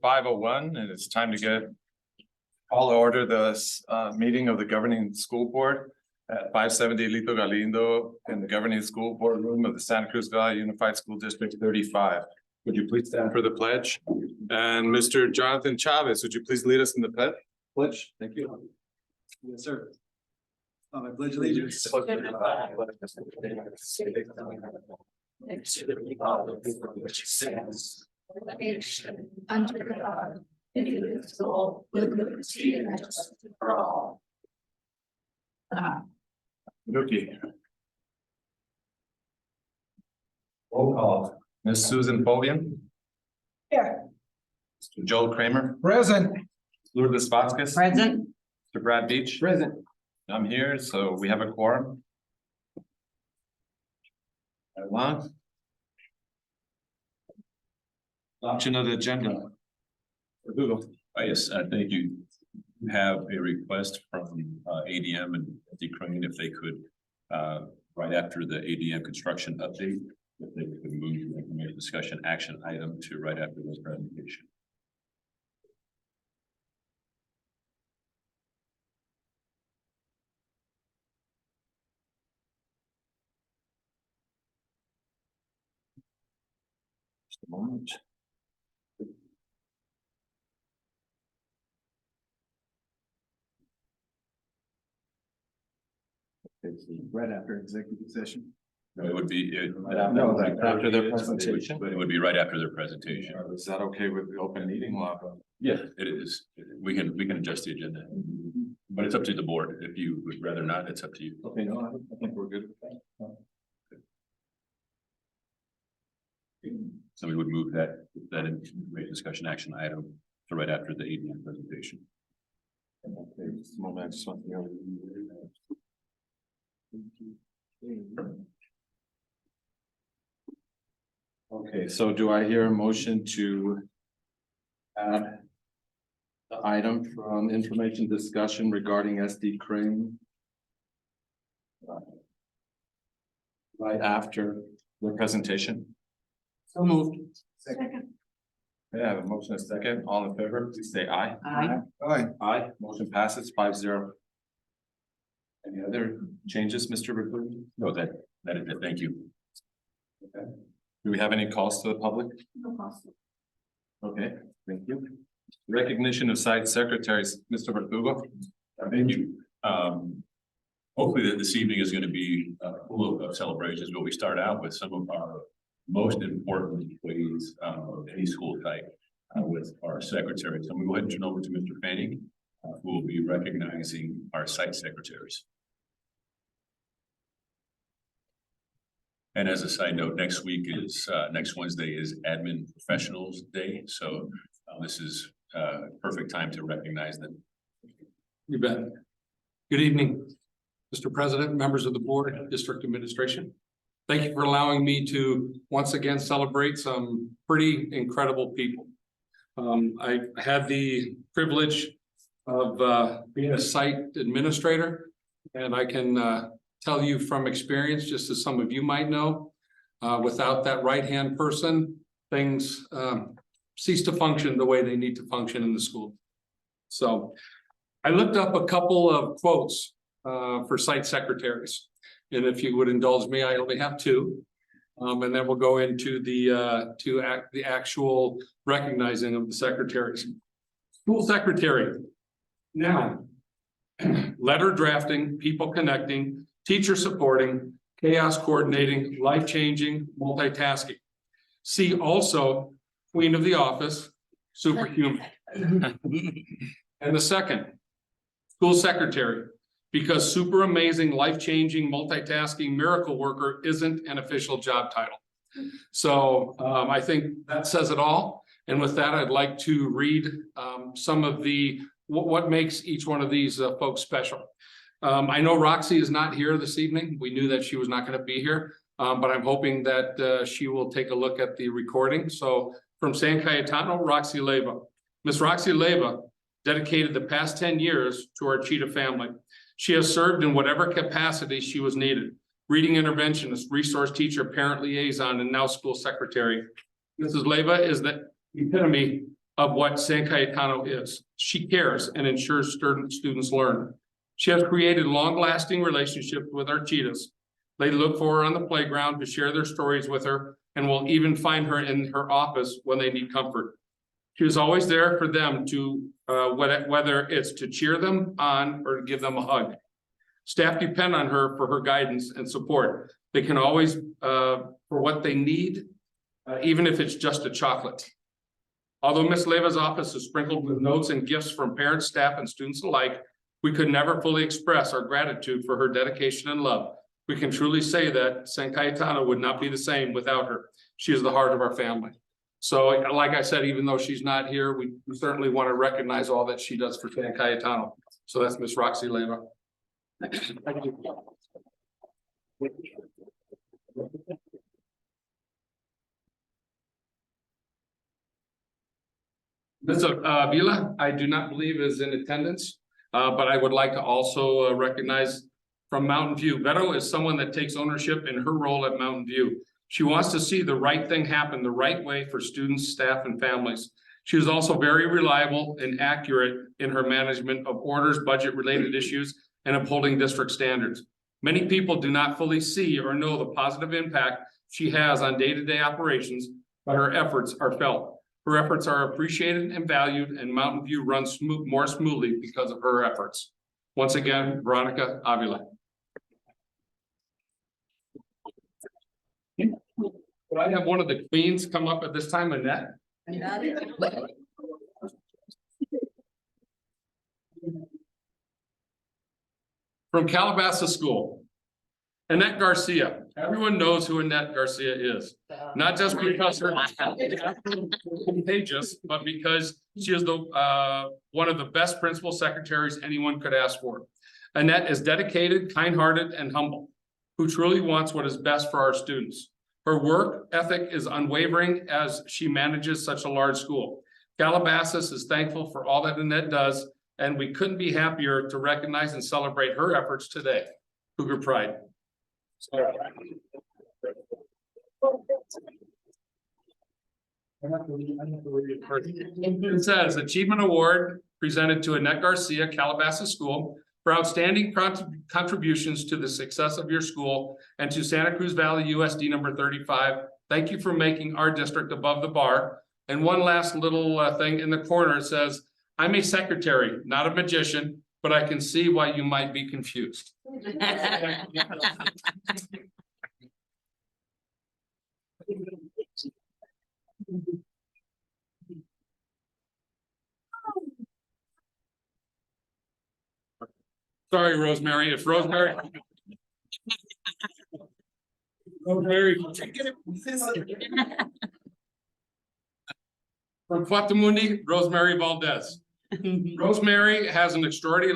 5:01, and it's time to get call to order the meeting of the governing school board at 570 Lito Galindo in the governing school board room of the Santa Cruz Valley Unified School District 35. Would you please stand for the pledge? And Mr. Jonathan Chavez, would you please lead us in the pledge? Thank you. Yes, sir. I pledge allegiance. To the republic for which it stands, one nation, under God, indivisible, with liberty and justice for all. Rookie. Roll call. Ms. Susan Fovian. Here. Mr. Joel Kramer. Present. Lourdes Vasquez. Present. Mr. Brad Beach. Present. I'm here, so we have a quorum. Along. Adoption of the agenda. Google. Yes, thank you. We have a request from ADM and Crane if they could, right after the ADM construction update, if they could move the information discussion action item to right after this presentation. Just a moment. Right after executive session. It would be. No, like after their presentation. But it would be right after their presentation. Is that okay with the open meeting law? Yeah, it is. We can adjust the agenda. But it's up to the board. If you would rather not, it's up to you. Okay, no, I think we're good with that. So we would move that information discussion action item to right after the ADM presentation. Okay, just a moment, I just want to know. Okay, so do I hear a motion to add the item from information discussion regarding SD Crane right after the presentation? So moved. Second. Okay, I have a motion and a second. All in favor, please say aye. Aye. Aye. Aye, motion passes 5-0. Any other changes, Mr. Recruiter? No, that is it. Thank you. Okay. Do we have any calls to the public? No possible. Okay, thank you. Recognition of site secretaries, Mr. Verdugo. Thank you. Hopefully that this evening is going to be full of celebrations, but we start out with some of our most important employees of any school site with our secretaries. So I'm going to go ahead and turn over to Mr. Fanning, who will be recognizing our site secretaries. And as a side note, next Wednesday is Admin Professionals Day. So this is perfect time to recognize them. You bet. Good evening, Mr. President, members of the board, district administration. Thank you for allowing me to once again celebrate some pretty incredible people. I had the privilege of being a site administrator, and I can tell you from experience, just as some of you might know, without that right-hand person, things cease to function the way they need to function in the school. So I looked up a couple of quotes for site secretaries. And if you would indulge me, I only have two. And then we'll go into the actual recognizing of the secretaries. School secretary. Now, letter drafting, people connecting, teacher supporting, chaos coordinating, life-changing, multitasking. See also queen of the office, superhuman. And the second, school secretary, because super amazing, life-changing, multitasking miracle worker isn't an official job title. So I think that says it all. And with that, I'd like to read some of what makes each one of these folks special. I know Roxy is not here this evening. We knew that she was not going to be here, but I'm hoping that she will take a look at the recording. So from San Cayetano, Roxy Leyva. Miss Roxy Leyva dedicated the past 10 years to our Cheetah family. She has served in whatever capacity she was needed. Reading interventionist, resource teacher, parent liaison, and now school secretary. Mrs. Leyva is the epitome of what San Cayetano is. She cares and ensures students learn. She has created long-lasting relationships with our cheetahs. They look for her on the playground to share their stories with her and will even find her in her office when they need comfort. She is always there for them to, whether it's to cheer them on or to give them a hug. Staff depend on her for her guidance and support. They can always, for what they need, even if it's just a chocolate. Although Ms. Leva's office is sprinkled with notes and gifts from parents, staff, and students alike, we could never fully express our gratitude for her dedication and love. We can truly say that San Cayetano would not be the same without her. She is the heart of our family. So like I said, even though she's not here, we certainly want to recognize all that she does for San Cayetano. So that's Ms. Roxy Leva. Ms. Avila, I do not believe is in attendance, but I would like to also recognize from Mountain View. Vero is someone that takes ownership in her role at Mountain View. She wants to see the right thing happen the right way for students, staff, and families. She is also very reliable and accurate in her management of orders, budget-related issues, and upholding district standards. Many people do not fully see or know the positive impact she has on day-to-day operations, but her efforts are felt. Her efforts are appreciated and valued, and Mountain View runs more smoothly because of her efforts. Once again, Veronica Avila. Could I have one of the queens come up at this time, Annette? From Calabasas School, Annette Garcia. Everyone knows who Annette Garcia is, not just because her contagious, but because she is the one of the best principal secretaries anyone could ask for. Annette is dedicated, kind-hearted, and humble, who truly wants what is best for our students. Her work ethic is unwavering as she manages such a large school. Calabasas is thankful for all that Annette does, and we couldn't be happier to recognize and celebrate her efforts today. Cougar Pride. It says Achievement Award presented to Annette Garcia, Calabasas School, for outstanding contributions to the success of your school and to Santa Cruz Valley USD number 35. Thank you for making our district above the bar. And one last little thing in the corner, it says, I'm a secretary, not a magician, but I can see why you might be confused. Sorry, Rosemary, if Rosemary. Rosemary. From Cuatamundi, Rosemary Valdez. Rosemary has an extraordinary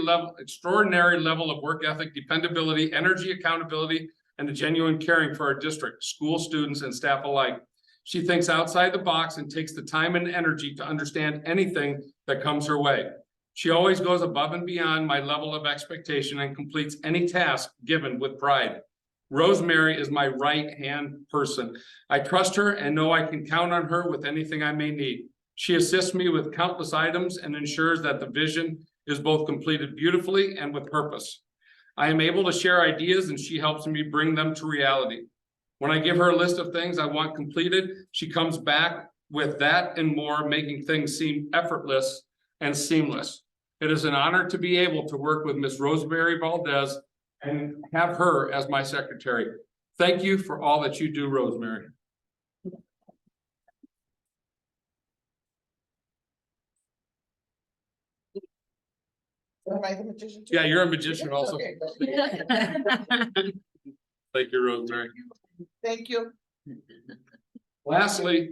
level of work ethic, dependability, energy, accountability, and a genuine caring for our district, school students, and staff alike. She thinks outside the box and takes the time and energy to understand anything that comes her way. She always goes above and beyond my level of expectation and completes any task given with pride. Rosemary is my right-hand person. I trust her and know I can count on her with anything I may need. She assists me with countless items and ensures that the vision is both completed beautifully and with purpose. I am able to share ideas and she helps me bring them to reality. When I give her a list of things I want completed, she comes back with that and more, making things seem effortless and seamless. It is an honor to be able to work with Ms. Rosemary Valdez and have her as my secretary. Thank you for all that you do, Rosemary. Am I the magician too? Yeah, you're a magician also. Okay. Thank you, Rosemary. Thank you. Lastly,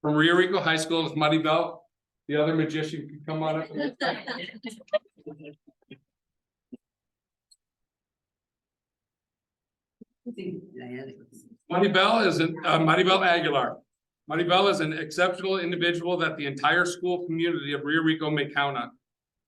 from Rio Rico High School is Maribel. The other magician can come on up. Maribel Aguilar. Maribel is an exceptional individual that the entire school community of Rio Rico may count on.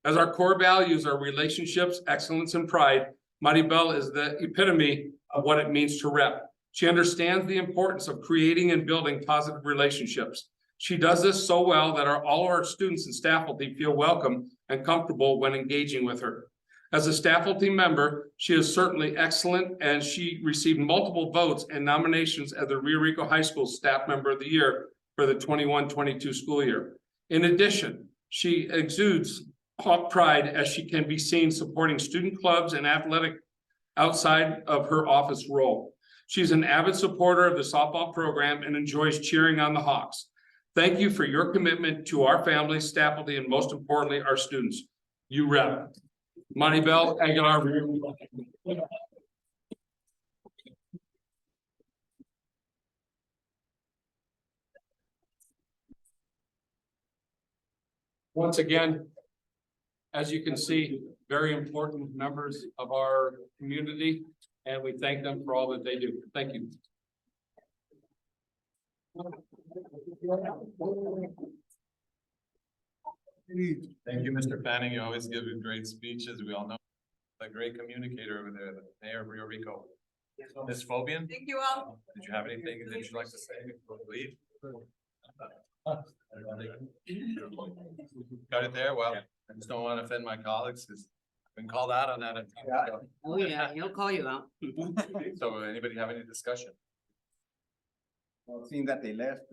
As our core values are relationships, excellence, and pride, Maribel is the epitome of what it means to rep. She understands the importance of creating and building positive relationships. She does this so well that all our students and faculty feel welcome and comfortable when engaging with her. As a faculty member, she is certainly excellent, and she received multiple votes and nominations as the Rio Rico High School Staff Member of the Year for the 21-22 school year. In addition, she exudes pride as she can be seen supporting student clubs and athletic outside of her office role. She's an avid supporter of the softball program and enjoys cheering on the Hawks. Thank you for your commitment to our families, faculty, and most importantly, our students. You rep. Maribel Aguilar. Once again, as you can see, very important members of our community, and we thank them for all that they do. Thank you. Thank you, Mr. Fanning. You always give great speeches. We all know a great communicator over there, the mayor of Rio Rico. Ms. Fobian, Thank you all. did you have anything that you'd like to say before we leave? Got it there? Well, I just don't want to offend my colleagues because I've been called out on that. Oh, yeah, he'll call you out. So anybody have any discussion? Well, seeing that they left,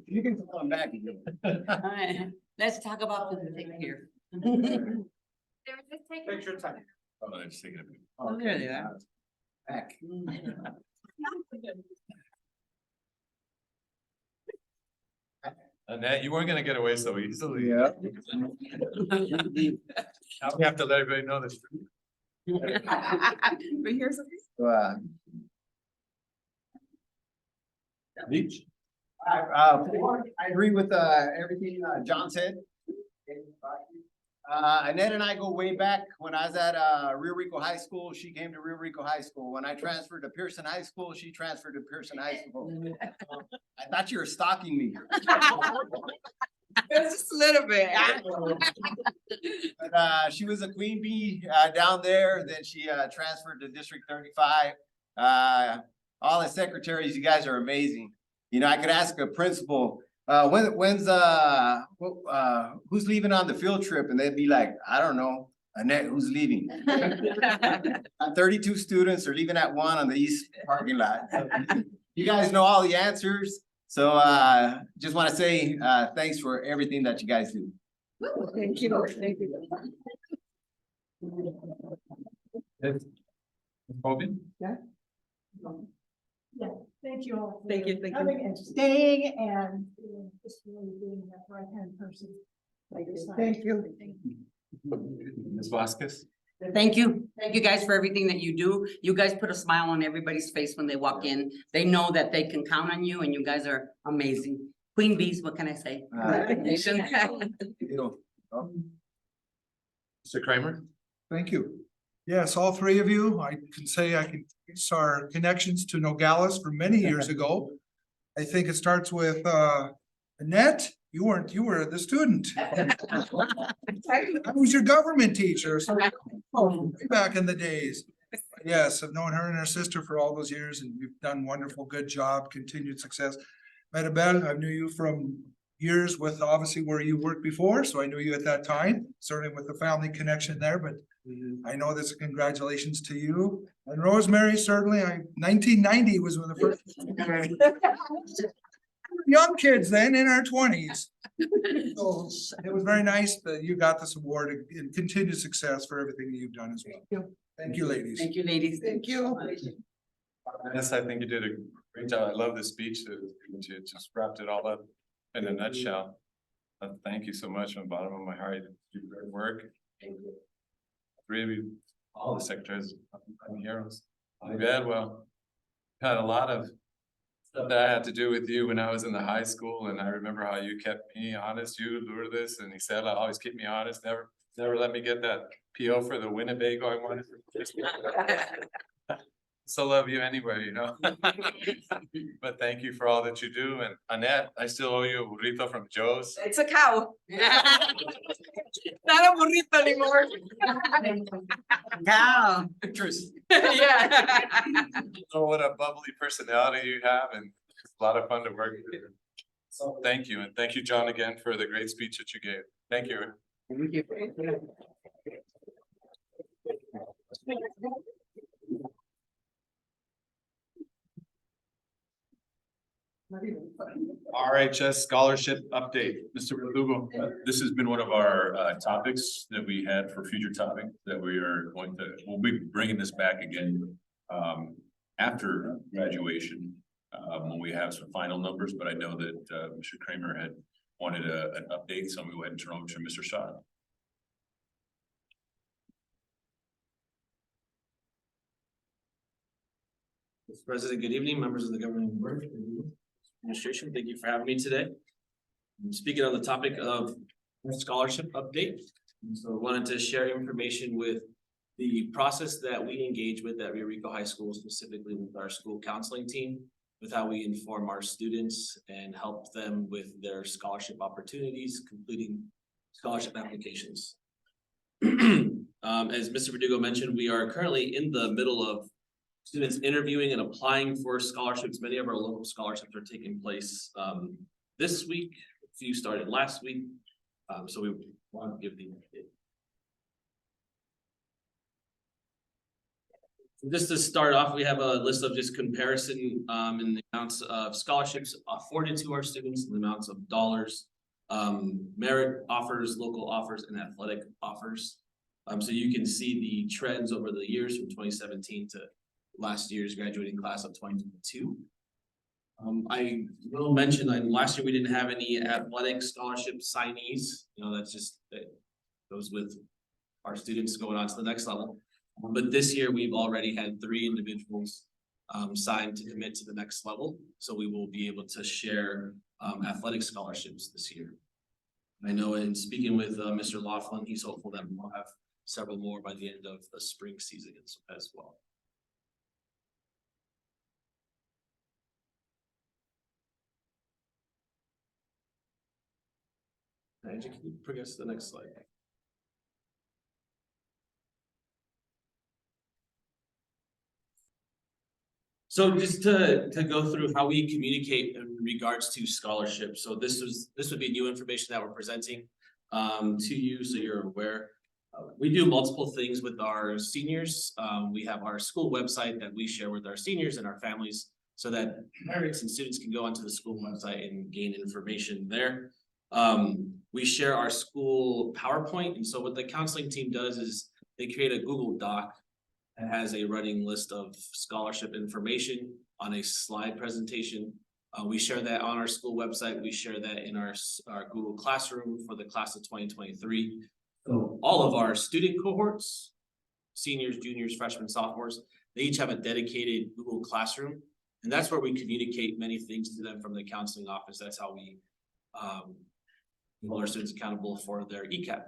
you can come back again. Alright, let's talk about the thing here. Take your time. Oh, I'm just thinking of it. Oh, there they are. Back. Annette, you weren't gonna get away so easily. Yeah. Now we have to let everybody know this. But here's a Beach? I agree with everything John said. Annette and I go way back. When I was at Rio Rico High School, she came to Rio Rico High School. When I transferred to Pearson High School, she transferred to Pearson High School. I thought you were stalking me. just a little bit. But she was a queen bee down there. Then she transferred to District 35. All the secretaries, you guys are amazing. You know, I could ask a principal, when's who's leaving on the field trip? And they'd be like, I don't know, Annette, who's leaving? 32 students are leaving at 1 on the east parking lot. You guys know all the answers. So just want to say thanks for everything that you guys do. Thank you. Thank you. Ms. Fobian? Thank you all. Thank you, thank you. Coming and staying and just really being that right-hand person. Thank you. Ms. Vasquez? Thank you guys for everything that you do. You guys put a smile on everybody's face when they walk in. They know that they can count on you and you guys are amazing. Queen bees, what can I say? You know, Mr. Kramer? Thank you. Yes, all three of you, I can say I can trace our connections to Nogales from many years ago. I think it starts with Annette, you were the student. I was your government teacher, so way back in the days. Yes, I've known her and her sister for all those years and you've done wonderful, good job, continued success. Maribel, I knew you from years with obviously where you worked before, so I knew you at that time, certainly with the family connection there, but I know this, congratulations to you. And Rosemary, certainly, 1990 was when the first. Young kids then in our 20s. So it was very nice that you got this award and continued success for everything that you've done as well. Thank you, ladies. Thank you, ladies. Thank you. Yes, I think you did a great job. I love the speech that you just wrapped it all up in a nutshell. Thank you so much from the bottom of my heart. You do great work. Three of you, all the secretaries, I'm heroes. Well, had a lot of stuff that I had to do with you when I was in the high school, and I remember how you kept me honest, you, Lourdes, and he said, always keep me honest, never let me get that PO for the Winnebago I wanted. Still love you anyway, you know? But thank you for all that you do, and Annette, I still owe you a burrito from Joe's. It's a cow. Not a burrito anymore. Cow. Interest. Yeah. Oh, what a bubbly personality you have, and a lot of fun to work with you. So thank you, and thank you, John, again, for the great speech that you gave. Thank you. RHS scholarship update, Mr. Verdugo. This has been one of our topics that we had for future topic that we'll be bringing this back again. After graduation, when we have some final numbers, but I know that Mr. Kramer had wanted an update, so we went and turn over to Mr. Shaw. Mr. President, good evening, members of the governing board, administration, thank you for having me today. I'm speaking on the topic of scholarship update. So I wanted to share information with the process that we engage with at Rio Rico High School, specifically with our school counseling team, with how we inform our students and help them with their scholarship opportunities, completing scholarship applications. As Mr. Verdugo mentioned, we are currently in the middle of students interviewing and applying for scholarships. Many of our local scholarships are taking place this week. A few started last week. So we want to give the update. Just to start off, we have a list of just comparison in the amounts of scholarships afforded to our students, and the amounts of dollars, merit offers, local offers, and athletic offers. So you can see the trends over the years from 2017 to last year's graduating class of 2022. I will mention that last year we didn't have any athletic scholarship signees. You know, that's just that goes with our students going on to the next level. But this year we've already had 3 individuals signed to commit to the next level. So we will be able to share athletic scholarships this year. I know in speaking with Mr. Laughlin, he's hopeful that we'll have several more by the end of the spring season as well. And you can progress to the next slide. So just to go through how we communicate in regards to scholarships. So this would be new information that we're presenting to you, so you're aware. We do multiple things with our seniors. We have our school website that we share with our seniors and our families, so that parents and students can go onto the school website and gain information there. We share our school PowerPoint, and so what the counseling team does is they create a Google Doc that has a running list of scholarship information on a slide presentation. We share that on our school website. We share that in our Google Classroom for the class of 2023. So all of our student cohorts, seniors, juniors, freshmen, sophomores, they each have a dedicated Google Classroom, and that's where we communicate many things to them from the counseling office. That's how we hold our students accountable for their ECAP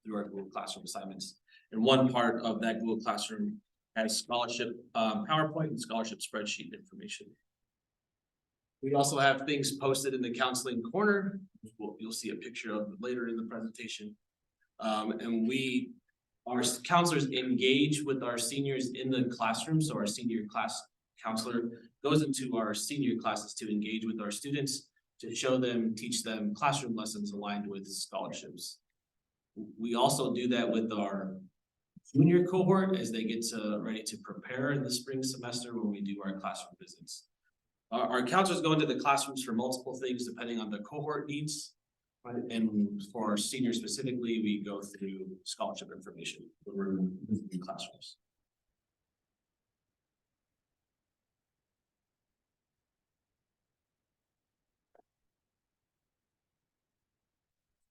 through our Google Classroom assignments. And one part of that Google Classroom has scholarship PowerPoint and scholarship spreadsheet information. We also have things posted in the counseling corner. You'll see a picture of later in the presentation. And our counselors engage with our seniors in the classroom. So our senior class counselor goes into our senior classes to engage with our students, to show them, teach them classroom lessons aligned with scholarships. We also do that with our junior cohort as they get ready to prepare in the spring semester when we do our classroom visits. Our counselors go into the classrooms for multiple things depending on the cohort needs. And for our seniors specifically, we go through scholarship information when we're in classrooms.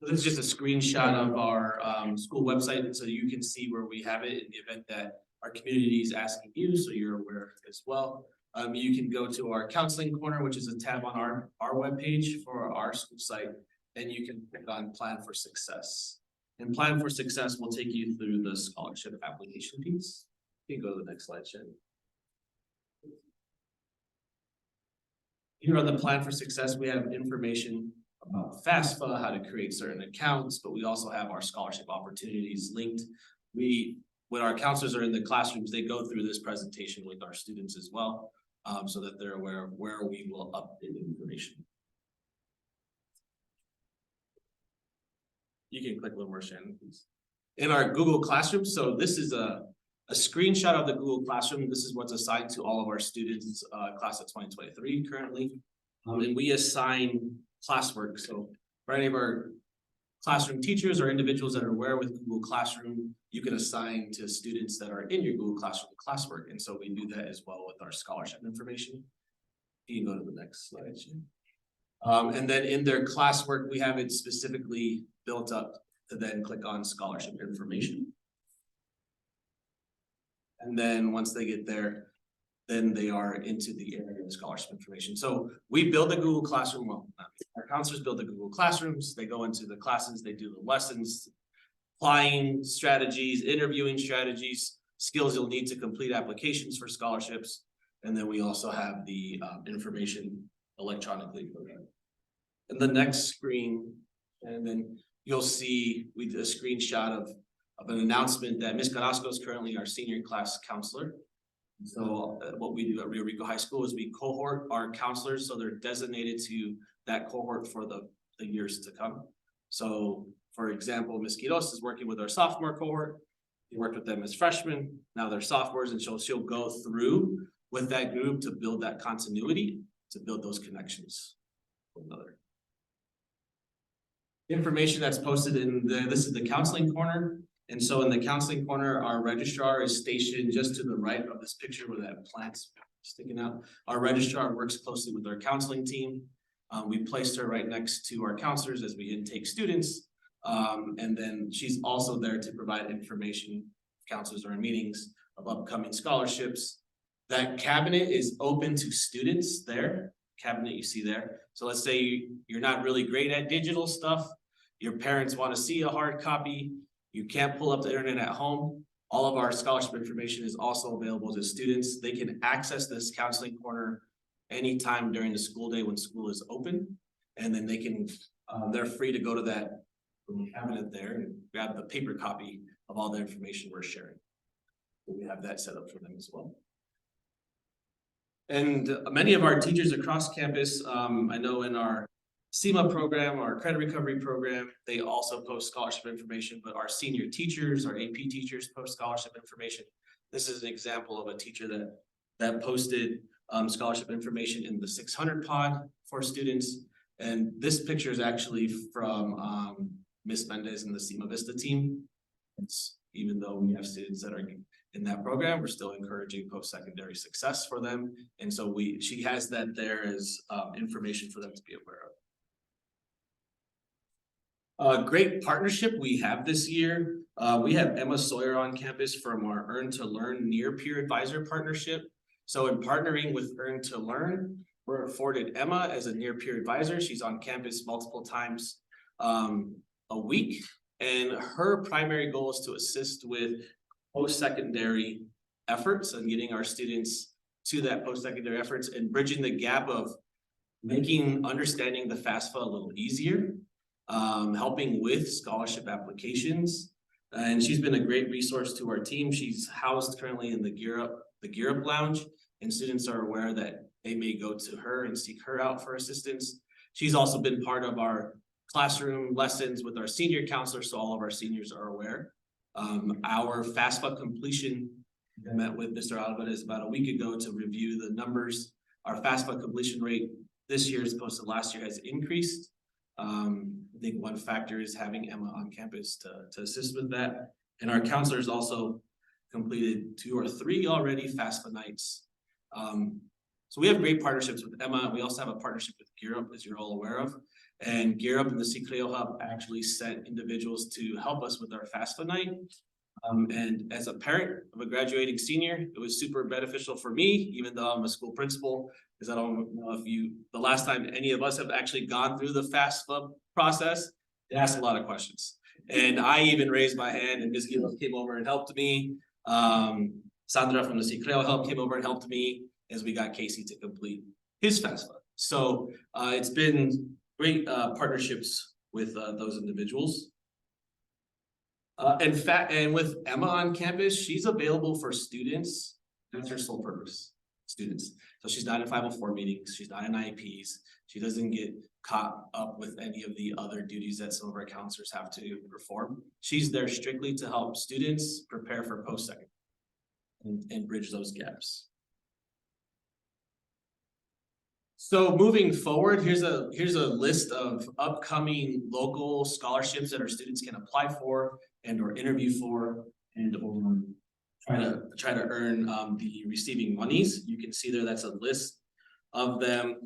This is just a screenshot of our school website, so you can see where we have it in the event that our community is asking you, so you're aware as well. You can go to our counseling corner, which is a tab on our webpage for our school site, and you can click on Plan for Success. And Plan for Success will take you through the scholarship application piece. You can go to the next slide, Shannon. Here on the Plan for Success, we have information about FAFSA, how to create certain accounts, but we also have our scholarship opportunities linked. When our counselors are in the classrooms, they go through this presentation with our students as well. so that they're aware of where we will update information. You can click a little more, Shannon, please. In our Google Classroom, so this is a screenshot of the Google Classroom. This is what's assigned to all of our students, class of 2023 currently. And we assign classwork, so for any of our classroom teachers or individuals that are aware with Google Classroom, you can assign to students that are in your Google Classroom classwork, and so we do that as well with our scholarship information. You can go to the next slide, Shannon. And then in their classwork, we have it specifically built up to then click on scholarship information. And then once they get there, then they are into the area of scholarship information. So we build a Google Classroom, well, our counselors build the Google Classrooms, they go into the classes, they do the lessons, applying strategies, interviewing strategies, skills you'll need to complete applications for scholarships. And then we also have the information electronically. And the next screen, and then you'll see we did a screenshot of an announcement that Ms. Carrasco is currently our senior class counselor. So what we do at Rio Rico High School is we cohort our counselors, so they're designated to that cohort for the years to come. So for example, Ms. Quiros is working with our sophomore cohort. We worked with them as freshmen, now they're sophomores, and she'll go through with that group to build that continuity, to build those connections with another. Information that's posted in this is the counseling corner. And so in the counseling corner, our registrar is stationed just to the right of this picture where that plant's sticking out. Our registrar works closely with our counseling team. We placed her right next to our counselors as we intake students. And then she's also there to provide information, counselors are in meetings, of upcoming scholarships. That cabinet is open to students there, cabinet you see there. So let's say you're not really great at digital stuff. Your parents want to see a hard copy. You can't pull up the internet at home. All of our scholarship information is also available to students. They can access this counseling corner anytime during the school day when school is open. And then they can, they're free to go to that cabinet there and grab the paper copy of all the information we're sharing. So we have that set up for them as well. And many of our teachers across campus, I know in our SEMA program, our credit recovery program, they also post scholarship information, but our senior teachers, our AP teachers post scholarship information. This is an example of a teacher that posted scholarship information in the 600 pod for students. And this picture is actually from Ms. Mendez and the SEMA Vista team. Even though we have students that are in that program, we're still encouraging post-secondary success for them. And so she has that there as information for them to be aware of. A great partnership we have this year. We have Emma Sawyer on campus from our Earn to Learn Near Peer Advisor partnership. So in partnering with Earn to Learn, we're afforded Emma as a near peer advisor. She's on campus multiple times a week. And her primary goal is to assist with post-secondary efforts and getting our students to that post-secondary efforts and bridging the gap of making understanding the FAFSA a little easier. Helping with scholarship applications. And she's been a great resource to our team. She's housed currently in the Gear Up Lounge, and students are aware that they may go to her and seek her out for assistance. She's also been part of our classroom lessons with our senior counselor, so all of our seniors are aware. Our FAFSA completion, I met with Mr. Alvarez about a week ago to review the numbers. Our FAFSA completion rate this year as opposed to last year has increased. I think one factor is having Emma on campus to assist with that. And our counselors also completed 2 or 3 already FAFSA nights. So we have great partnerships with Emma. We also have a partnership with Gear Up, as you're all aware of. And Gear Up and the CCREO Hub actually sent individuals to help us with our FAFSA night. And as a parent of a graduating senior, it was super beneficial for me, even though I'm a school principal, because I don't know if the last time any of us have actually gone through the FAFSA process, it asked a lot of questions. And I even raised my hand and Ms. Gila came over and helped me. Sandra from the CCREO Hub came over and helped me as we got Casey to complete his FAFSA. So it's been great partnerships with those individuals. And with Emma on campus, she's available for students. That's her sole purpose. students. So she's not in 504 meetings, she's not in IEPs, she doesn't get caught up with any of the other duties that some of our counselors have to perform. She's there strictly to help students prepare for post-secondary and bridge those gaps. So moving forward, here's a list of upcoming local scholarships that our students can apply for and or interview for and or try to earn the receiving monies. You can see there, that's a list of them.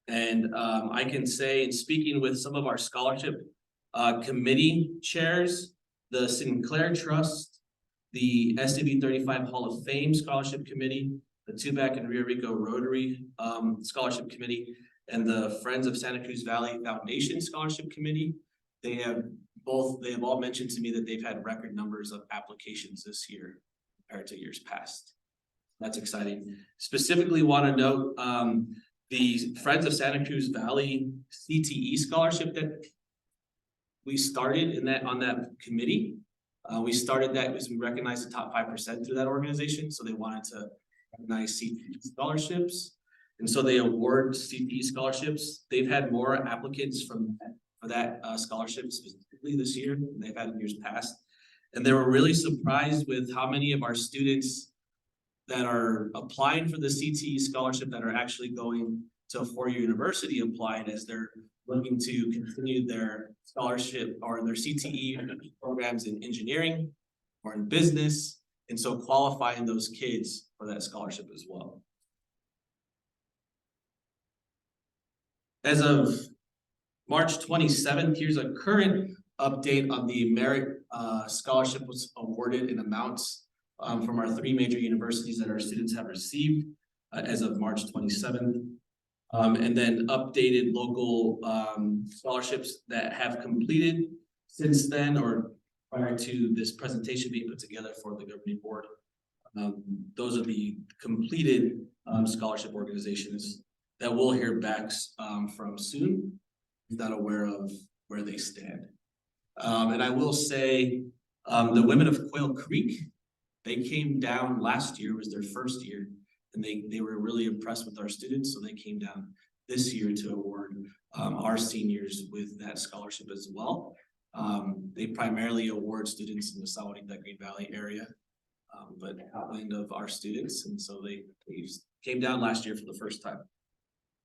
And I can say, in speaking with some of our scholarship committee chairs, the Sinclair Trust, the SDB 35 Hall of Fame Scholarship Committee, the Tubac and Rio Rico Rotary Scholarship Committee, and the Friends of Santa Cruz Valley Foundation Scholarship Committee. They have all mentioned to me that they've had record numbers of applications this year compared to years past. That's exciting. Specifically want to note the Friends of Santa Cruz Valley CTE scholarship that we started on that committee. We started that because we recognized the top 5% through that organization. So they wanted to recognize CTE scholarships. And so they award CTE scholarships. They've had more applicants for that scholarship specifically this year than they've had in years past. And they were really surprised with how many of our students that are applying for the CTE scholarship that are actually going to a four-year university applied as they're looking to continue their scholarship or their CTE programs in engineering or in business. And so qualifying those kids for that scholarship as well. As of March 27th, here's a current update on the merit scholarship was awarded in amounts from our three major universities that our students have received as of March 27th. And then updated local scholarships that have completed since then or prior to this presentation being put together for the governing board. Those are the completed scholarship organizations that we'll hear back from soon. I'm not aware of where they stand. And I will say the women of Quail Creek, they came down last year, was their first year, and they were really impressed with our students, so they came down this year to award our seniors with that scholarship as well. They primarily award students in the San Juanita Green Valley area, but outland of our students, and so they came down last year for the first time.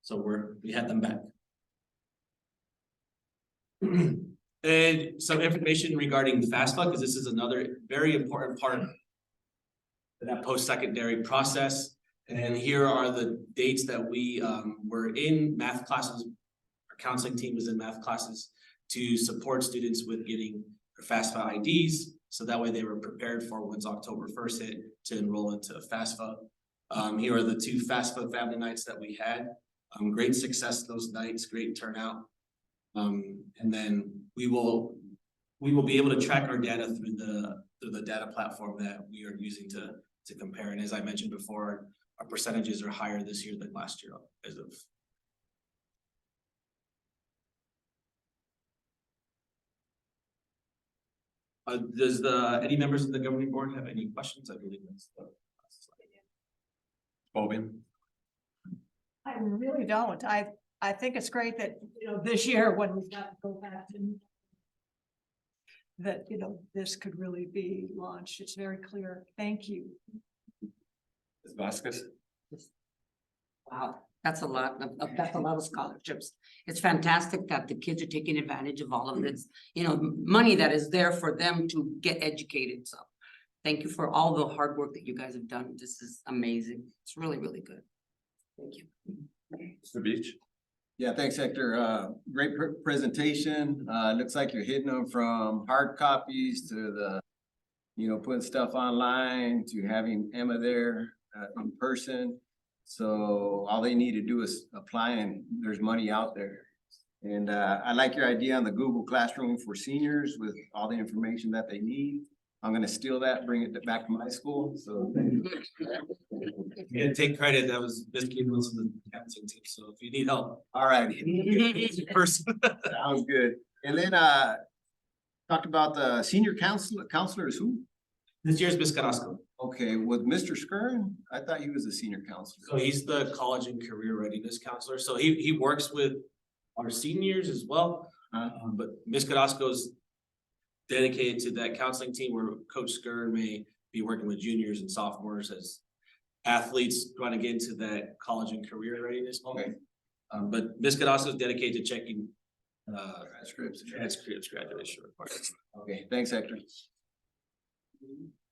So we had them back. And some information regarding FAFSA, because this is another very important part of that post-secondary process. And here are the dates that we were in math classes. Our counseling team was in math classes to support students with getting their FAFSA IDs. So that way they were prepared for once October 1st hit to enroll into FAFSA. Here are the two FAFSA family nights that we had. Great success those nights, great turnout. And then we will be able to track our data through the data platform that we are using to compare. And as I mentioned before, our percentages are higher this year than last year as of. Does any members of the governing board have any questions? I believe that's the last slide. Bobby? I really don't. I think it's great that, this year when we've got to go back to that, this could really be launched. It's very clear. Thank you. Ms. Vasquez? Wow, that's a lot of scholarships. It's fantastic that the kids are taking advantage of all of this, money that is there for them to get educated. So thank you for all the hard work that you guys have done. This is amazing. It's really, really good. Thank you. Mr. Beach? Yeah, thanks, Hector. Great presentation. Looks like you're hitting them from hard copies to the, putting stuff online to having Emma there in person. So all they need to do is apply and there's money out there. And I like your idea on the Google Classroom for seniors with all the information that they need. I'm gonna steal that, bring it back to my school, so. Yeah, take credit. That was Ms. Gables and the counseling team. So if you need help. All right. Person. Sounds good. And then talked about the senior counselors, who? This year's Miss Carrasco. Okay, with Mr. Skern, I thought he was a senior counselor. So he's the college and career readiness counselor. So he works with our seniors as well. But Ms. Carrasco's dedicated to that counseling team where Coach Skern may be working with juniors and sophomores as athletes trying to get into that college and career readiness moment. But Ms. Carrasco's dedicated to checking transcripts, graduation requirements. Okay, thanks, Hector.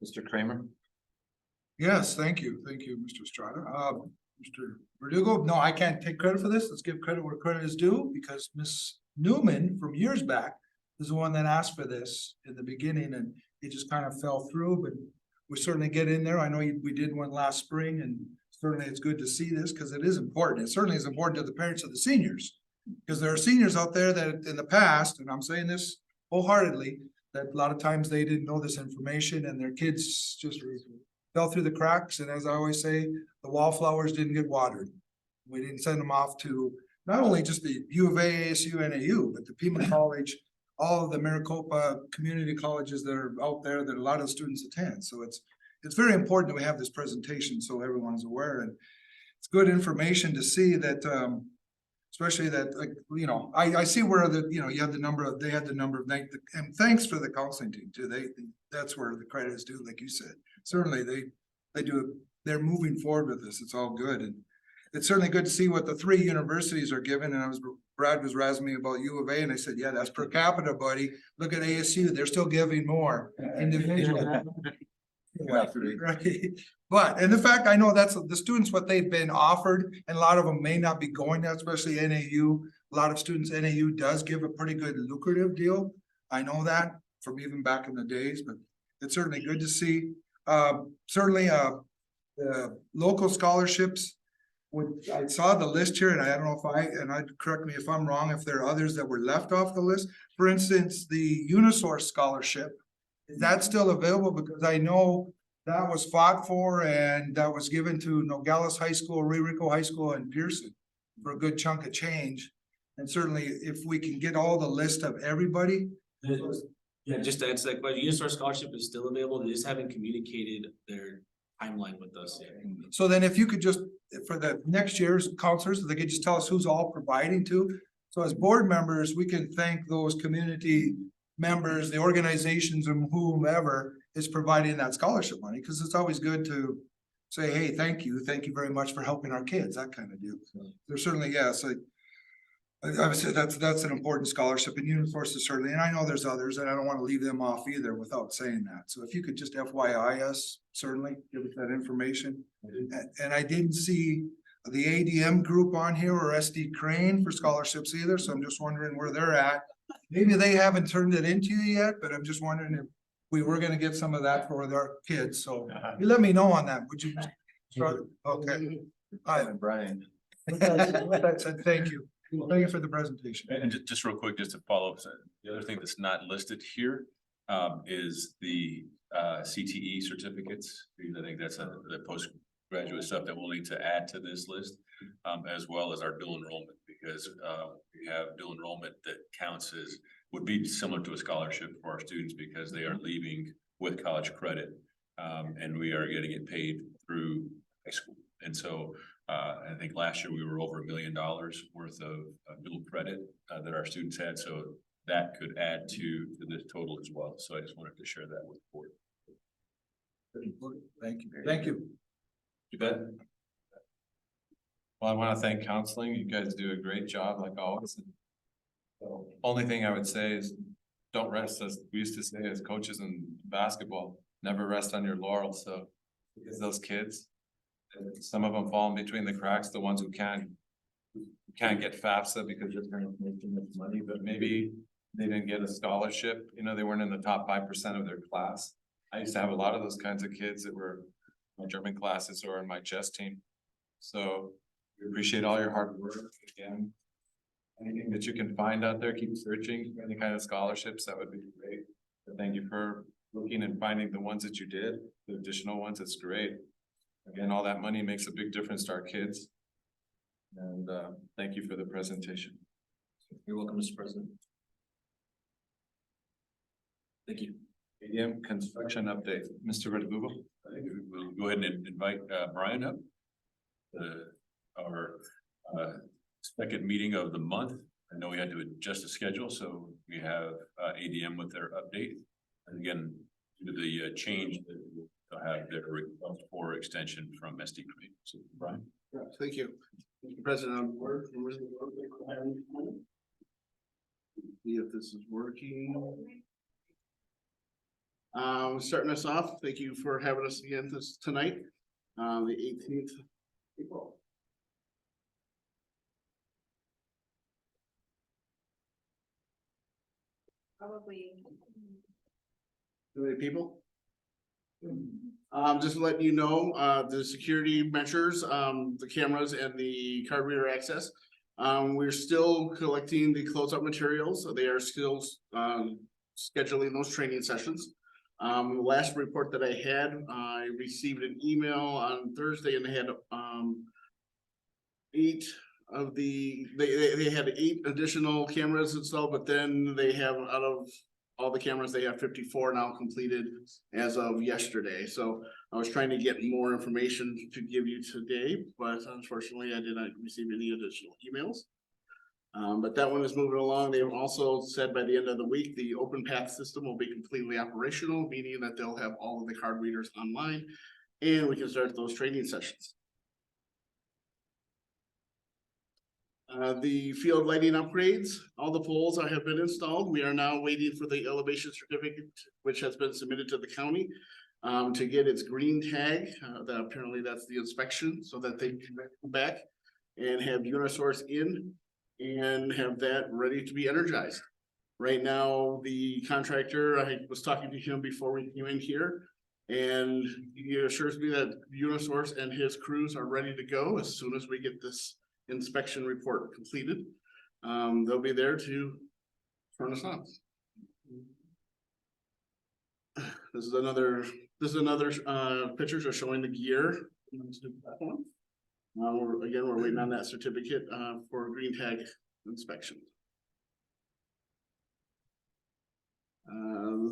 Mr. Kramer? Yes, thank you, Mr. Estrada. Mr. Verdugo, no, I can't take credit for this. Let's give credit where credit is due, because Ms. Newman from years back is the one that asked for this in the beginning, and it just kind of fell through, but we certainly get in there. I know we did one last spring, and certainly it's good to see this, because it is important. It certainly is important to the parents of the seniors. Because there are seniors out there that in the past, and I'm saying this wholeheartedly, that a lot of times they didn't know this information and their kids just fell through the cracks. And as I always say, the wallflowers didn't get watered. We didn't send them off to not only just the U of A, ASU, NAU, but the Pima College, all of the Maricopa community colleges that are out there that a lot of students attend. So it's very important that we have this presentation so everyone's aware, and it's good information to see that, especially that, like, you know, I see where you had the number of, and thanks for the counseling team too. That's where the credit is due, like you said. Certainly they're moving forward with this. It's all good. And it's certainly good to see what the 3 universities are giving. And Brad was razzing me about U of A, and I said, yeah, that's per capita, buddy. Look at ASU, they're still giving more individually. Right. But, and the fact, I know that's the students, what they've been offered, and a lot of them may not be going there, especially NAU. A lot of students, NAU does give a pretty good lucrative deal. I know that from even back in the days, but it's certainly good to see. Certainly, the local scholarships. I saw the list here, and I don't know if I'd correct me if I'm wrong, if there are others that were left off the list. For instance, the Unisource scholarship, is that still available? Because I know that was fought for, and that was given to Nogales High School, Ririco High School, and Pearson for a good chunk of change. And certainly, if we can get all the list of everybody. Yeah, just to answer that question, Unisource scholarship is still available. They just haven't communicated their timeline with us yet. So then if you could just, for the next year's counselors, they could just tell us who's all providing to. So as board members, we can thank those community members, the organizations, and whomever is providing that scholarship money, because it's always good to say, hey, thank you very much for helping our kids, that kind of deal. There's certainly, yes, obviously that's an important scholarship, and Unisource is certainly, and I know there's others, and I don't want to leave them off either without saying that. So if you could just FYI us, certainly give us that information. And I didn't see the ADM group on here or SD Crane for scholarships either, so I'm just wondering where they're at. Maybe they haven't turned it into you yet, but I'm just wondering if we were gonna get some of that for our kids, so you let me know on that, would you? Okay. Brian. With that said, thank you. Thank you for the presentation. And just real quick, just to follow up, so the other thing that's not listed here is the CTE certificates, because I think that's the postgraduate stuff that we'll need to add to this list, as well as our dual enrollment, because we have dual enrollment that counts as, would be similar to a scholarship for our students because they are leaving with college credit, and we are getting it paid through high school. And so I think last year we were over $1 million worth of dual credit that our students had. So that could add to this total as well. So I just wanted to share that with the board. Thank you. Thank you. You bet. Well, I want to thank counseling. You guys do a great job like always. So, only thing I would say is don't rest, as we used to say as coaches in basketball, never rest on your laurels. So because those kids, some of them fall in between the cracks, the ones who can't get FAFSA because they're trying to make too much money, but maybe they didn't get a scholarship, you know, they weren't in the top 5% of their class. I used to have a lot of those kinds of kids that were in my German classes or in my chess team. So we appreciate all your hard work. Again, anything that you can find out there, keep searching for any kind of scholarships, that would be great. But thank you for looking and finding the ones that you did, the additional ones, it's great. Again, all that money makes a big difference to our kids. And thank you for the presentation. You're welcome, Mr. President. Thank you. ADM construction update, Mr. Verdugo. I think we'll go ahead and invite Brian up. Our second meeting of the month. I know we had to adjust the schedule, so we have ADM with their update. And again, due to the change, they'll have their request for extension from SD committee. So Brian. Thank you, Mr. President. See if this is working. Starting us off, thank you for having us again tonight, the 18th April. Probably. How many people? Just letting you know, the security measures, the cameras and the card reader access. We're still collecting the closeout materials, so they are still scheduling those training sessions. The last report that I had, I received an email on Thursday and they had 8 of the, they had 8 additional cameras installed, but then they have, out of all the cameras, they have 54 now completed as of yesterday. So I was trying to get more information to give you today, but unfortunately I did not receive any additional emails. But that one is moving along. They've also said by the end of the week, the open path system will be completely operational, meaning that they'll have all of the card readers online and we can start those training sessions. The field lighting upgrades, all the poles have been installed. We are now waiting for the elevation certificate, which has been submitted to the county to get its green tag. That apparently that's the inspection, so that they can come back and have Unisource in and have that ready to be energized. Right now, the contractor, I was talking to him before we came in here, and he assures me that Unisource and his crews are ready to go as soon as we get this inspection report completed. They'll be there to turn us on. This is another pictures are showing the gear. We're waiting on that certificate for green tag inspection.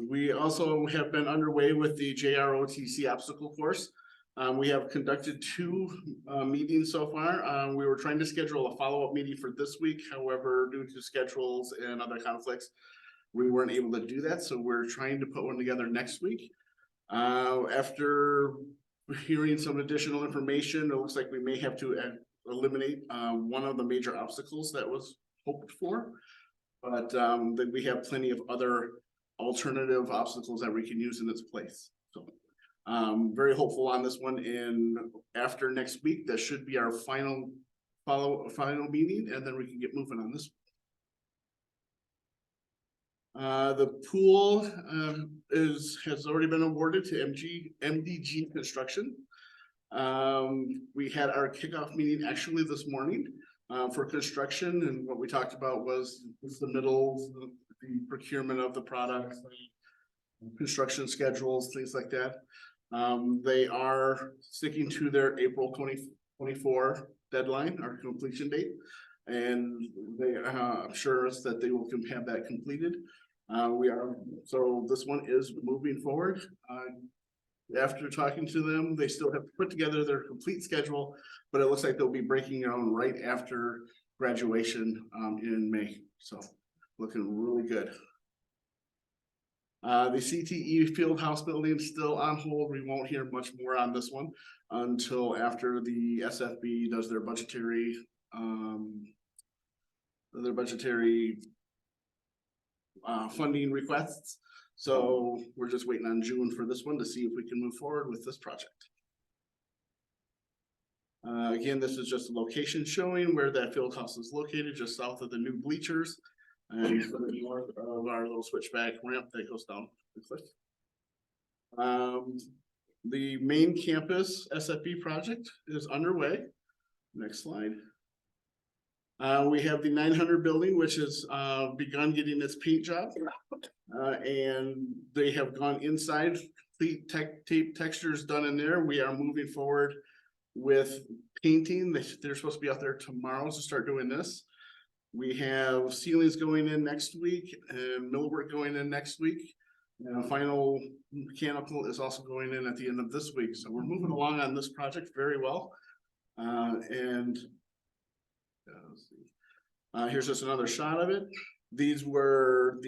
We also have been underway with the JROTC obstacle course. We have conducted 2 meetings so far. We were trying to schedule a follow-up meeting for this week. However, due to schedules and other conflicts, we weren't able to do that. So we're trying to put one together next week. After hearing some additional information, it looks like we may have to eliminate one of the major obstacles that was hoped for. But that we have plenty of other alternative obstacles that we can use in its place. So very hopeful on this one, and after next week, that should be our final meeting, and then we can get moving on this. The pool has already been awarded to MDG Construction. We had our kickoff meeting actually this morning for construction, and what we talked about was the middle, the procurement of the products, construction schedules, things like that. They are sticking to their April 2024 deadline, our completion date, and they assure us that they will have that completed. So this one is moving forward. After talking to them, they still have to put together their complete schedule, but it looks like they'll be breaking ground right after graduation in May. So looking really good. The CTE field house building is still on hold. We won't hear much more on this one until after the SFB does their budgetary funding requests. So we're just waiting on June for this one to see if we can move forward with this project. Again, this is just a location showing where that field house is located, just south of the new bleachers and north of our little switchback ramp that goes down the cliff. The main campus SFB project is underway. Next slide. We have the 900 building, which has begun getting its paint job, and they have gone inside, complete tape textures done in there. We are moving forward with painting. They're supposed to be out there tomorrow to start doing this. We have ceilings going in next week and millwork going in next week. And final mechanical is also going in at the end of this week, so we're moving along on this project very well. Let's see. Here's just another shot of it. These were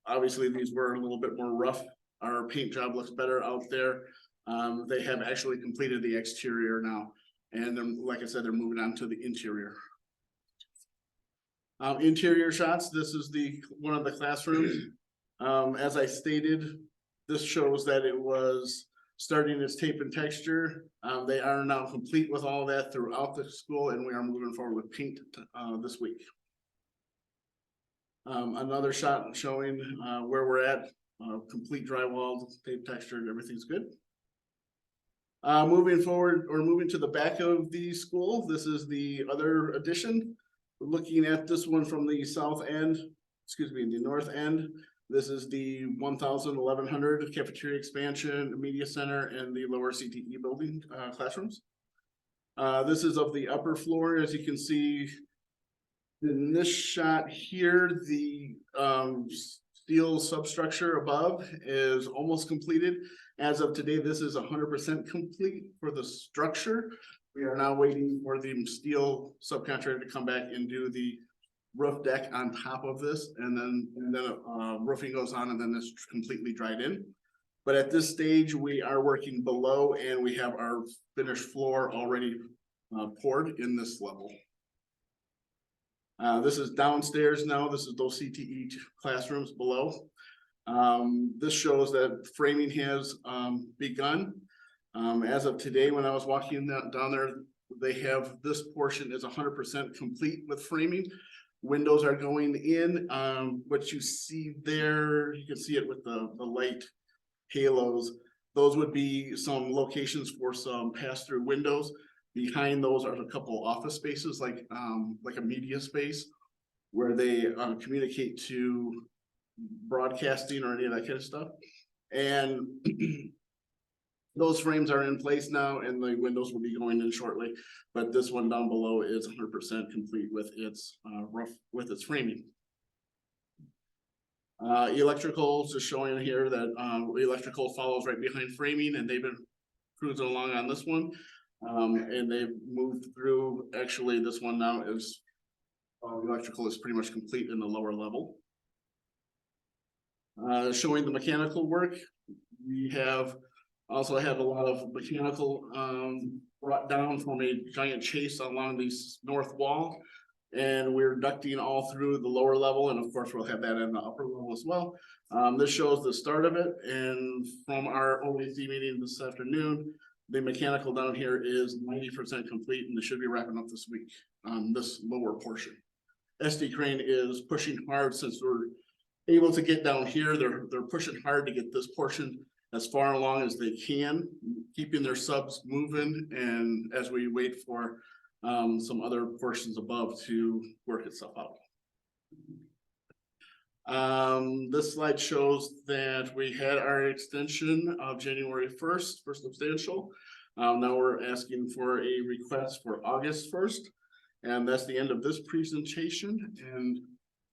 obviously these were a little bit more rough. Our paint job looks better out there. They have actually completed the exterior now. And then, like I said, they're moving on to the interior. Interior shots, this is one of the classrooms. As I stated, this shows that it was starting its tape and texture. They are now complete with all that throughout the school, and we are moving forward with paint this week. Another shot showing where we're at, complete drywall, tape textured, everything's good. Moving forward, or moving to the back of the school, this is the other addition. Looking at this one from the south end, the north end. This is the 1100 cafeteria expansion, media center, and the lower CTE building classrooms. This is of the upper floor, as you can see. In this shot here, the steel substructure above is almost completed. As of today, this is 100% complete for the structure. We are now waiting for the steel subcontractor to come back and do the roof deck on top of this, and then roofing goes on, and then it's completely dried in. But at this stage, we are working below, and we have our finished floor already poured in this level. This is downstairs now. This is those CTE classrooms below. This shows that framing has begun. As of today, when I was walking down there, they have this portion is 100% complete with framing. Windows are going in. What you see there, you can see it with the light halos. Those would be some locations for some pass-through windows. Behind those are a couple office spaces, like a media space, where they communicate to broadcasting or any of that kind of stuff. And those frames are in place now, and the windows will be going in shortly. But this one down below is 100% complete with its framing. Electrical is showing here that electrical follows right behind framing, and they've been cruising along on this one. And they've moved through. Actually, this one now is electrical is pretty much complete in the lower level. Showing the mechanical work, we have also had a lot of mechanical brought down from a giant chase along the north wall, and we're ducting all through the lower level, and of course we'll have that in the upper level as well. This shows the start of it, and from our OAC meeting this afternoon, the mechanical down here is 90% complete, and they should be wrapping up this week on this lower portion. SD Crane is pushing hard since we're able to get down here. They're pushing hard to get this portion as far along as they can, keeping their subs moving, and as we wait for some other portions above to work itself out. This slide shows that we had our extension of January 1st for substantial. Now we're asking for a request for August 1st, and that's the end of this presentation. And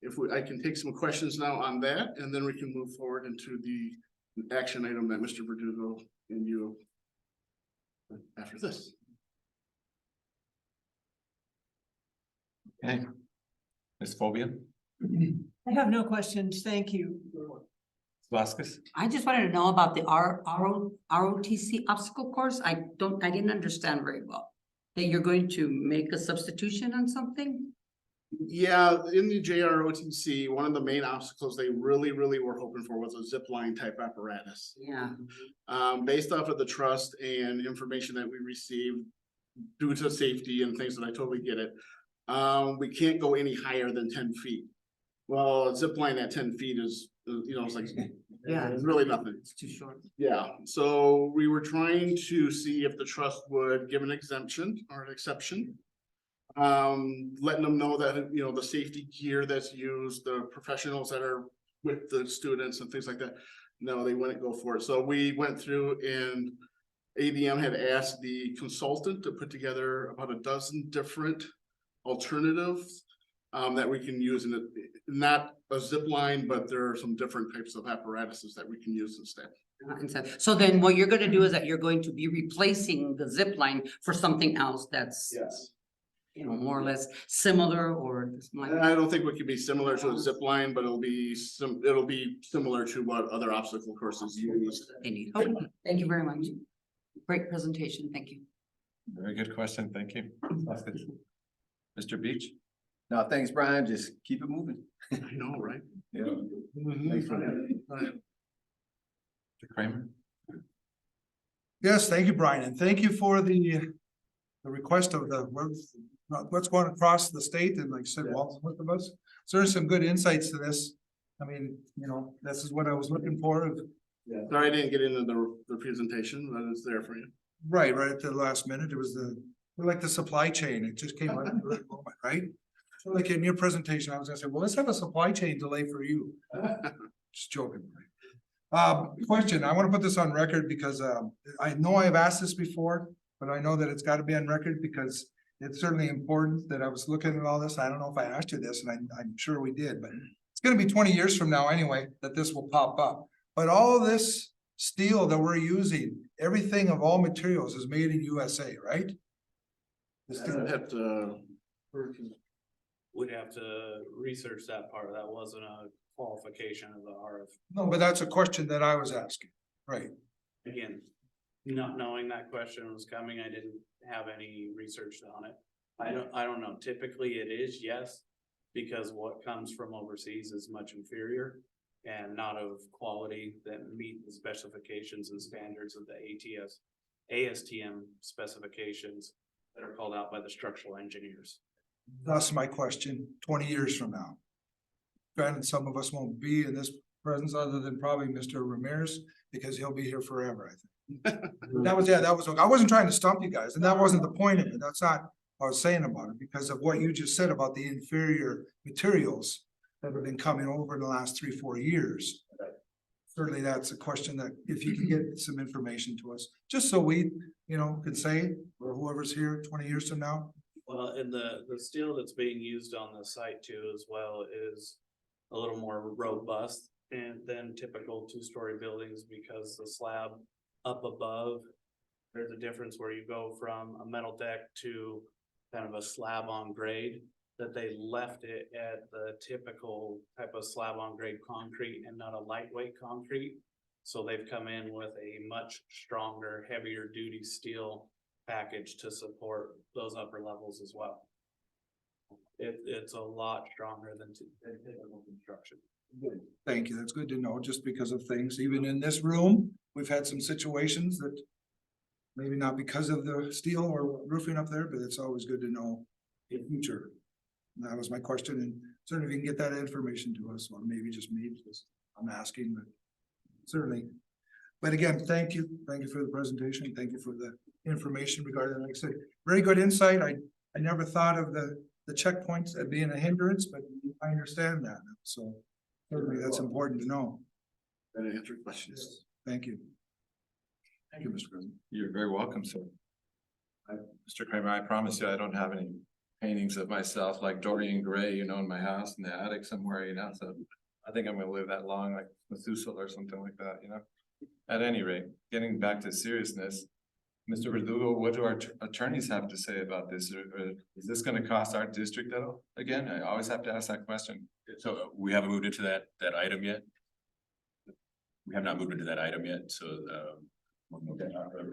if I can take some questions now on that, and then we can move forward into the action item that Mr. Verdugo and you after this. Okay. Ms. Phobia, I have no questions. Thank you. Vasquez. I just wanted to know about the ROTC obstacle course. I didn't understand very well. That you're going to make a substitution on something? Yeah, in the JROTC, one of the main obstacles they really were hoping for was a zip line type apparatus. Yeah. Based off of the trust and information that we received due to safety and things that I totally get it. We can't go any higher than 10 feet. Well, a zip line at 10 feet is, it's like, Yeah. it's really nothing. It's too short. Yeah, so we were trying to see if the trust would give an exemption or an exception. Letting them know that, the safety gear that's used, the professionals that are with the students and things like that. No, they wouldn't go for it. So we went through, and ADM had asked the consultant to put together about a dozen different alternatives that we can use in it, not a zip line, but there are some different types of apparatuses that we can use instead. So then what you're gonna do is that you're going to be replacing the zip line for something else that's, Yes. you know, more or less similar or like. And I don't think we can be similar to a zip line, but it'll be similar to what other obstacle courses use. They need. Okay, thank you very much. Great presentation, thank you. Very good question. Thank you. Mr. Beach? No, thanks, Brian. Just keep it moving. I know, right? Yeah. Thanks for that. Mr. Kramer? Yes, thank you, Brian, and thank you for the request of what's going across the state, and like I said, Walton with of us. So there's some good insights to this. I mean, you know, this is what I was looking for. Sorry, I didn't get into the presentation, but it's there for you. Right at the last minute, it was like the supply chain, it just came out at the right moment, right? So like in your presentation, I was gonna say, well, let's have a supply chain delay for you. Just joking. Question, I wanna put this on record because I know I've asked this before, but I know that it's gotta be on record because it's certainly important that I was looking at all this. I don't know if I asked you this, and I'm sure we did, but it's gonna be 20 years from now anyway, that this will pop up. But all this steel that we're using, everything of all materials is made in USA, right? This thing- I'd have to. Would have to research that part. That wasn't a qualification of the RF. No, but that's a question that I was asking, right? Again, not knowing that question was coming, I didn't have any research on it. I don't know. Typically it is, yes, because what comes from overseas is much inferior and not of quality that meet the specifications and standards of the ASTM specifications that are called out by the structural engineers. That's my question, 20 years from now. Granted, some of us won't be in this presence other than probably Mr. Ramirez, because he'll be here forever, I think. That was, I wasn't trying to stump you guys, and that wasn't the point of it. That's not what I was saying about it, because of what you just said about the inferior materials that have been coming over in the last 3-4 years. Certainly, that's a question that if you can get some information to us, just so we, you know, can say, or whoever's here 20 years from now. Well, and the steel that's being used on the site too as well is a little more robust than typical two-story buildings because the slab up above, there's a difference where you go from a metal deck to kind of a slab on grade, that they left it at the typical type of slab on grade concrete and not a lightweight concrete. So they've come in with a much stronger, heavier duty steel package to support those upper levels as well. It's a lot stronger than typical construction. Thank you. That's good to know, just because of things, even in this room, we've had some situations that maybe not because of the steel or roofing up there, but it's always good to know in future. And that was my question, and certainly if you can get that information to us, or maybe just me, because I'm asking, but certainly. But again, thank you. Thank you for the presentation. Thank you for the information regarding, like I said, very good insight. I never thought of the checkpoints as being a hindrance, but I understand that. So certainly that's important to know. That answer your questions. Thank you. Thank you, Mr. President. You're very welcome, sir. Mr. Kramer, I promise you, I don't have any paintings of myself like Dorian Gray, you know, in my house in the attic somewhere, you know, so I think I'm gonna live that long, like Methuselah or something like that, you know? At any rate, getting back to seriousness, Mr. Verdugo, what do our attorneys have to say about this? Is this gonna cost our district at all? Again, I always have to ask that question. So we haven't moved into that item yet. We have not moved into that item yet, so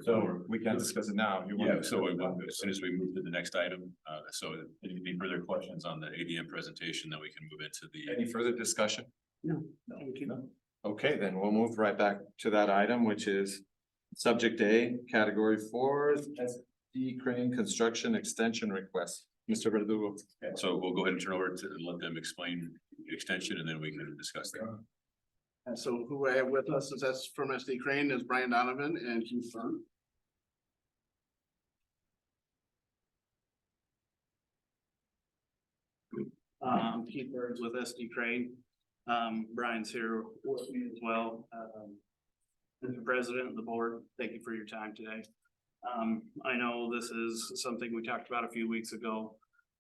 So we can't discuss it now. You want yeah, to- so as soon as we move to the next item, so any further questions on the ADM presentation, then we can move into Any the. further discussion? No, thank you. Okay, then we'll move right back to that item, which is subject A, category 4, SD Crane Construction Extension Request. Mr. Verdugo. So we'll go ahead and turn over to let them explain the extension and then we can discuss that. And so who I have with us is that's from SD Crane is Brian Donovan and Keith Fern. Keith Burns with SD Crane. Brian's here with me as well. Mr. President of the board, thank you for your time today. I know this is something we talked about a few weeks ago.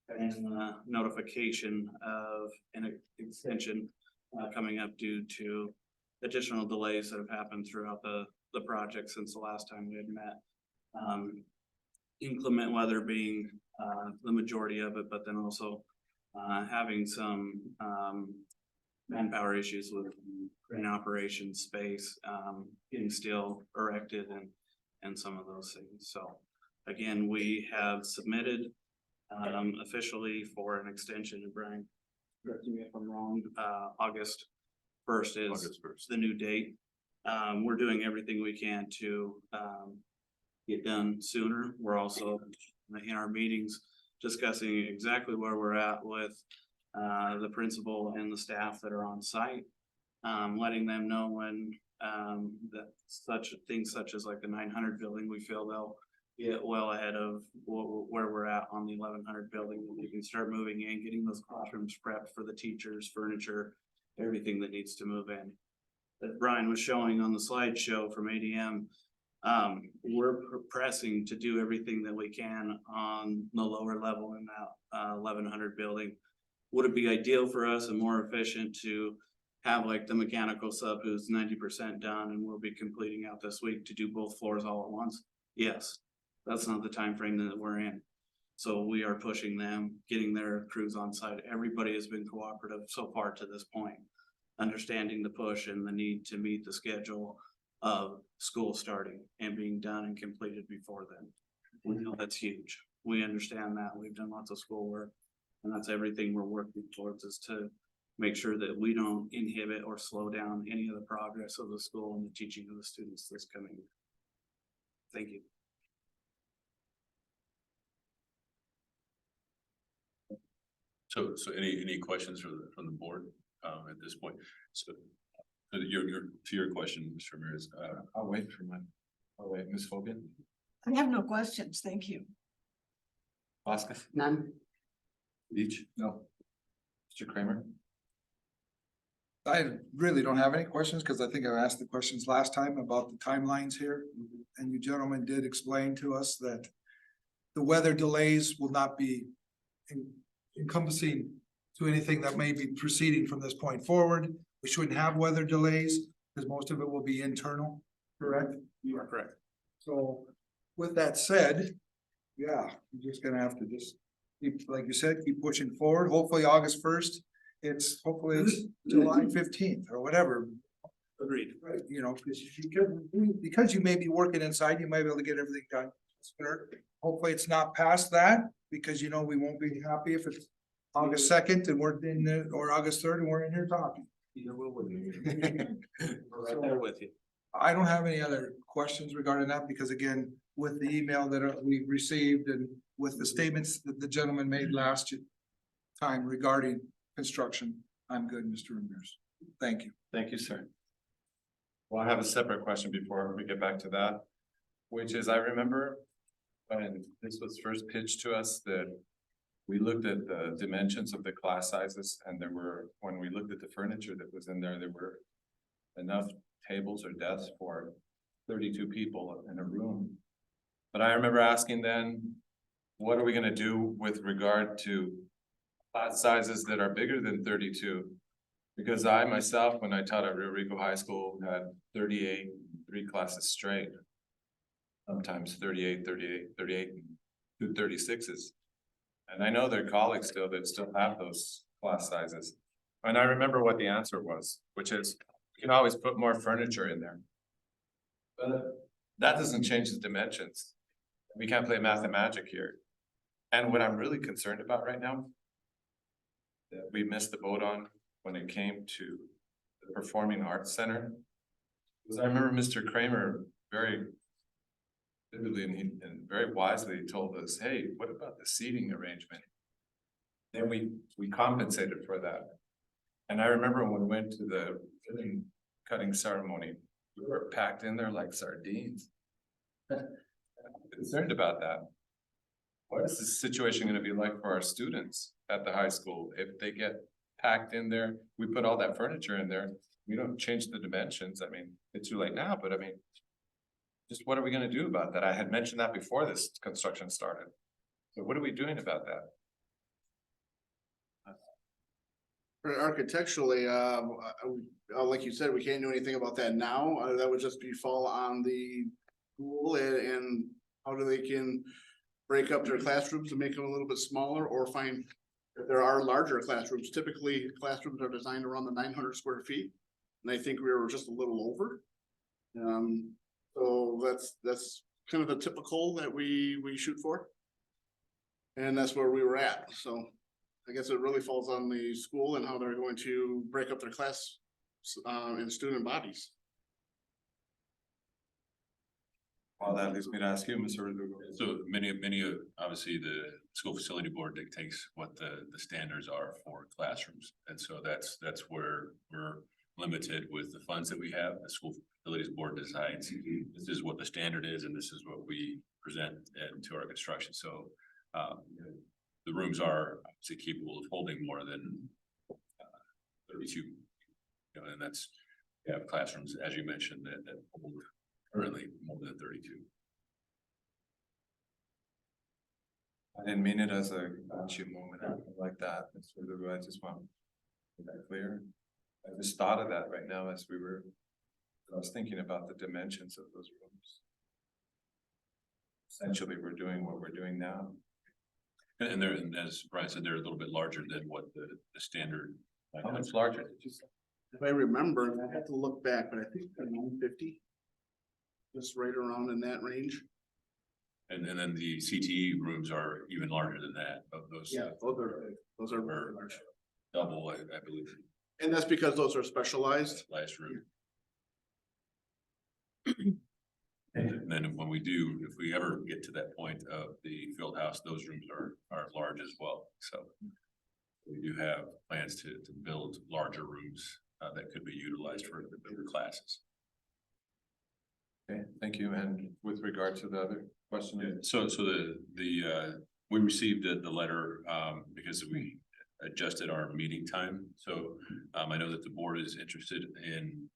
and notification of an extension coming up due to additional delays that have happened throughout the project since the last time we had met. Inclement weather being the majority of it, but then also having some manpower issues with crane operation space, getting steel erected and some of those things. So again, we have submitted officially for an extension, and Brian, correct me if I'm wrong, August 1st is August 1st. the new date. We're doing everything we can to get done sooner. We're also in our meetings discussing exactly where we're at with the principal and the staff that are on site. Letting them know when that such things such as like the 900 building, we feel they'll get well ahead of where we're at on the 1100 building. You can start moving in, getting those classrooms prepped for the teachers, furniture, everything that needs to move in. That Brian was showing on the slideshow from ADM, we're pressing to do everything that we can on the lower level in that 1100 building. Would it be ideal for us and more efficient to have like the mechanical sub who's 90% done and we'll be completing out this week to do both floors all at once? Yes, that's not the time frame that we're in. So we are pushing them, getting their crews on site. Everybody has been cooperative so far to this point, understanding the push and the need to meet the schedule of school starting and being done and completed before then. We know that's huge. We understand that. We've done lots of schoolwork, and that's everything we're working towards, is to make sure that we don't inhibit or slow down any of the progress of the school and the teaching of the students this coming year. Thank you. So any questions from the board at this point? So to your question, Mr. Ramirez, I'll wait, Ms. Hogan. I have no questions, thank you. Vasquez, None. Beach, no. Mr. Kramer. I really don't have any questions because I think I asked the questions last time about the timelines here. And you gentlemen did explain to us that the weather delays will not be encompassing to anything that may be proceeding from this point forward. We shouldn't have weather delays because most of it will be internal, correct? You are correct. So with that said, yeah, you're just gonna have to just keep, like you said, keep pushing forward. Hopefully August 1st. Hopefully it's July 15th or whatever. Agreed. Right, you know, because you may be working inside, you might be able to get everything done sooner. Hopefully it's not past that, because you know, we won't be happy if it's August 2nd and we're in there, or August 3rd and we're in here talking. We're right there with you. I don't have any other questions regarding that, because again, with the email that we received and with the statements that the gentleman made last time regarding construction, I'm good, Mr. Ramirez. Thank you. Thank you, sir. Well, I have a separate question before we get back to that, which is, I remember when this was first pitched to us, that we looked at the dimensions of the class sizes, and when we looked at the furniture that was in there, there were enough tables or desks for 32 people in a room. But I remember asking then, what are we gonna do with regard to class sizes that are bigger than 32? Because I myself, when I taught at Rio Rico High School, had 38, 3 classes straight. Sometimes 38, and 2 36s. And I know there are colleagues still that still have those class sizes. And I remember what the answer was, which is, you can always put more furniture in there. But that doesn't change the dimensions. We can't play math and magic here. And what I'm really concerned about right now, that we missed the boat on when it came to the Performing Arts Center, was I remember Mr. Kramer very vividly and very wisely told us, hey, what about the seating arrangement? Then we compensated for that. And I remember when we went to the ribbon cutting ceremony, we were packed in there like sardines. I'm concerned about that. What is the situation going to be like for our students at the high school if they get packed in there? We put all that furniture in there. We don't change the dimensions. I mean, it's too late now, but I mean, just what are we going to do about that? I had mentioned that before this construction started. So what are we doing about that? Architecturally, like you said, we can't do anything about that now. That would just be fall on the school and how do they can break up their classrooms and make them a little bit smaller or find that there are larger classrooms. Typically, classrooms are designed around the 900 square feet. And I think we were just a little over. So that's kind of the typical that we shoot for. And that's where we were at. So I guess it really falls on the school and how they're going to break up their class and student bodies. Well, that leads me to ask you, Mr. Verdugo. So many of, obviously, the school facility board dictates what the standards are for classrooms. And so that's where we're limited with the funds that we have. The school facilities board decides this is what the standard is and this is what we present to our construction. So the rooms are obviously capable of holding more than 32. And that's, we have classrooms, as you mentioned, that hold currently more than 32. I didn't mean it as a gotcha moment like that. Mr. Verdugo. I just want to make that clear. I just thought of that right now as I was thinking about the dimensions of those rooms. Essentially, we're doing what we're doing now. And they're, and as Brian said, they're a little bit larger than what the standard. How much larger did you say? If I remember, and I have to look back, but I think they're 950. Just right around in that range. And then the CTE rooms are even larger than that, of those. Yeah, those are very large. Double, I believe, And that's because those are specialized. last room. And then when we do, if we ever get to that point of the field house, those rooms are large as well, so. We do have plans to build larger rooms that could be utilized for the bigger classes. Okay, thank you. And with regard to the other question, So we received the letter because we adjusted our meeting time. So I know that the board is interested in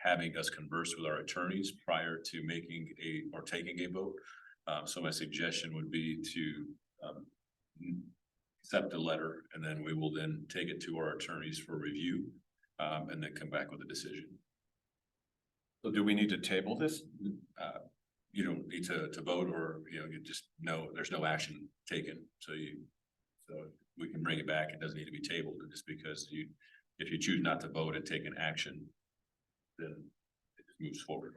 having us converse with our attorneys prior to making or taking a vote. So my suggestion would be to accept the letter, and then we will then take it to our attorneys for review and then come back with a decision. so do we need to table this? You don't need to vote, or, you just know there's no action taken. So we can bring it back. It doesn't need to be tabled, just because if you choose not to vote and take an action, then it just moves forward.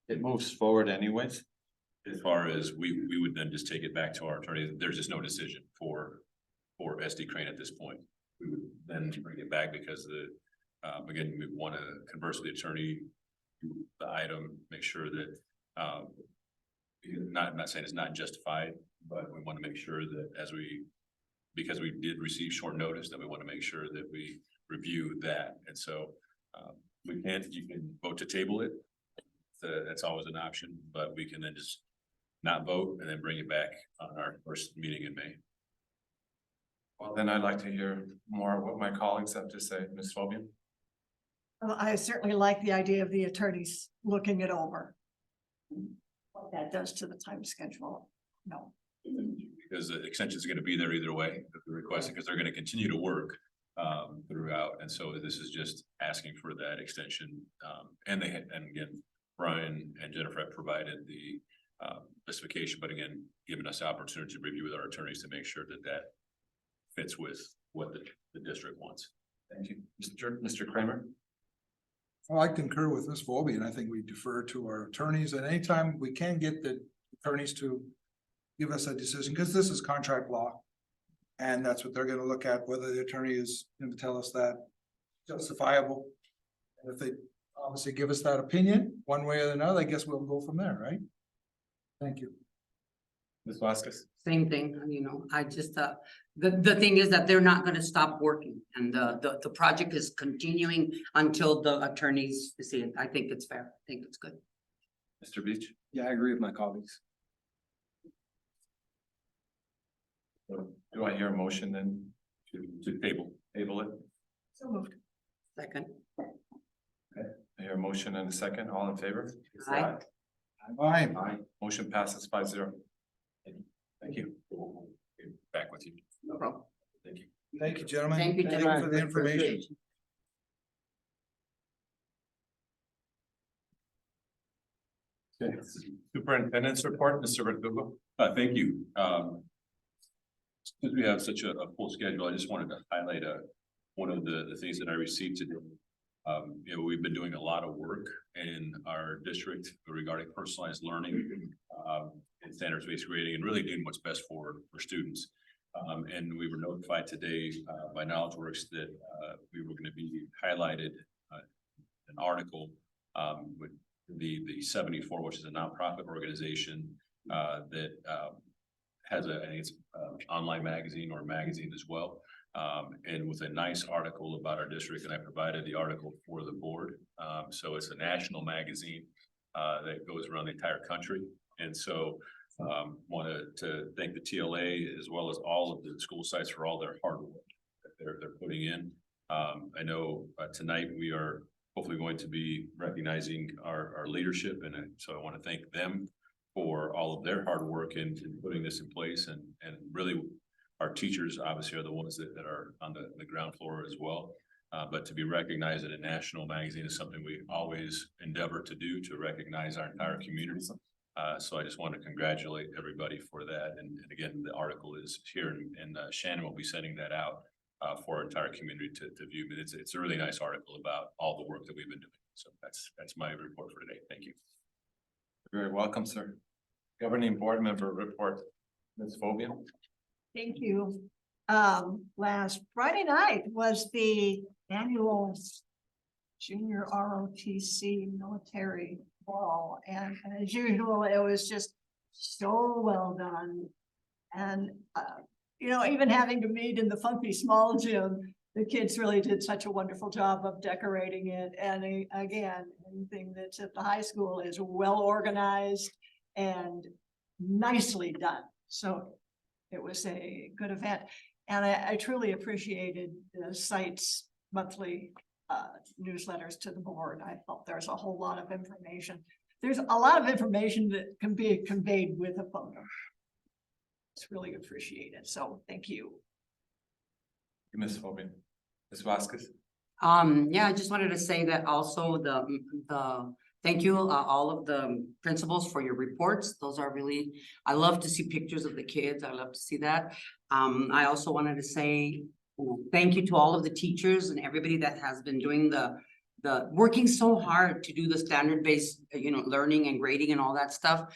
It moves forward anyways. As far as we would then just take it back to our attorney. There's just no decision for SD Crane at this point. We would then bring it back because again, we want to converse with the attorney, the item, make sure that not saying it's not justified, but we want to make sure that because we did receive short notice, that we want to make sure that we review that. And so you can vote to table it. That's always an option, but we can then just not vote and then bring it back on our first meeting in May. Well, then I'd like to hear more of what my colleagues have to say. Ms. Fabian? Well, I certainly like the idea of the attorneys looking it over. What that does to the time schedule, no. Because the extension is going to be there either way, if they're requesting, because they're going to continue to work throughout. And so this is just asking for that extension. And again, Brian and Jennifer have provided the specification, but again, giving us the opportunity to review with our attorneys to make sure that fits with what the district wants. Thank you. Mr. Kramer? Well, I concur with Ms. Volby, and I think we defer to our attorneys, and anytime we can get the attorneys to give us a decision, because this is contract law. And that's what they're gonna look at, whether the attorney is gonna tell us that justifiable. And if they obviously give us that opinion, one way or another, I guess we'll go from there, right? Thank you. Ms. Vasquez? Same thing, I just, the thing is that they're not gonna stop working, and the project is continuing until the attorneys see it. I think it's fair. I think it's good. Mr. Beach? Yeah, I agree with my colleagues. Do I hear a motion then To table. table it? So moved. Second. I hear a motion and a second. All in favor? Aye. Fine. Aye. Motion passes 5-0. Thank you. We'll get back with you. No problem. Thank you. Thank you, gentlemen. Thank you, For gentlemen. the information. Okay. Superintendent's report, Mr. Verdugo. Thank you. Since we have such a full schedule, I just wanted to highlight one of the things that I received today. You know, we've been doing a lot of work in our district regarding personalized learning, and standards-based grading, and really doing what's best for students. And we were notified today, by KnowledgeWorks that, we were gonna be highlighted, an article, with the 74, which is a nonprofit organization, that, has I think it's online magazine or magazine as well. And with a nice article about our district, and I provided the article for the board. So it's a national magazine, that goes around the entire country. And so, wanted to thank the TLA as well as all of the school sites for all their hard work that they're putting in. I know, tonight we are hopefully going to be recognizing our leadership, and so I want to thank them for all of their hard work in putting this in place, and really our teachers obviously are the ones that are on the ground floor as well. But to be recognized in a national magazine is something we always endeavor to do, to recognize our entire community. So I just want to congratulate everybody for that. And again, the article is here, and Shannon will be sending that out for our entire community to view. But it's a really nice article about all the work that we've been doing. So that's my report for today. Thank you. You're very welcome, sir. Governing board member report, Ms. Fobia. Thank you. Last Friday night was the annual junior ROTC military ball, and as usual, it was just so well done. And, you know, even having to meet in the funky small gym, the kids really did such a wonderful job of decorating it. And again, anything that's at the high school is well organized and nicely done. So it was a good event. And I truly appreciated the site's monthly newsletters to the board. I felt there's a whole lot of information. There's a lot of information that can be conveyed with a photo. It's really appreciated. So thank you. Ms. Fobia. Ms. Vasquez. Yeah, I just wanted to say that also the thank you, all of the principals for your reports. Those are really, I love to see pictures of the kids. I love to see that. I also wanted to say thank you to all of the teachers and everybody that has been doing the working so hard to do the standard-based, you know, learning and grading and all that stuff.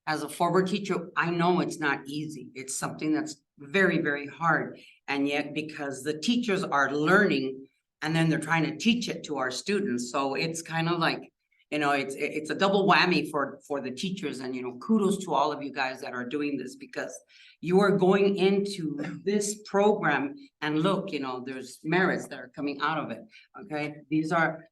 As a former teacher, I know it's not easy. It's something that's very, very hard. And yet, because the teachers are learning and then they're trying to teach it to our students. So it's kind of like, you know, it's a double whammy for the teachers, and, you know, kudos to all of you guys that are doing this, because you are going into this program and look, you know, there's merits that are coming out of it. Okay,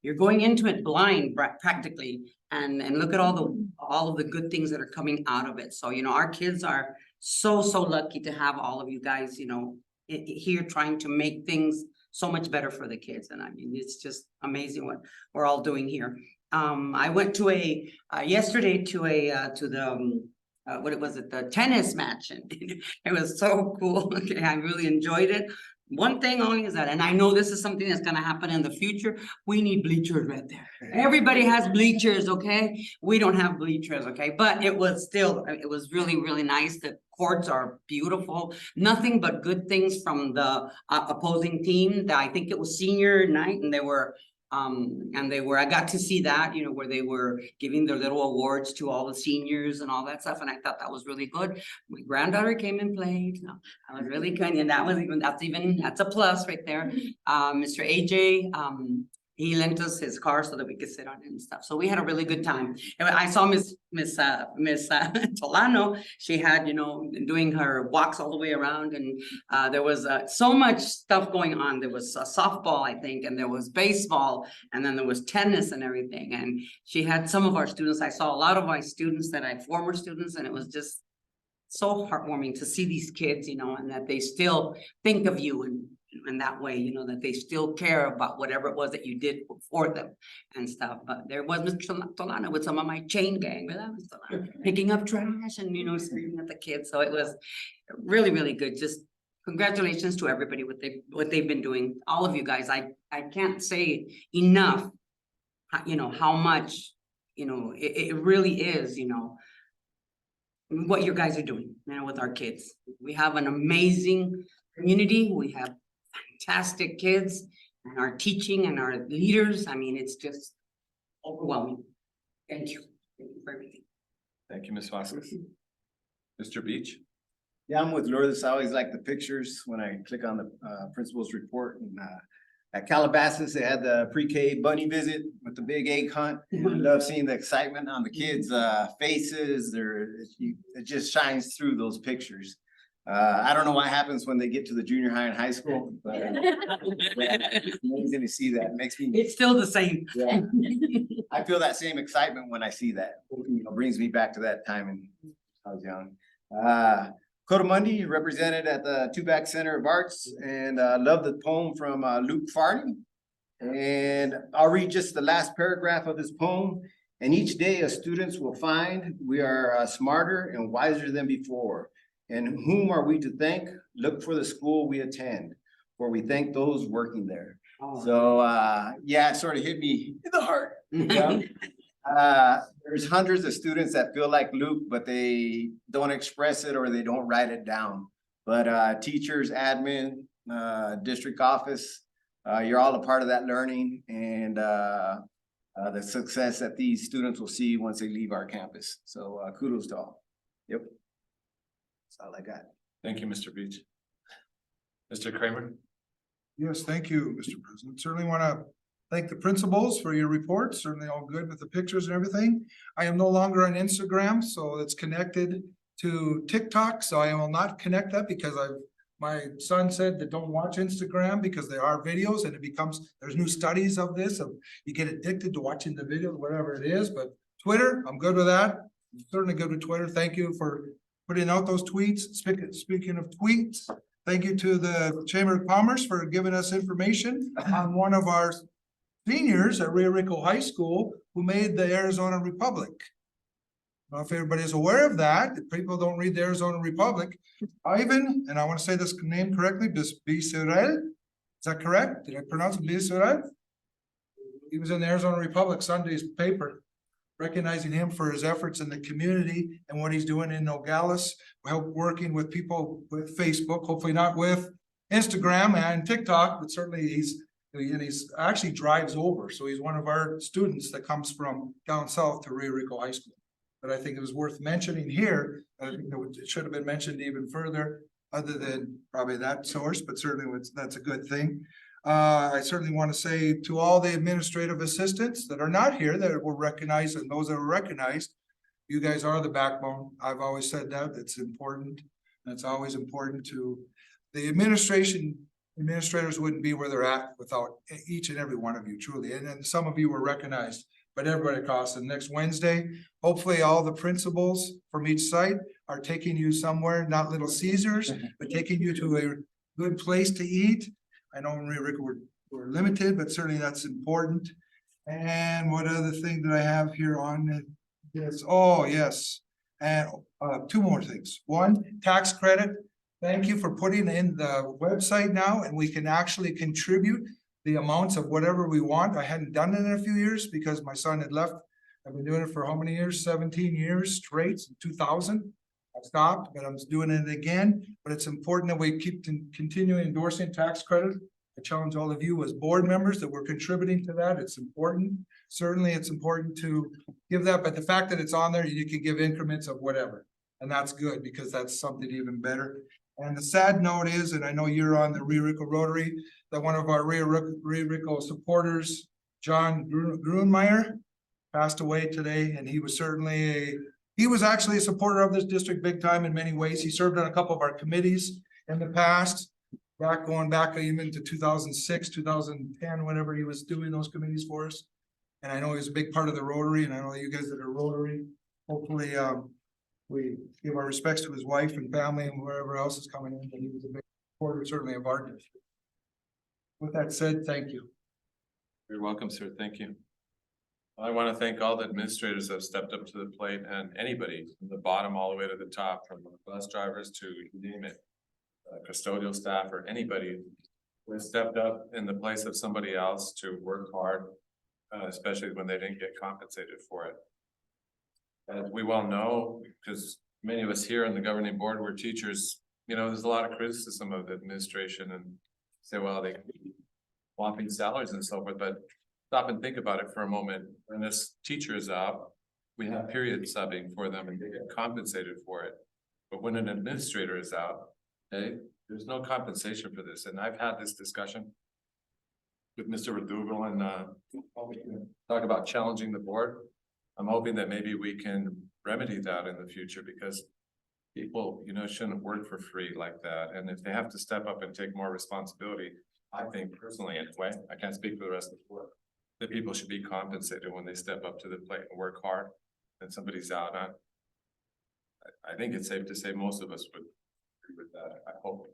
you're going into it blind practically, and look at all of the good things that are coming out of it. So, you know, our kids are so lucky to have all of you guys, you know, here trying to make things so much better for the kids. And I mean, it's just amazing what we're all doing here. I went to yesterday to the tennis match, and it was so cool. Okay, I really enjoyed it. One thing only is that, and I know this is something that's gonna happen in the future, we need bleachers right there. Everybody has bleachers, okay? We don't have bleachers, okay? But it was really, really nice. The courts are beautiful. Nothing but good things from the opposing team. I think it was senior night, and I got to see that, you know, where they were giving their little awards to all the seniors and all that stuff. And I thought that was really good. My granddaughter came and played. No, I was really good. And that's a plus right there. Mr. AJ, he lent us his car so that we could sit on it and stuff. So we had a really good time. And I saw Miss Tolano. She had, you know, doing her walks all the way around, and there was so much stuff going on. There was softball, I think, and there was baseball, and then there was tennis and everything. And she had some of our students. I saw a lot of my students former students, and it was just so heartwarming to see these kids, you know, and that they still think of you and that way, you know, that they still care about whatever it was that you did for them and stuff. But there was Mr. Tolano with some of my chain gang, but that was picking up trash and, you know, screaming at the kids. So it was really, really good. Just congratulations to everybody, what they've been doing, all of you guys. I can't say enough. You know, how much, you know, it really is, you know. What you guys are doing, you know, with our kids. We have an amazing community. We have fantastic kids and our teaching and our leaders. I mean, it's just overwhelming. Thank you. Thank you for everything. Thank you, Ms. Vasquez. Mr. Beach? Yeah, I'm with Lourdes. I always like the pictures when I click on the principal's report and at Calabasas, they had the pre-K bunny visit with the big egg hunt. And I love seeing the excitement on the kids' faces. It just shines through those pictures. I don't know what happens when they get to the junior high and high school, but it's amazing to see that. It makes me. It's still the same. Yeah. I feel that same excitement when I see that. You know, brings me back to that time when I was young. Cotamundi represented at the Tubac Center of Arts, and love the poem from Luke Farney. And I'll read just the last paragraph of this poem. And each day as students will find we are smarter and wiser than before. And whom are we to thank? Look for the school we attend, for we thank those working there. Oh. So yeah, it sort of hit me in the heart. Yeah. There's hundreds of students that feel like Luke, but they don't express it or they don't write it down. But teachers, admin, district office, you're all a part of that learning and the success that these students will see once they leave our campus. So kudos to all. Yep. That's all I got. Thank you, Mr. Beach. Mr. Kramer? Yes, thank you, Mr. President. Certainly want to thank the principals for your report. Certainly all good with the pictures and everything. I am no longer on Instagram, so it's connected to TikTok. So I will not connect that because my son said that don't watch Instagram because there are videos and there's new studies of this. You get addicted to watching the video, whatever it is, but Twitter, I'm good with that. I'm certainly good with Twitter. Thank you for putting out those tweets. Speaking of tweets, thank you to the Chamber of Commerce for giving us information on one of our seniors at Rio Rico High School who made the Arizona Republic. I don't know if everybody is aware of that. If people don't read the Arizona Republic, Ivan, and I want to say this name correctly, Becerril. Is that correct? Did I pronounce it Becerril? He was in the Arizona Republic Sunday's paper, recognizing him for his efforts in the community and what he's doing in Nogales, working with people with Facebook, hopefully not with Instagram and TikTok, but certainly he's actually drives over. So he's one of our students that comes from down south to Rio Rico High School. But I think it was worth mentioning here. I think it should have been mentioned even further, other than probably that source, but certainly that's a good thing. I certainly want to say to all the administrative assistants that are not here that were recognized and those that were recognized, you guys are the backbone. I've always said that. It's important. It's always important to the administration. Administrators wouldn't be where they're at without each and every one of you, truly. And then some of you were recognized, but everybody across. And next Wednesday, hopefully all the principals from each site are taking you somewhere, not Little Caesars, but taking you to a good place to eat. I know in Rio Rico we're limited, but certainly that's important. And what other thing did I have here on this? Oh, yes. And two more things. One, tax credit. Thank you for putting in the website now, and we can actually contribute the amounts of whatever we want. I hadn't done it in a few years because my son had left. I've been doing it for how many years? 17 years straight, since 2000. I stopped, but I'm doing it again. But it's important that we keep continuing endorsing tax credit. I challenge all of you as board members that we're contributing to that. It's important. Certainly it's important to give that, but the fact that it's on there, you can give increments of whatever. And that's good because that's something even better. And the sad note is, and I know you're on the Rio Rico Rotary, that one of our Rio Rico supporters, John Grunmeyer, passed away today. And he was certainly he was actually a supporter of this district big time in many ways. He served on a couple of our committees in the past, going back even to 2006, 2010, whenever he was doing those committees for us. And I know he was a big part of the Rotary, and I know you guys that are Rotary, hopefully, we give our respects to his wife and family and wherever else is coming in, but he was a big supporter, certainly of our district. With that said, thank you. You're welcome, sir. Thank you. I want to thank all the administrators that have stepped up to the plate and anybody from the bottom all the way to the top, from bus drivers to you name it. custodial staff or anybody who has stepped up in the place of somebody else to work hard, especially when they didn't get compensated for it. As we well know, because many of us here in the governing board were teachers, you know, there's a lot of criticism of the administration and say, well, they whopping salaries and so forth, but stop and think about it for a moment. When this teacher is out, we have period subbing for them and they get compensated for it. But when an administrator is out, okay, there's no compensation for this. And I've had this discussion with Mr. Verdugo and talk about challenging the board. I'm hoping that maybe we can remedy that in the future because people, you know, shouldn't work for free like that. And if they have to step up and take more responsibility, I think personally anyway, I can't speak for the rest of the board, that people should be compensated when they step up to the plate and work hard and somebody's out on. I think it's safe to say most of us would agree with that, I hope.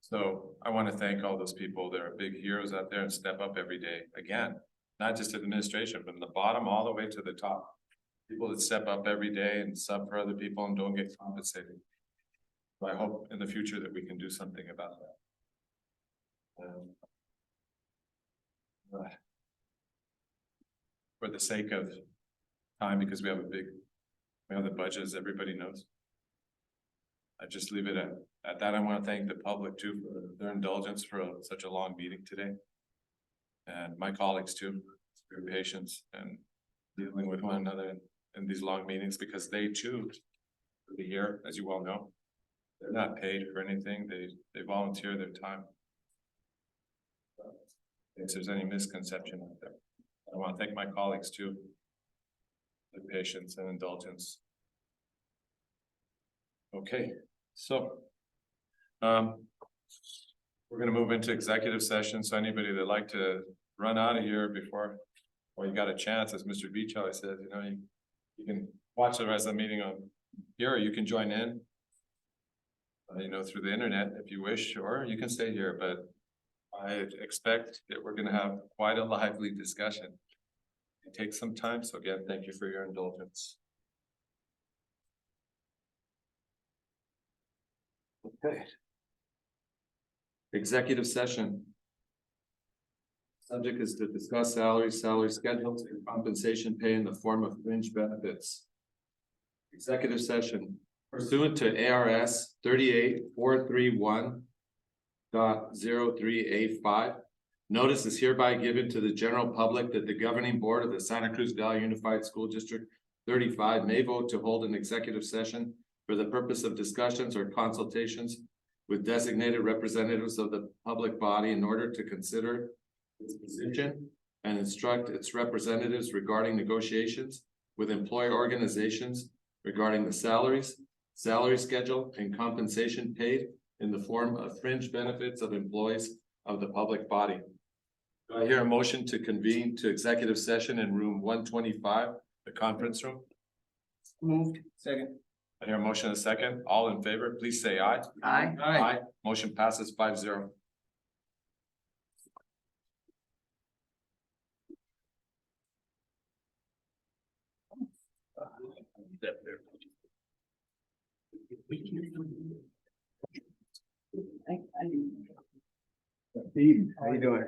So I want to thank all those people. There are big heroes out there and step up every day. Again, not just administration, but from the bottom all the way to the top. People that step up every day and sub for other people and don't get compensated. So I hope in the future that we can do something about that. For the sake of time, because we have the budget, as everybody knows. I just leave it at that. I want to thank the public too for their indulgence for such a long meeting today. And my colleagues too, for your patience and dealing with one another in these long meetings, because they too, to be here, as you well know, they're not paid for anything. They volunteer their time. If there's any misconception out there, I want to thank my colleagues too, for their patience and indulgence. Okay, so we're gonna move into executive session. So anybody that'd like to run out of here before, well, you got a chance, as Mr. Beachell said, you know, you can watch the rest of the meeting on here, or you can join in, you know, through the internet if you wish, or you can stay here, but I expect that we're gonna have quite a lively discussion. It takes some time, so again, thank you for your indulgence. Okay. Executive session. Subject is to discuss salary schedules, and compensation pay in the form of fringe benefits. Executive session pursuant to ARS 38431.03A5. Notice is hereby given to the general public that the governing board of the Santa Cruz Valley Unified School District 35 may vote to hold an executive session for the purpose of discussions or consultations with designated representatives of the public body in order to consider its position and instruct its representatives regarding negotiations with employer organizations regarding the salary schedule, and compensation paid in the form of fringe benefits of employees of the public body. Do I hear a motion to convene to executive session in room 125, the conference room? Moved. Second. I hear a motion and a second. All in favor, please say aye. Aye. Aye. Motion passes 5-0. Steve, how you doing?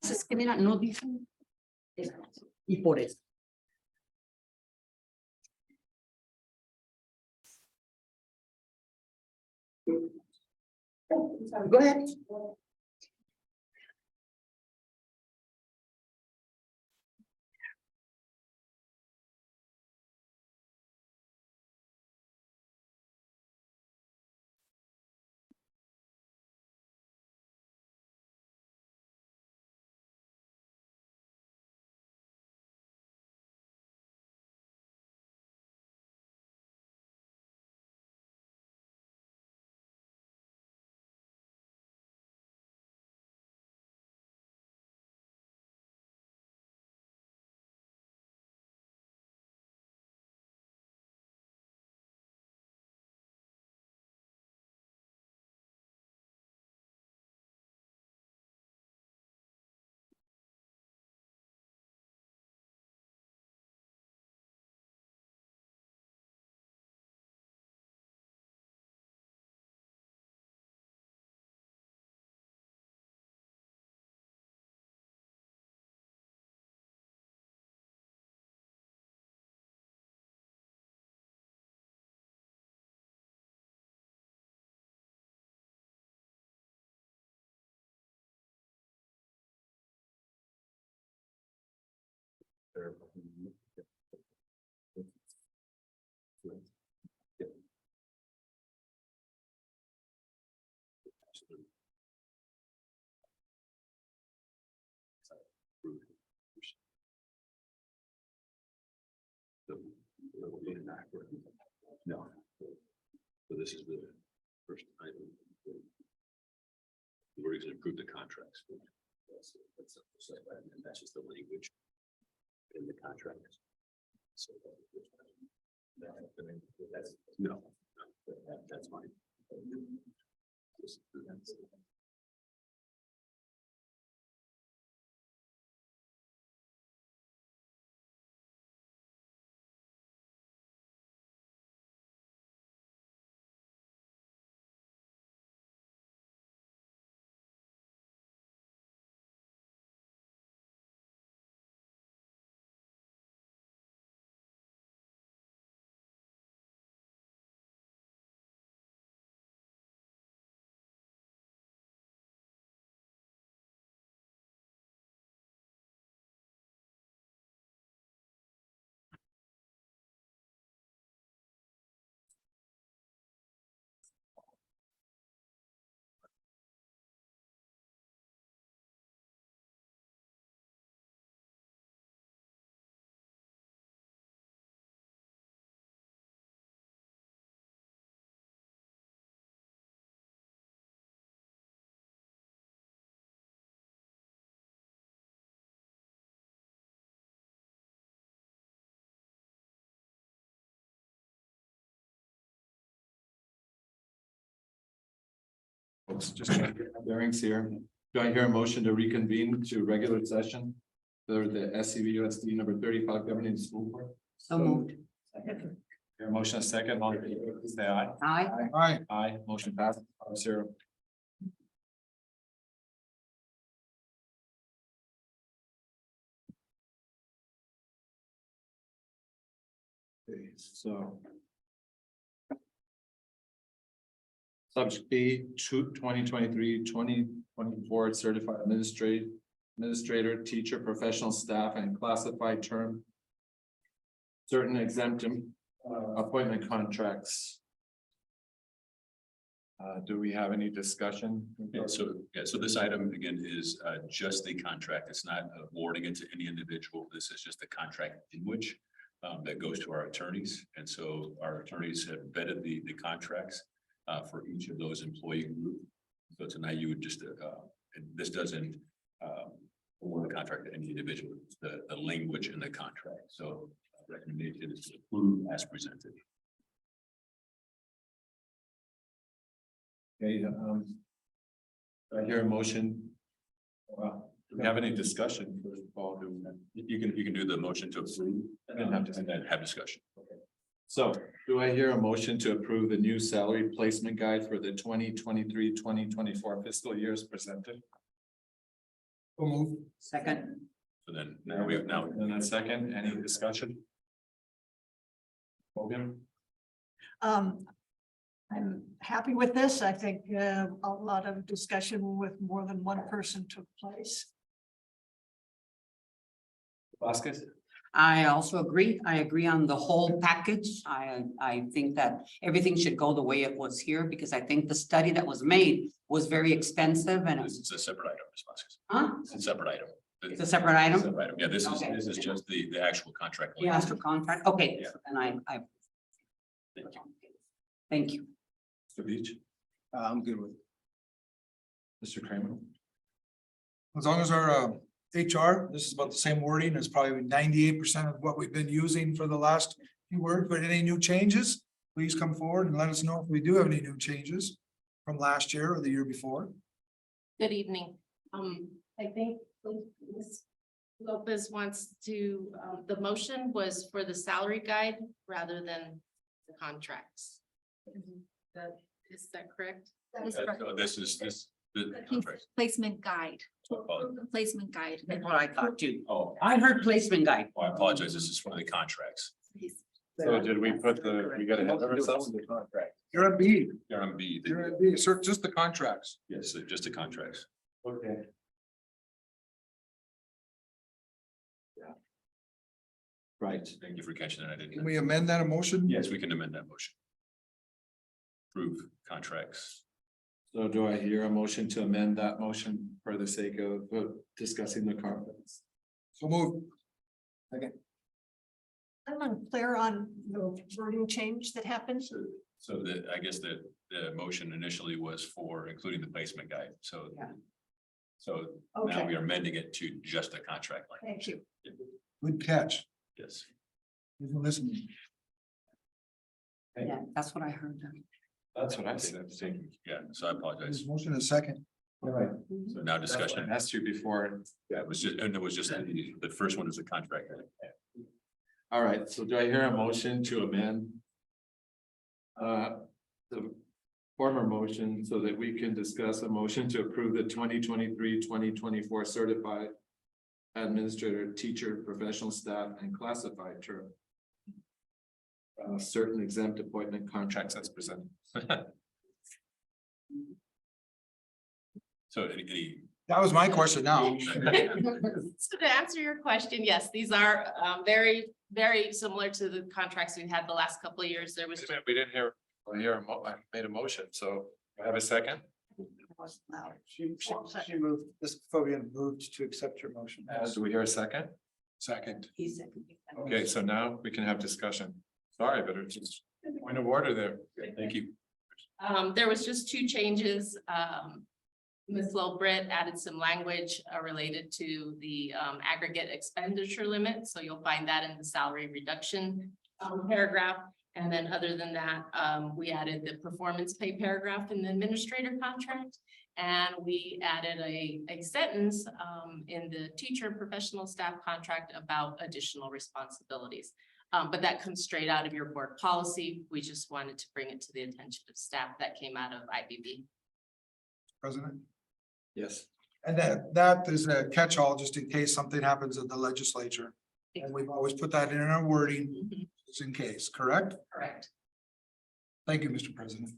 Es que mira, no dicen. Y por eso. Go ahead. No. So this is the first item. We're going to approve the contracts. And that's just the language in the contract. So that's, no, that's fine. Folks, just trying to get my bearings here. Do I hear a motion to reconvene to regular session? For the SCVUSD number 35 governing school board? So moved. Your motion is second, all in favor, please say aye. Aye. Aye. Aye, motion passes 5-0. Okay, so. Subject B, 2023-2024 certified administrator, teacher, professional staff, and classified term. Certain exemption appointment contracts. Do we have any discussion? So this item again is just the contract. It's not awarding it to any individual. This is just the contract in which that goes to our attorneys. And so our attorneys have vetted the contracts for each of those employee group. So tonight you would just, and this doesn't award the contract to any individual, it's the language in the contract. So recommendation is to approve as presented. Okay, I hear a motion. Do we have any discussion? First of all, You can do the motion to approve and then have discussion. So do I hear a motion to approve the new salary placement guide for the 2023-2024 fiscal years presented? We'll move. Second. So then now we have And then second, any discussion? Hogan? I'm happy with this. I think a lot of discussion with more than one person took place. Vasquez? I also agree. I agree on the whole package. I think that everything should go the way it was here because I think the study that was made was very expensive and it's a separate item, Ms. Vasquez. huh? It's a separate item. It's a separate item? Separate item. Yeah, this Okay. is just the actual contract. The master contract. Okay, Yeah. and I. Thank you. Mr. Beach? I'm good with it. Mr. Kramer? As long as our HR, this is about the same wording, it's probably 98% of what we've been using for the last few words, but any new changes? Please come forward and let us know if we do have any new changes from last year or the year before. Good evening. I think Ms. Lopez wants to, the motion was for the salary guide rather than the contracts. Is that correct? So this is the contract. Placement guide, Oh, placement guide. That's what I thought too. oh, I heard placement guide. I apologize. This is for the contracts. So did we put we got ahead of ourselves? You're at B, You're on B. you're at B, sir, just the contracts. Yes, just the contracts. Okay. Right. Thank you for catching that. I Can didn't. we amend that motion? Yes, we can amend that motion. Approve contracts. So do I hear a motion to amend that motion for the sake of discussing the conference? So move. I'm unclear on the wording change that happened. So I guess the motion initially was for including the placement guide, so. Yeah. So now Okay. we are amending it to just a contract language. Thank you. Good catch. Yes. You can listen. Yeah, that's what I heard. That's what I said. Yeah, so I apologize. This motion is second. All right. So now That's what I discussion. asked you before. Yeah, it was just, and it was just, the first one is a contract. All right, so do I hear a motion to amend? The former motion so that we can discuss a motion to approve the 2023-2024 certified. Administrator, teacher, professional staff and classified term. Certain exempt appointment contracts as presented. So any, That was my question now. So to answer your question, yes, these are very, very similar to the contracts we've had the last couple of years. There was. We didn't hear, I made a motion, so I have a second. She moved, this Fabian moved to accept your motion. Do we hear a second? Second. He said. Okay, so now we can have discussion. Sorry, but it's just point of order there. thank you. There was just two changes. Ms. Lilbrit added some language related to the aggregate expenditure limit. So you'll find that in the salary reduction paragraph. And then other than that, we added the performance pay paragraph in the administrator contract. And we added a sentence in the teacher and professional staff contract about additional responsibilities. But that comes straight out of your board policy. We just wanted to bring it to the attention of staff that came out of IBB. President. Yes. And that is a catch-all just in case something happens in the legislature. And we've always put that in our wording, just in case, correct? Correct. Thank you, Mr. President.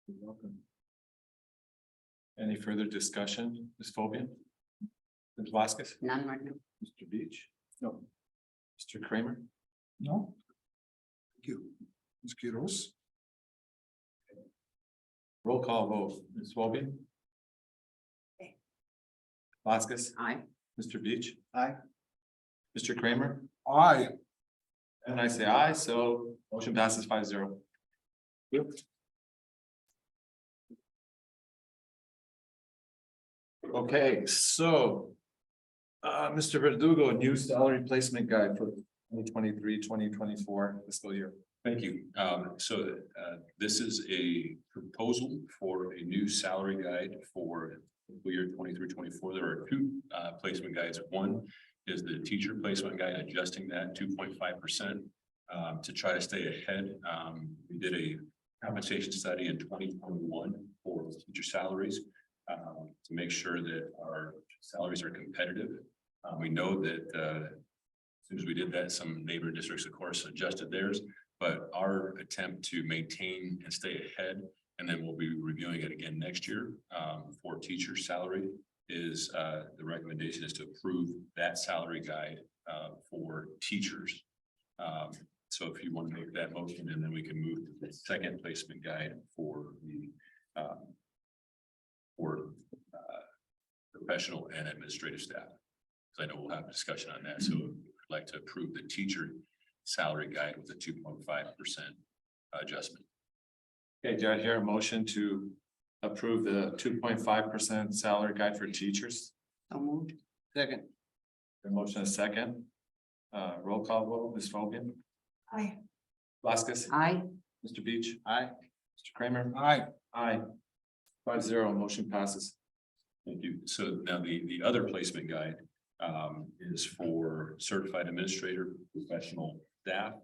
You're welcome. Any further discussion, Ms. Fobian? Ms. Vasquez? None right now. Mr. Beach? No. Mr. Kramer? No? Thank you. Ms. Quiroz? Roll call vote, Ms. Fobian? Vasquez? Aye. Mr. Beach? Aye. Mr. Kramer? Aye. And I say aye, so motion passes 5-0. Okay, so. Mr. Verdugo, new salary placement guide for 2023-2024 fiscal year. Thank you. This is a proposal for a new salary guide for fiscal year 23-24. There are two placement guides. One is the teacher placement guide, adjusting that 2.5% to try to stay ahead. We did a compensation study in 2021 for teacher salaries to make sure that our salaries are competitive. We know that, as soon as we did that, some neighboring districts, of course, adjusted theirs, but our attempt to maintain and stay ahead, and then we'll be reviewing it again next year, for teacher salary is, the recommendation is to approve that salary guide, for teachers. So if you want to make that motion, and then we can move to the second placement guide for the, professional and administrative staff. So I know we'll have a discussion on that, so I'd like to approve the teacher salary guide with a 2.5% adjustment. Okay, do I hear a motion to approve the 2.5% salary guide for teachers? So moved. Second. The motion is second. Roll call vote, Ms. Fogan, I, Vasquez, Aye. Mr. Beach, Aye. Mr. Kramer. Aye. Aye. 5-0, motion passes. Thank you. So now the other placement guide is for certified administrator, professional staff,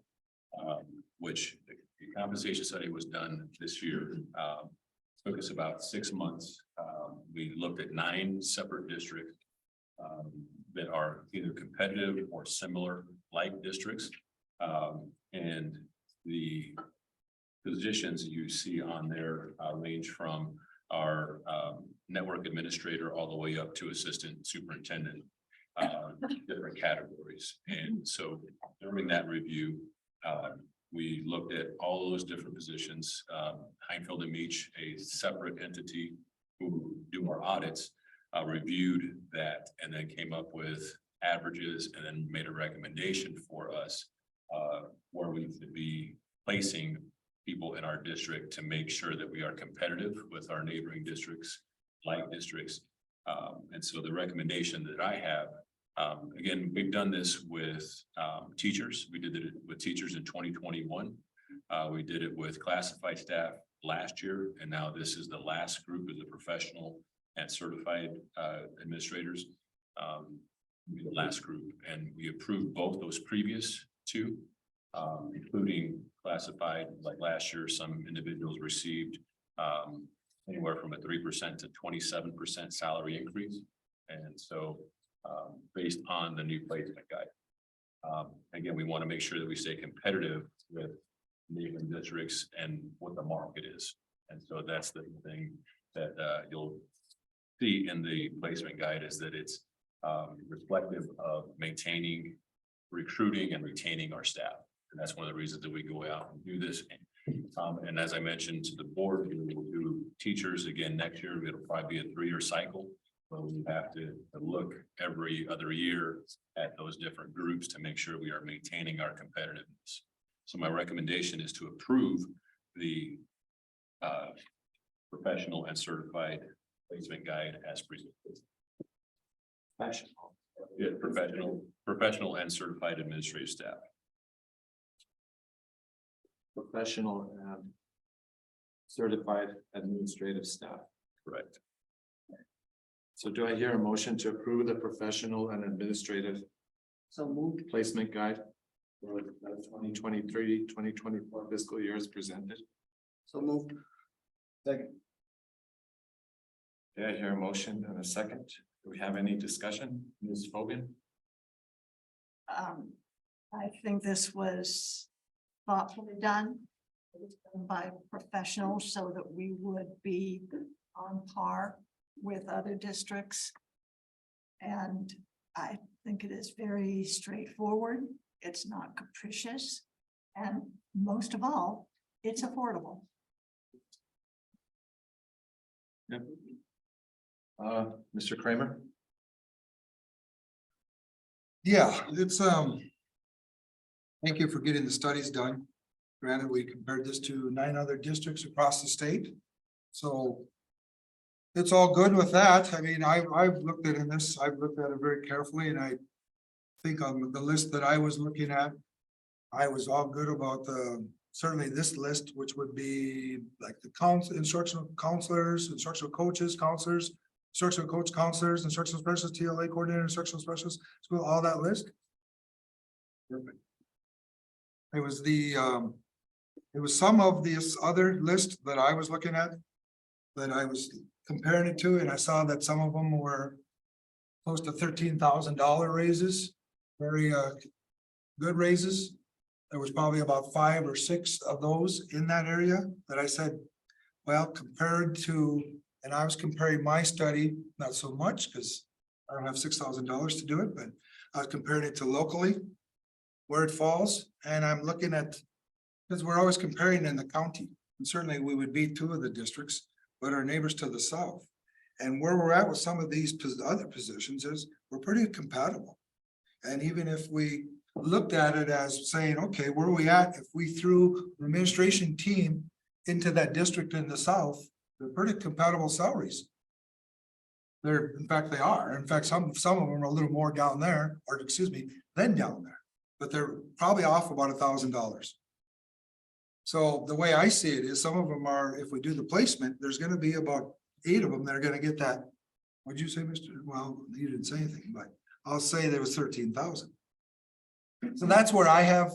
which the compensation study was done this year. Took us about 6 months. We looked at 9 separate districts that are either competitive or similar like districts. And the positions you see on there range from our network administrator all the way up to assistant superintendent, different categories. And so during that review, we looked at all those different positions. Heinfeld and Meach, a separate entity who do our audits, reviewed that and then came up with averages and then made a recommendation for us where we should be placing people in our district to make sure that we are competitive with our neighboring districts, like districts. And so the recommendation that I have, again, we've done this with teachers. We did it with teachers in 2021. We did it with classified staff last year, and now this is the last group of the professional and certified administrators. The last group, and we approved both those previous two, including classified. Like last year, some individuals received anywhere from a 3% to 27% salary increase, and so based on the new placement guide. Again, we want to make sure that we stay competitive with neighboring districts and what the market is, and so that's the thing that you'll see in the placement guide, is that it's reflective of maintaining, recruiting, and retaining our staff. And that's one of the reasons that we go out and do this. And as I mentioned to the board, we will do teachers again next year. It'll probably be a 3-year cycle. But we have to look every other year at those different groups to make sure we are maintaining our competitiveness. So my recommendation is to approve the professional and certified placement guide as presented. Yeah, professional and certified administrative staff. Professional and certified administrative staff. Correct. So do I hear a motion to approve the professional and administrative So moved. placement guide for the 2023-2024 fiscal year as presented? So moved. Second. Do I hear a motion and a second? Do we have any discussion? Ms. Fogan? I think this was thoughtfully done by professionals so that we would be on par with other districts. And I think it is very straightforward. It's not capricious. And most of all, it's affordable. Yep. Mr. Kramer? Yeah, it's, thank you for getting the studies done. Granted, we compared this to 9 other districts across the state. So it's all good with that. I mean, I've looked at I've looked at it very carefully, and I think on the list that I was looking at, I was all good about certainly this list, which would be like the instructional counselors, instructional coaches, counselors, instructional coach counselors, instructional specialists, TLA coordinator, instructional specialists, school, all that list. Perfect. It was it was some of this other list that I was looking at that I was comparing it to, and I saw that some of them were close to $13,000 raises, very good raises. There was probably about 5 or 6 of those in that area that I said, well, compared to, and I was comparing my study, not so much, because I don't have $6,000 to do it, but I was comparing it to locally, where it falls, and I'm looking at, because we're always comparing in the county, and certainly we would beat 2 of the districts, but our neighbors to the south. And where we're at with some of these other positions is we're pretty compatible. And even if we looked at it as saying, okay, where are we at? If we threw the administration team into that district in the south, they're pretty compatible salaries. In fact, they are. In fact, some of them are a little more down there, or excuse me, than down there. But they're probably off about $1,000. So the way I see it is some of them are, if we do the placement, there's gonna be about 8 of them that are gonna get that. What'd you say, Mr.? Well, you didn't say anything, but I'll say there was 13,000. So that's where I have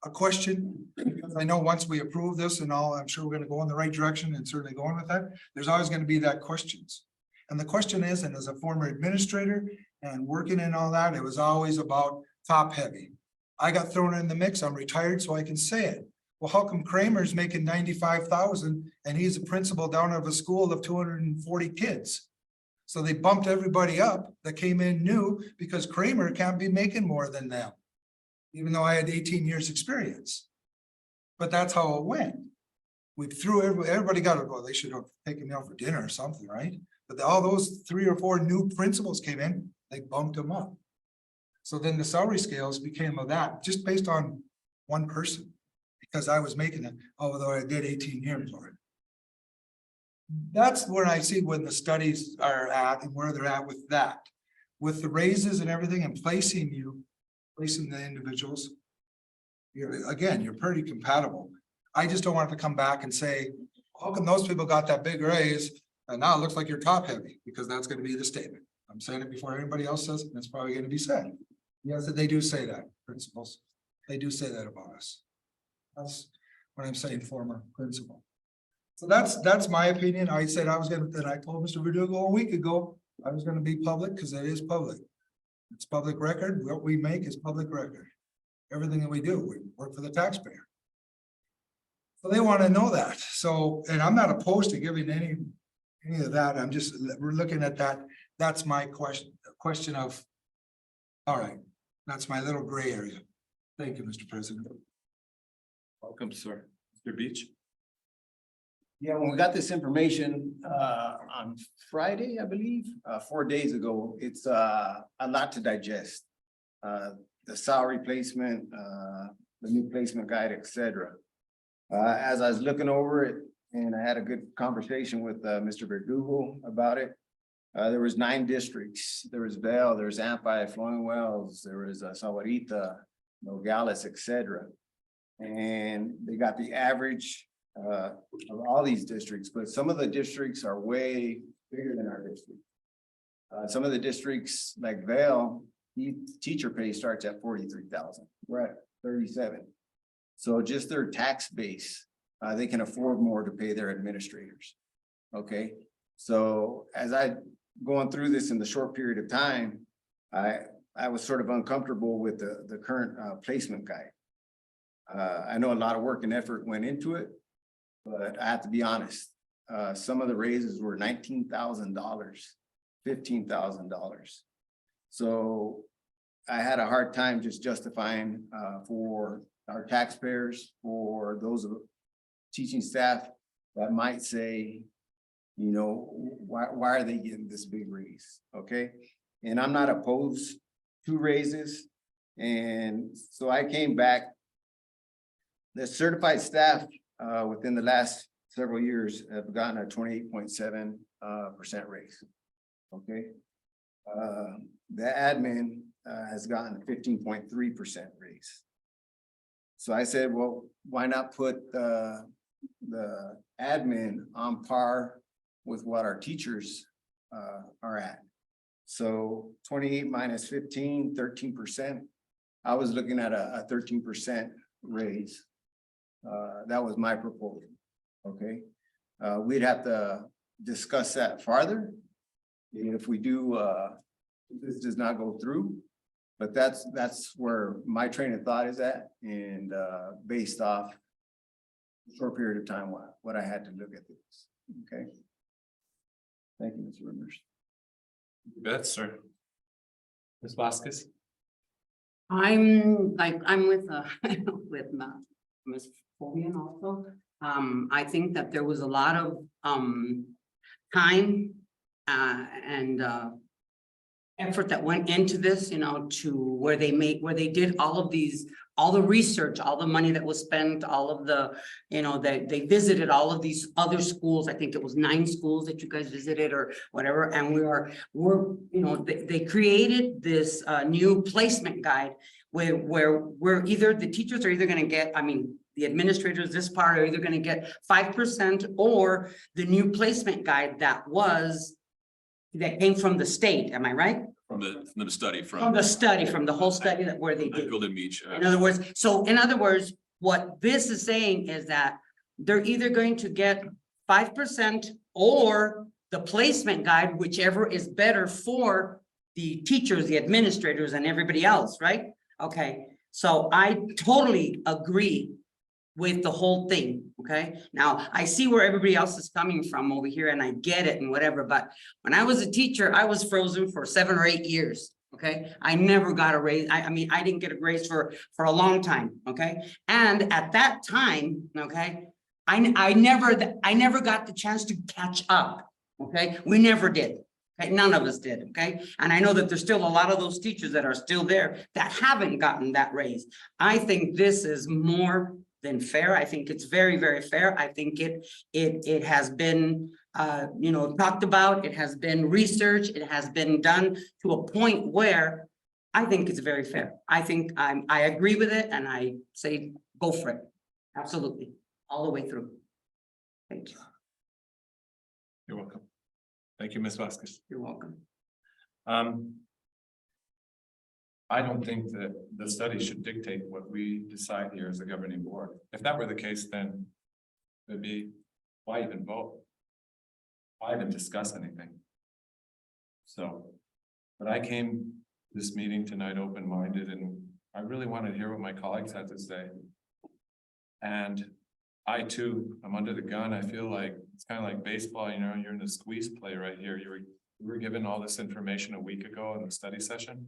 a question. Because I know once we approve this and all, I'm sure we're gonna go in the right direction and certainly going with that. There's always gonna be that questions. And the question is, and as a former administrator and working in all that, it was always about top heavy. I got thrown in the mix. I'm retired, so I can say it. Well, how come Kramer's making 95,000 and he's a principal down of a school of 240 kids? So they bumped everybody up that came in new because Kramer can't be making more than them. Even though I had 18 years experience. But that's how it went. We threw everybody got it. Well, they should have taken me out for dinner or something, right? But all those 3 or 4 new principals came in, they bumped them up. So then the salary scales became of that, just based on one person. Because I was making it, although I did 18 years already. That's where I see when the studies are at and where they're at with that. With the raises and everything and placing the individuals. You're pretty compatible. I just don't want to come back and say, how come those people got that big raise? And now it looks like you're top heavy, because that's going to be the statement. I'm saying it before anybody else says it, and it's probably going to be said. Yes, they do say that, principals. They do say that about us. That's what I'm saying, former principal. So that's my opinion. I said I was gonna, and I told Mr. Verdugo a week ago, I was gonna be public because it is public. It's public record. What we make is public record. Everything that we do, we work for the taxpayer. So they want to know that. So, and I'm not opposed to giving any of that. I'm just, we're looking at that. That's my question of, all right, that's my little gray area. Thank you, Mr. President. Welcome, sir. Mr. Beach. Yeah, when we got this information on Friday, I believe, 4 days ago, it's a lot to digest. The salary placement, the new placement guide, etc. As I was looking over it, and I had a good conversation with Mr. Verdugo about it. There was 9 districts. There was Vail, there was Ampi, Flowing Wells, there was Sahuarita, Nogales, etc. And they got the average of all these districts, but some of the districts are way bigger than our district. Some of the districts like Vail, teacher pay starts at 43,000. We're at 37. So just their tax base, they can afford more to pay their administrators. Okay, so as I going through this in the short period of time, I was sort of uncomfortable with the current placement guide. I know a lot of work and effort went into it, but I have to be honest. Some of the raises were $19,000, $15,000. So I had a hard time just justifying for our taxpayers, for those of teaching staff that might say, you know, why are they getting this big raise? Okay, and I'm not opposed to raises, and so I came back. The certified staff within the last several years have gotten a 28.7% raise. Okay. The admin has gotten a 15.3% raise. So I said, well, why not put the admin on par with what our teachers are at? So 28 minus 15, 13%. I was looking at a 13% raise. That was my proposal. Okay. We'd have to discuss that farther. And if we do, this does not go through. But that's where my train of thought is at, and based off a short period of time, what I had to look at this, okay? Thank you, Mr. Rivers. You bet, sir. Ms. Vasquez? I'm with with Ms. Fabian also. I think that there was a lot of time and effort that went into this, you know, to where they did all of these, all the research, all the money that was spent, all of the, you know, they visited all of these other schools. I think it was 9 schools that you guys visited or whatever. And we're, you know, they created this new placement guide where we're either, the teachers are either gonna get, I mean, the administrators, this part are either gonna get 5% or the new placement guide that came from the state, am I right? From the study From the study, from the whole study that where they did. Golden Beach. In other words, in other words, what this is saying is that they're either going to get 5% or the placement guide, whichever is better for the teachers, the administrators, and everybody else, right? Okay, so I totally agree with the whole thing, okay? Now, I see where everybody else is coming from over here and I get it and whatever, but when I was a teacher, I was frozen for 7 or 8 years, okay? I never got a raise. I mean, I didn't get a raise for a long time, okay? And at that time, okay, I never got the chance to catch up, okay? We never did. Okay, none of us did, okay? And I know that there's still a lot of those teachers that are still there that haven't gotten that raise. I think this is more than fair. I think it's very, very fair. I think it has been, you know, talked about. It has been researched. It has been done to a point where I think it's very fair. I think I agree with it and I say, go for it. Absolutely. All the way through. Thank you. You're welcome. Thank you, Ms. Vasquez. You're welcome. I don't think that the study should dictate what we decide here as a governing board. If that were the case, then it'd be, why even vote? Why even discuss anything? So, but I came this meeting tonight open-minded and I really wanted to hear what my colleagues had to say. And I too, I'm under the gun. I feel like it's kind of like baseball, you know, you're in a squeeze play right here. You were given all this information a week ago in the study session.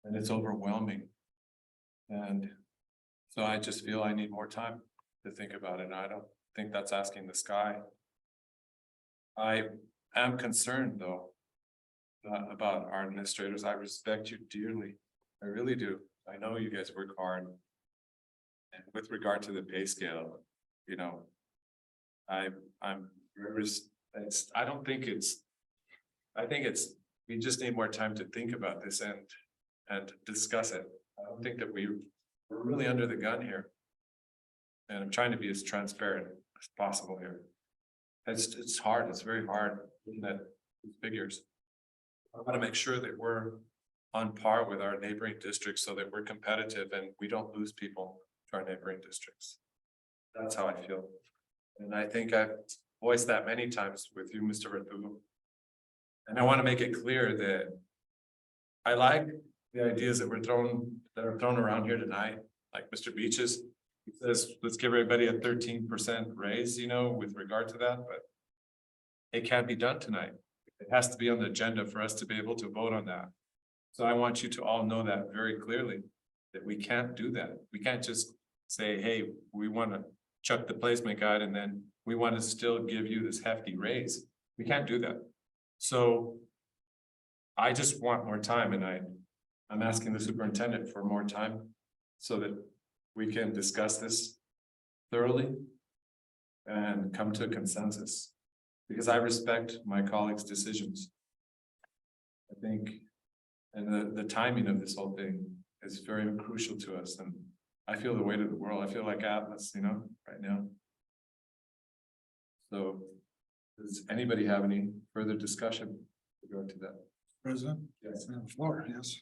And it's overwhelming. And so I just feel I need more time to think about it. And I don't think that's asking the sky. I am concerned though, about our administrators. I respect you dearly. I really do. I know you guys work hard. And with regard to the pay scale, you know, I think it's, we just need more time to think about this and discuss it. I don't think that we're really under the gun here. And I'm trying to be as transparent as possible here. It's hard, it's very hard looking at these figures. I want to make sure that we're on par with our neighboring districts so that we're competitive and we don't lose people to our neighboring districts. That's how I feel. And I think I've voiced that many times with you, Mr. Verdugo. And I want to make it clear that I like the ideas that are thrown around here tonight, like Mr. Beaches. He says, let's give everybody a 13% raise, you know, with regard to that, but it can't be done tonight. It has to be on the agenda for us to be able to vote on that. So I want you to all know that very clearly, that we can't do that. We can't just say, hey, we want to chuck the placement guide and then we want to still give you this hefty raise. We can't do that. So I just want more time, and I'm asking the superintendent for more time so that we can discuss this thoroughly and come to a consensus, because I respect my colleagues' decisions. I think, and the timing of this whole thing is very crucial to us, and I feel the weight of the world. I feel like Atlas, you know, right now. So does anybody have any further discussion regard to that? President? Yes. Floor, yes.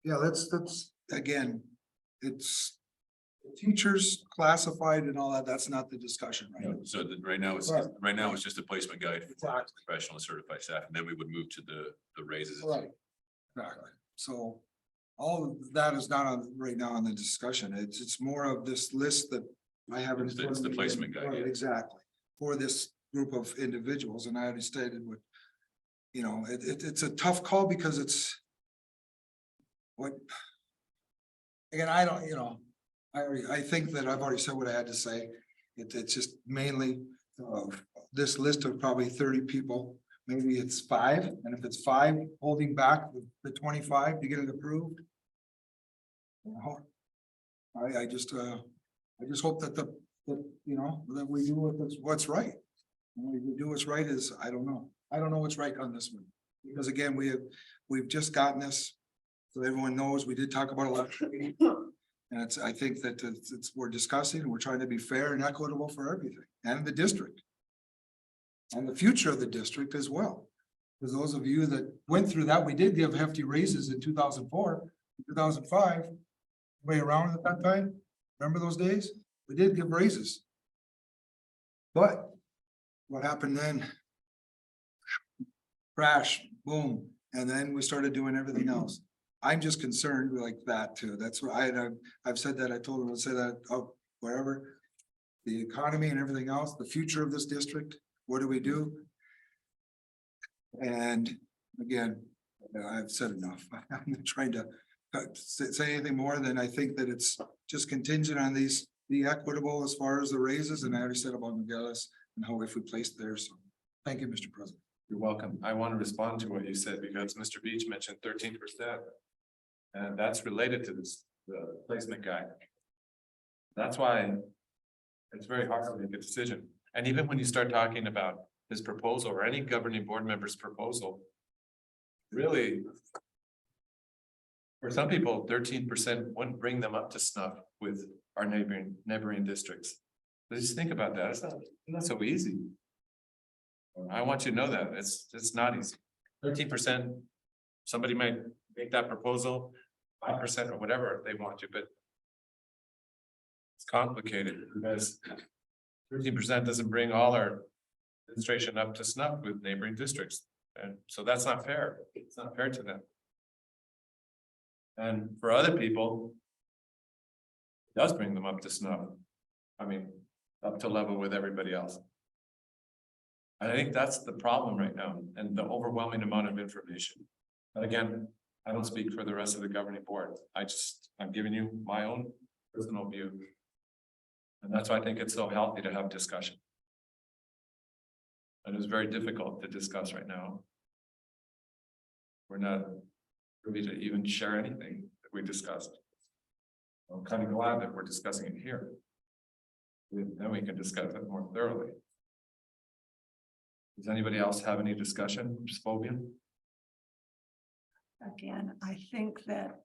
Yeah, that's, again, it's teachers classified and all that, that's not the discussion, right? So right now, it's just a placement guide for Exactly. professional and certified staff, and then we would move to the raises. Right. Exactly. So all of that is not on right now on the discussion. It's more of this list that I haven't. It's the placement guide, Right, yeah. exactly. For this group of individuals, and I already stated what, you know, it's a tough call because it's what. Again, I don't, you know, I think that I've already said what I had to say. It's just mainly this list of probably 30 people. Maybe it's 5, and if it's 5, holding back the 25 to get it approved. You know, I just hope that you know, that we do what's right. And we do what's right is, I don't know. I don't know what's right on this one. Because again, we've just gotten this, so everyone knows, we did talk about a lot. And I think that we're discussing, and we're trying to be fair and equitable for everything, and the district. And the future of the district as well. For those of you that went through that, we did give hefty raises in 2004, 2005. Way around at that time, remember those days? We did give raises. But what happened then? Crash, boom, and then we started doing everything else. I'm just concerned like that too. That's what I've said that, I told him, I'll say that, wherever. The economy and everything else, the future of this district, what do we do? And again, I've said enough. I'm not trying to say anything more than I think that it's just contingent on these, be equitable as far as the raises, and I already said about Nogales and how if we placed there, so. Thank you, Mr. President. You're welcome. I want to respond to what you said because Mr. Beach mentioned 13%. And that's related to this, the placement guide. That's why it's very hard to make a decision. And even when you start talking about his proposal or any governing board member's proposal, really, for some people, 13% wouldn't bring them up to snuff with our neighboring districts. But just think about that. It's not so easy. I want you to know that it's not easy. 13%, somebody might make that proposal, 5% or whatever they want to, but it's complicated because 13% doesn't bring all our administration up to snuff with neighboring districts. And so that's not fair. It's not fair to them. And for other people, it does bring them up to snuff. I mean, up to level with everybody else. I think that's the problem right now, and the overwhelming amount of information. But again, I don't speak for the rest of the governing board. I'm giving you my own personal view. And that's why I think it's so healthy to have discussion. And it's very difficult to discuss right now. We're not ready to even share anything that we discussed. I'm kind of glad that we're discussing it here. Then we can discuss it more thoroughly. Does anybody else have any discussion, Ms. Fobian? Again, I think that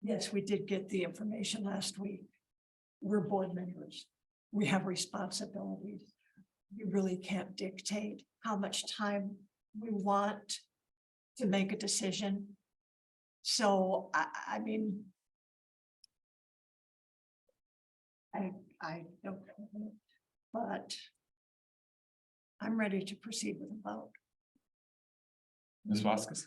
yes, we did get the information last week. We're board members. We have responsibilities. We really can't dictate how much time we want to make a decision. So I mean, I don't know, but I'm ready to proceed with the vote. Ms. Vasquez?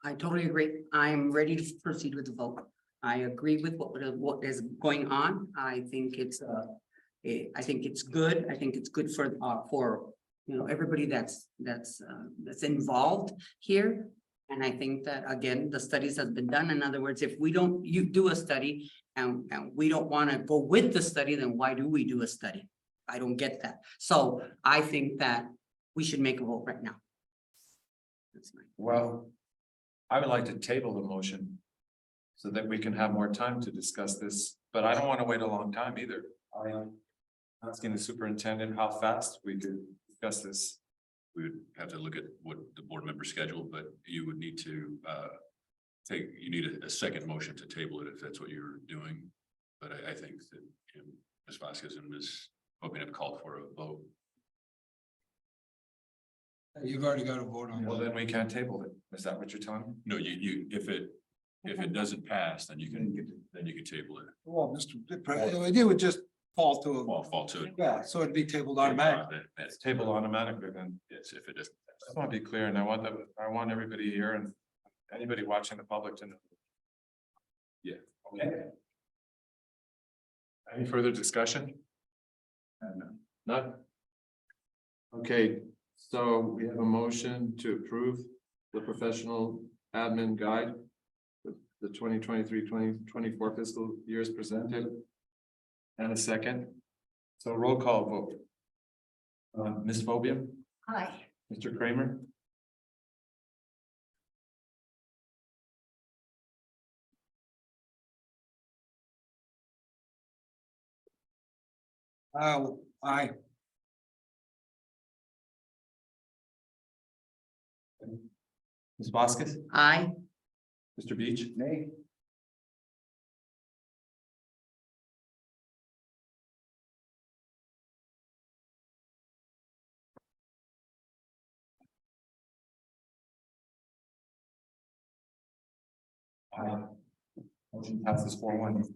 I totally agree. I'm ready to proceed with the vote. I agree with what is going on. I think it's good. I think it's good for you know, everybody that's involved here. And I think that, again, the studies have been done. In other words, if you do a study and we don't want to go with the study, then why do we do a study? I don't get that. So I think that we should make a vote right now. Well, I would like to table the motion so that we can have more time to discuss this, but I don't want to wait a long time either. I am asking the superintendent how fast we could discuss this. We would have to look at what the board member schedule, but you would need to you need a second motion to table it if that's what you're doing. But I think that Ms. Vasquez and Ms. Hogan have called for a vote. You've already got a vote on Well, it. then we can't table it. Is that what you're telling me? No, if If it doesn't pass, then you can table it, Well, Mr. President, it would just fall to, fall to it. yeah, so it'd be tabled automatically. It's tabled automatically then. Yes, if it doesn't. I just want to be clear and I want everybody here and anybody watching the public to know. Yeah. Okay. Any further discussion? None? Okay, so we have a motion to approve the professional admin guide. The 2023-2024 fiscal years presented. And a second. So roll call vote. Ms. Phobia, Hi. Mr. Kramer. Aye. Ms. Vasquez, Aye. Mr. Beach. Nay. Motion passes 4-1.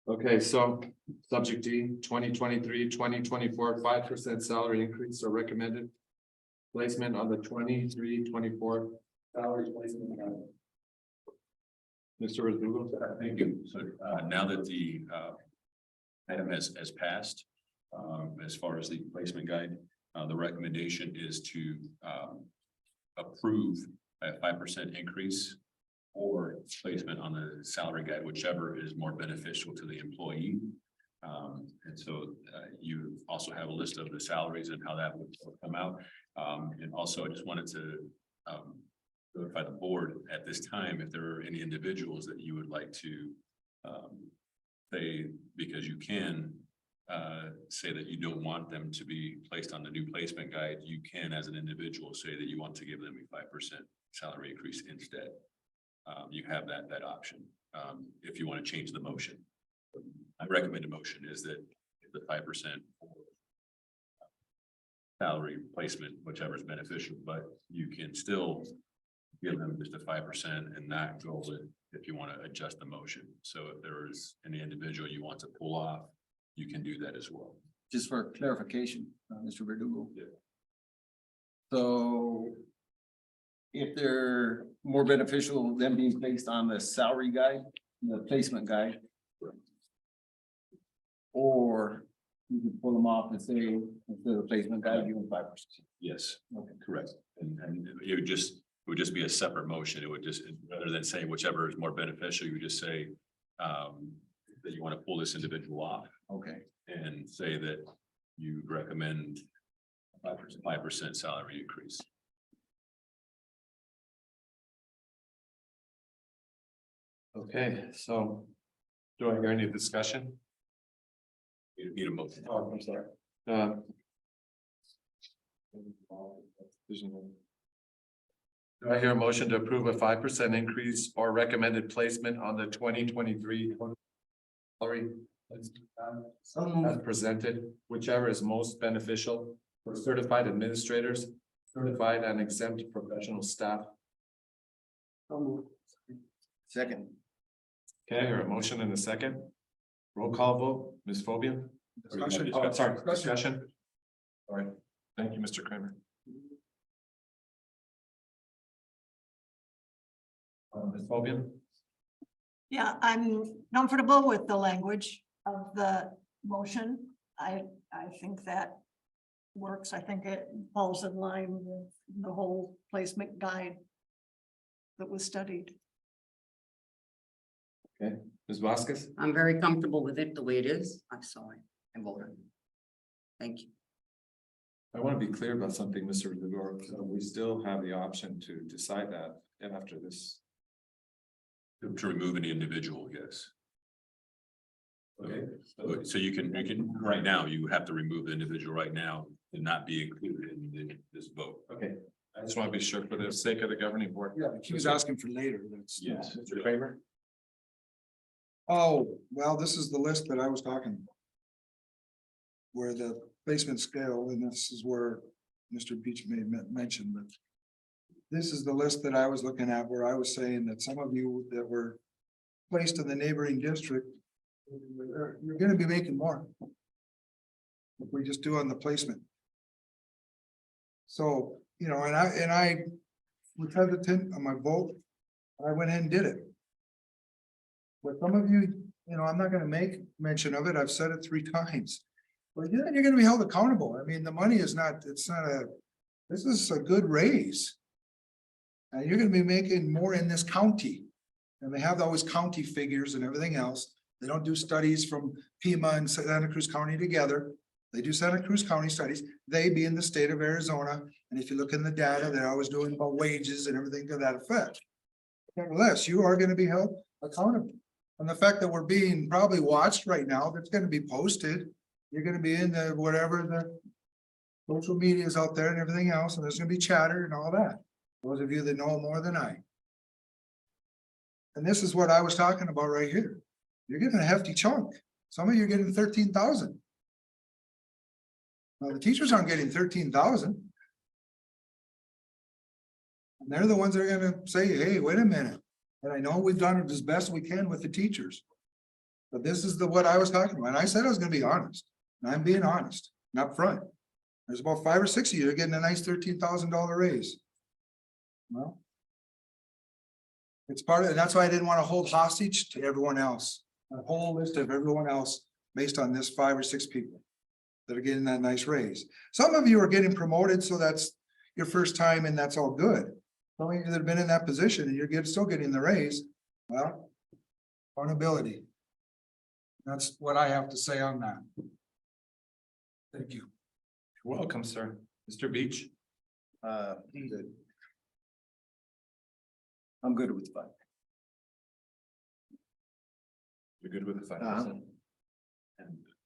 Okay, so subject D, 2023-2024 5% salary increase are recommended. Placement on the 23-24 salary placement. Mr. Verdugo. Thank you. So now that the item has passed, as far as the placement guide, the recommendation is to approve a 5% increase or placement on the salary guide, whichever is more beneficial to the employee. And so you also have a list of the salaries and how that would come out. And also I just wanted to notify the board at this time if there are any individuals that you would like to say, because you can say that you don't want them to be placed on the new placement guide, you can as an individual say that you want to give them a 5% salary increase instead. You have that option if you want to change the motion. I recommend a motion is that the 5% salary placement, whichever is beneficial, but you can still give them just a 5% and not go with if you want to adjust the motion. So if there is any individual you want to pull off, you can do that as well. Just for clarification, Mr. Verdugo. Yeah. So if they're more beneficial than being placed on the salary guide, the placement guide. Or you can pull them off and say, instead of the placement guide, give them 5%. Yes, Okay. correct. And it would just be a separate motion. It would just, rather than saying whichever is more beneficial, you would just say that you want to pull this individual off Okay. and say that you recommend 5% salary increase. Okay, so do I hear any discussion? You need a motion. Oh, I'm sorry. Do I hear a motion to approve a 5% increase or recommended placement on the 2023 salary? As presented, whichever is most beneficial for certified administrators, certified and exempt professional staff. Second. Okay, or a motion in a second. Roll call vote, Ms. Phobia. Discussion. Oh, sorry, discussion. All right, thank you, Mr. Kramer. Ms. Phobia. Yeah, I'm comfortable with the language of the motion. I think that works. I think it falls in line with the whole placement guide that was studied. Okay, Ms. Vasquez. I'm very comfortable with it the way it is. I'm sorry. I voted. Thank you. I want to be clear about something, Mr. Rivera. We still have the option to decide that after this. To remove an individual, yes. Okay, so you can, right now, you have to remove the individual right now and not be included in this vote. Okay. I just want to be sure for the sake of the governing board. Yeah, he was asking for later, that's. Yes. Mr. Kramer? Oh, well, this is the list that I was talking about. Where the placement scale, and this is where Mr. Beach may mention, but. This is the list that I was looking at where I was saying that some of you that were placed in the neighboring district. You're gonna be making more. If we just do on the placement. So, you know, and I was hesitant on my vote. I went ahead and did it. But some of you, you know, I'm not gonna make mention of it. I've said it 3 times. But yeah, you're gonna be held accountable. I mean, the money is not, it's not this is a good raise. And you're gonna be making more in this county. And they have always county figures and everything else. They don't do studies from Pima and Santa Cruz County together. They do Santa Cruz County studies. They be in the state of Arizona. And if you look in the data, they're always doing about wages and everything to that effect. Nevertheless, you are gonna be held accountable. And the fact that we're being probably watched right now, that's gonna be posted. You're gonna be in the whatever the social media is out there and everything else, and there's gonna be chatter and all that. Those of you that know more than I. And this is what I was talking about right here. You're getting a hefty chunk. Some of you are getting 13,000. Now, the teachers aren't getting 13,000. And they're the ones that are gonna say, hey, wait a minute. And I know we've done it as best we can with the teachers. But this is what I was talking about. And I said I was gonna be honest. And I'm being honest, not front. There's about 5 or 6 of you that are getting a nice $13,000 raise. Well. It's part of, and that's why I didn't want to hold hostage to everyone else, a whole list of everyone else based on this 5 or 6 people. That are getting that nice raise. Some of you are getting promoted, so that's your first time and that's all good. Some of you that have been in that position and you're still getting the raise, well. Accountability. That's what I have to say on that. Thank you. You're welcome, sir. Mr. Beach? Good. I'm good with 5. You're good with the 5%?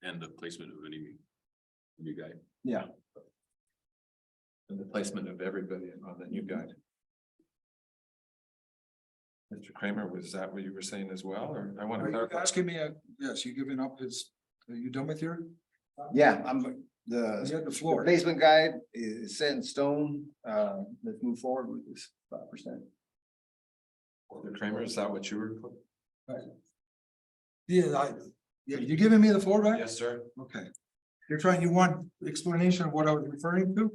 And the placement of any new guy. Yeah. And the placement of everybody on the new guide. Mr. Kramer, was that what you were saying as well, or I want to Are you clarify? asking me, yes, you giving up his, are you done with your? Yeah, You had the floor. Placement guide is set in stone. Let's move forward with this 5%. Mr. Kramer, is that what you were? Yeah, you giving me the floor back? Yes, sir. Okay. You want explanation of what I was referring to?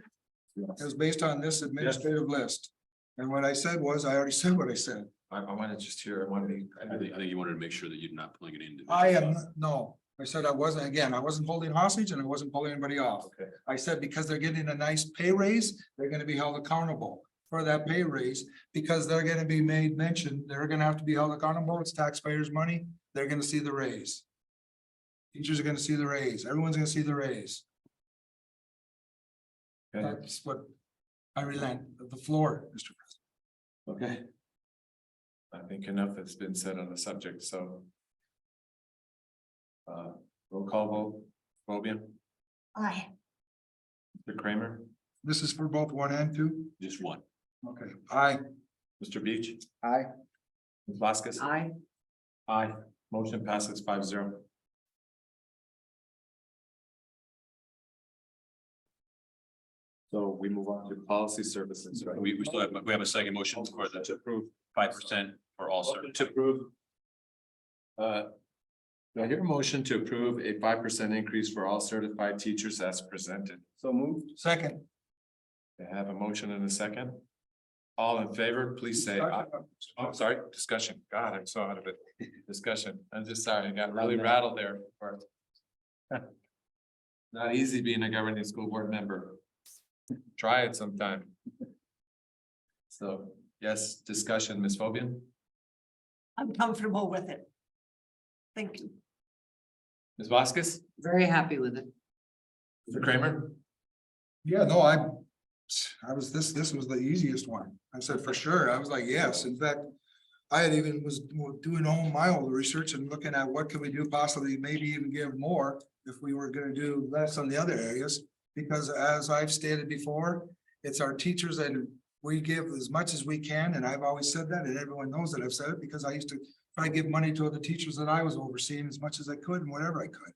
It was based on this administrative list. And what I said was, I already said what I said. I want to just hear, I want to be. I think you wanted to make sure that you're not pulling it in. I am, no, I said I wasn't, I wasn't holding hostage and I wasn't pulling anybody off. Okay. I said because they're getting a nice pay raise, they're gonna be held accountable for that pay raise. Because they're gonna be made mention, they're gonna have to be held accountable, it's taxpayers' money, they're gonna see the raise. Teachers are gonna see the raise, everyone's gonna see the raise. Okay. That's what I relent, the floor, Mr. President. Okay. I think enough has been said on the subject, so. Roll call vote, Fabian, Aye. Mr. Kramer, This is for both 1 and 2? Just one. Okay, aye. Mr. Beach, Aye. Ms. Vasquez. Aye. Aye, motion passes 5-0. So we move on to policy services. We still have, we have a second motion for the to approve 5% for all certain. To approve. Do I hear a motion to approve a 5% increase for all certified teachers as presented? So moved. Second. I have a motion and a second. All in favor, please say aye. Oh, I'm sorry, discussion. God, I'm so out of it. Discussion. I'm just sorry, I got really rattled there. Not easy being a governing school board member. Try it sometime. So, yes, discussion, Ms. Fobian, I'm comfortable with it. Thank you. Ms. Vasquez, Very happy with it. Mr. Kramer, Yeah, no, I was, this was the easiest one. I said, for sure. I was like, yes. In fact, I had even was doing my own research and looking at what could we do possibly, maybe even give more if we were gonna do less on the other areas. Because as I've stated before, it's our teachers and we give as much as we can, and I've always said that, and everyone knows that I've said it, because I used to try to give money to the teachers that I was overseeing as much as I could and whatever I could.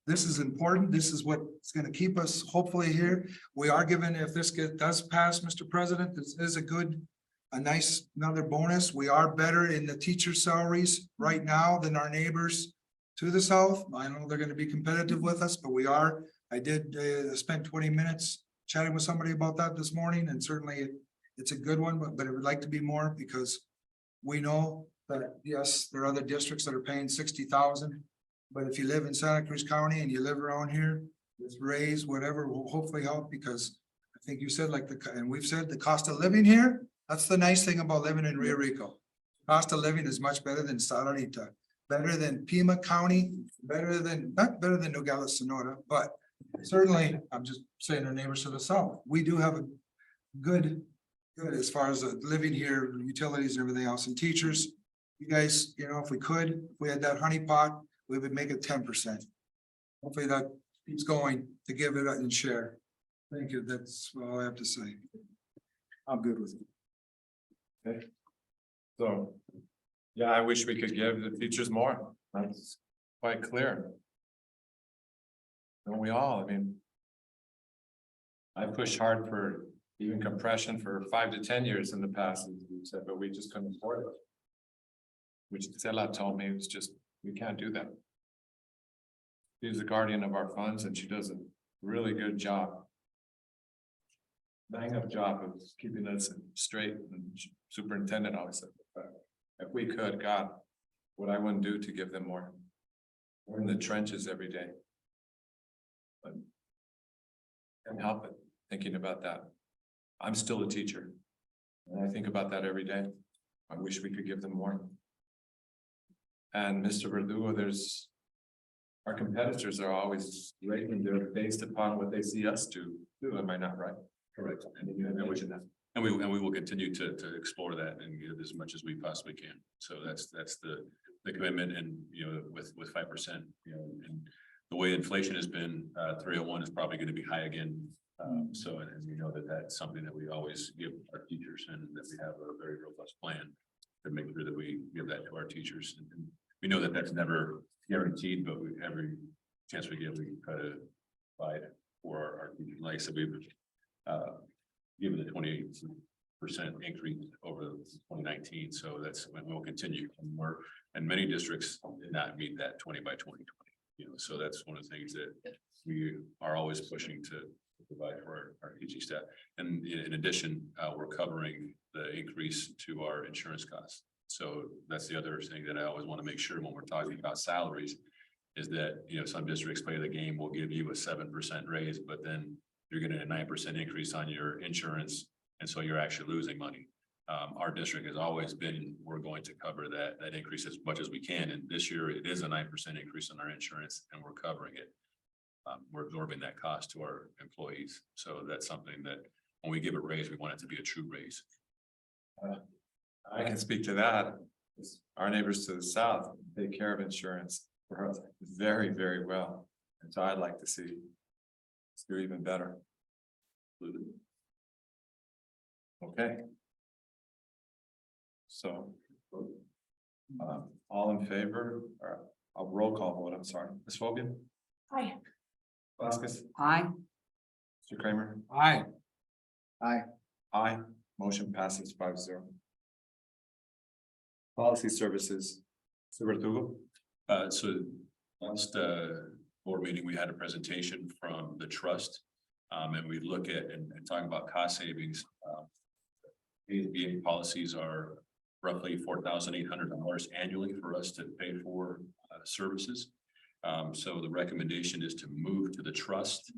This is important. This is what's gonna keep us hopefully here. We are given, if this does pass, Mr. President, this is a nice, another bonus. We are better in the teacher salaries right now than our neighbors to the south. I know they're gonna be competitive with us, but we are. I did spend 20 minutes chatting with somebody about that this morning, and certainly it's a good one, but it would like to be more, because we know that, yes, there are other districts that are paying 60,000. But if you live in Santa Cruz County and you live around here, this raise, whatever, will hopefully help, because I think you said and we've said the cost of living here, that's the nice thing about living in Rio Rico. Cost of living is much better than Saranita, better than Pima County, not better than Nogales, Sonora, but certainly, I'm just saying our neighbors to the south. We do have a good as far as living here, utilities and everything else, and teachers. You guys, if we had that honey pot, we would make it 10%. Hopefully that keeps going to give it and share. Thank you. That's all I have to say. I'm good with it. Okay. So, yeah, I wish we could give the teachers more. That's quite clear. Don't we all? I mean, I pushed hard for even compression for 5 to 10 years in the past, as you said, but we just couldn't afford it. Which Stella told me, it was just, we can't do that. She's the guardian of our funds and she does a really good job. Bang up job of keeping us straight, and superintendent always said, if we could, God, what I wouldn't do to give them more. We're in the trenches every day. But can't help it, thinking about that. I'm still a teacher. And I think about that every day. I wish we could give them more. And Mr. Verdugo, our competitors are always rating their based upon what they see us do. Am I not right? Correct. And we will continue to explore that and give as much as we possibly can. So that's the commitment, and with 5%, and the way inflation has been, 301 is probably going to be high again. So, and that's something that we always give our teachers, and that we have a very robust plan to make sure that we give that to our teachers. And we know that that's never guaranteed, but every chance we get, we try to provide for our teachers. Like I said, we've given the 28% increase over 2019. So that's when we'll continue. And many districts did not meet that 20 by 2020. So that's one of the things that we are always pushing to provide for our teaching staff. And in addition, we're covering the increase to our insurance costs. So that's the other thing that I always want to make sure when we're talking about salaries, is that, some districts play the game, will give you a 7% raise, but then you're getting a 9% increase on your insurance. And so you're actually losing money. Our district has always been, we're going to cover that increase as much as we can. And this year it is a 9% increase on our insurance, and we're covering it. We're absorbing that cost to our employees. So that's something that when we give a raise, we want it to be a true raise. I can speak to that. Our neighbors to the south take care of insurance for us very, very well. And so I'd like to see us do even better. Okay. So, all in favor, or a roll call vote, I'm sorry. Ms. Fogan? Hi. Vasquez? Aye. Mr. Kramer? Aye. Aye. Motion passes 5-0. Policy services, Mr. Verdugo? So last board meeting, we had a presentation from the trust. And we look at and talk about cost savings. ASBA policies are roughly $4,800 annually for us to pay for services. So the recommendation is to move to the trust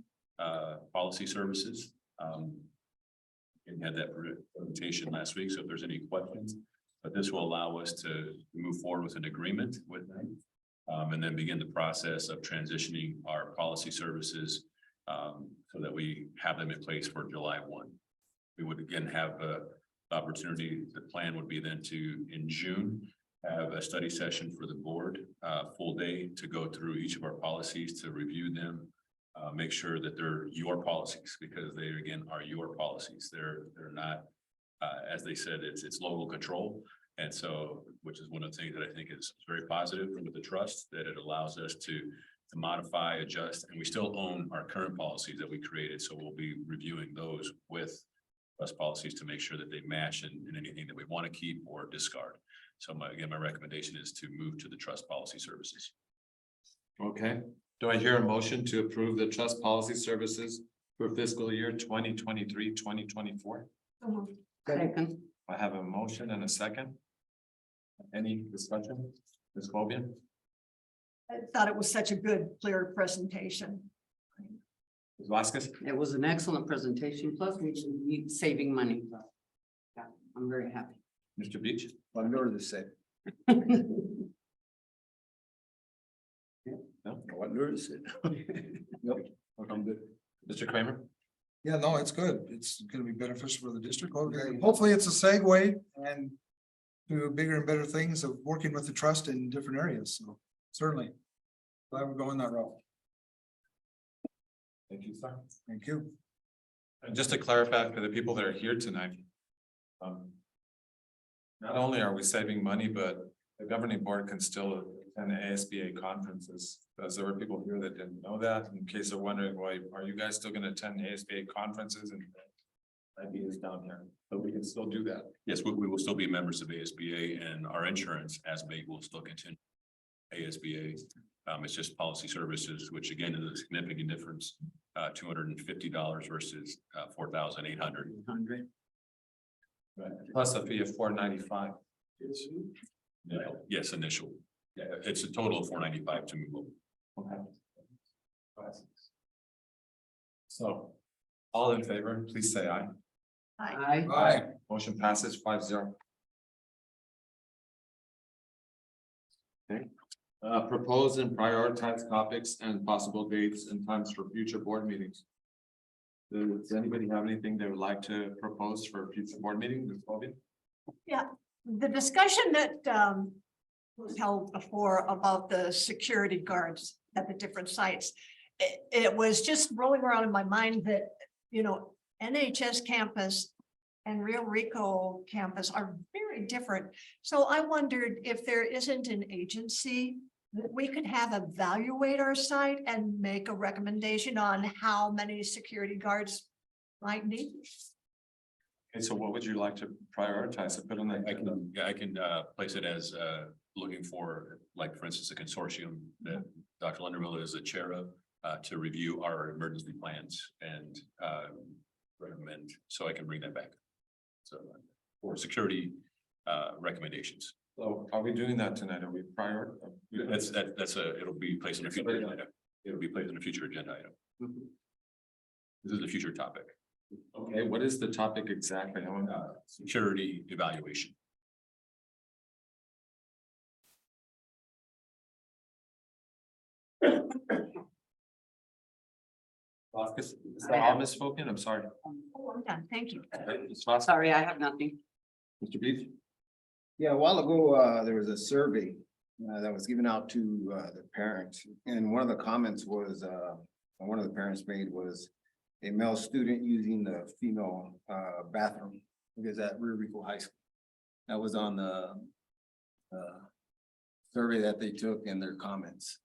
policy services. And had that presentation last week, so if there's any questions, but this will allow us to move forward with an agreement with them. And then begin the process of transitioning our policy services so that we have them in place for July 1. We would again have a opportunity, the plan would be then to, in June, have a study session for the board, full day to go through each of our policies, to review them. Make sure that they're your policies, because they again are your policies. They're not, as they said, it's local control. And so, which is one of the things that I think is very positive with the trust, that it allows us to modify, adjust, and we still own our current policies that we created. So we'll be reviewing those with trust policies to make sure that they match in anything that we want to keep or discard. So my recommendation is to move to the trust policy services. Okay, do I hear a motion to approve the trust policy services for fiscal year 2023-2024? Second. I have a motion and a second. Any discussion? Ms. Cobian? I thought it was such a good, clear presentation. Ms. Vasquez? It was an excellent presentation, plus we should be saving money. Yeah, I'm very happy. Mr. Beach? What Nora just said. No? What Nora said. Nope. I'm good. Mr. Kramer? Yeah, no, it's good. It's gonna be beneficial for the district. Hopefully it's a segue and to bigger and better things of working with the trust in different areas. So certainly. Glad we're going that route. Thank you, sir. Thank you. And just to clarify for the people that are here tonight. Not only are we saving money, but the governing board can still attend ASBA conferences. Because there were people here that didn't know that. In case they're wondering, why are you guys still gonna attend ASBA conferences and ideas down here? But we can still do that. Yes, we will still be members of ASBA, and our insurance ASBA will still continue. ASBA, it's just policy services, which again is a significant difference, $250 versus $4,800. Right. Plus a fee of $495. Yes, initial. Yeah, it's a total of $495 to move over. Okay. So, all in favor, please say aye. Aye. Aye. Motion passes 5-0. Okay, propose and prioritize topics and possible dates and times for future board meetings. Does anybody have anything they would like to propose for a future board meeting? Ms. Colby? Yeah, the discussion that was held before about the security guards at the different sites. It was just rolling around in my mind that, you know, NHS campus and Real Rico campus are very different. So I wondered if there isn't an agency that we could have evaluate our site and make a recommendation on how many security guards might need. Okay, so what would you like to prioritize and put on that? I can place it as looking for, like, for instance, a consortium that Dr. Lundermiller is the chair of, to review our emergency plans and recommend, so I can bring that back. So for security recommendations. So are we doing that tonight? Are we prior? It'll be placed in a future agenda. It'll be placed in a future agenda item. This is a future topic. Okay, what is the topic exactly? I want Security evaluation. Vasquez, is that all misspoken? I'm sorry. Oh, I'm done. Thank you. Ms. Vasquez? Sorry, I have nothing. Mr. Beach? Yeah, a while ago, there was a survey that was given out to the parents, and one of the comments was, one of the parents made was a male student using the female bathroom, because at Rio Rico High School. That was on the survey that they took in their comments.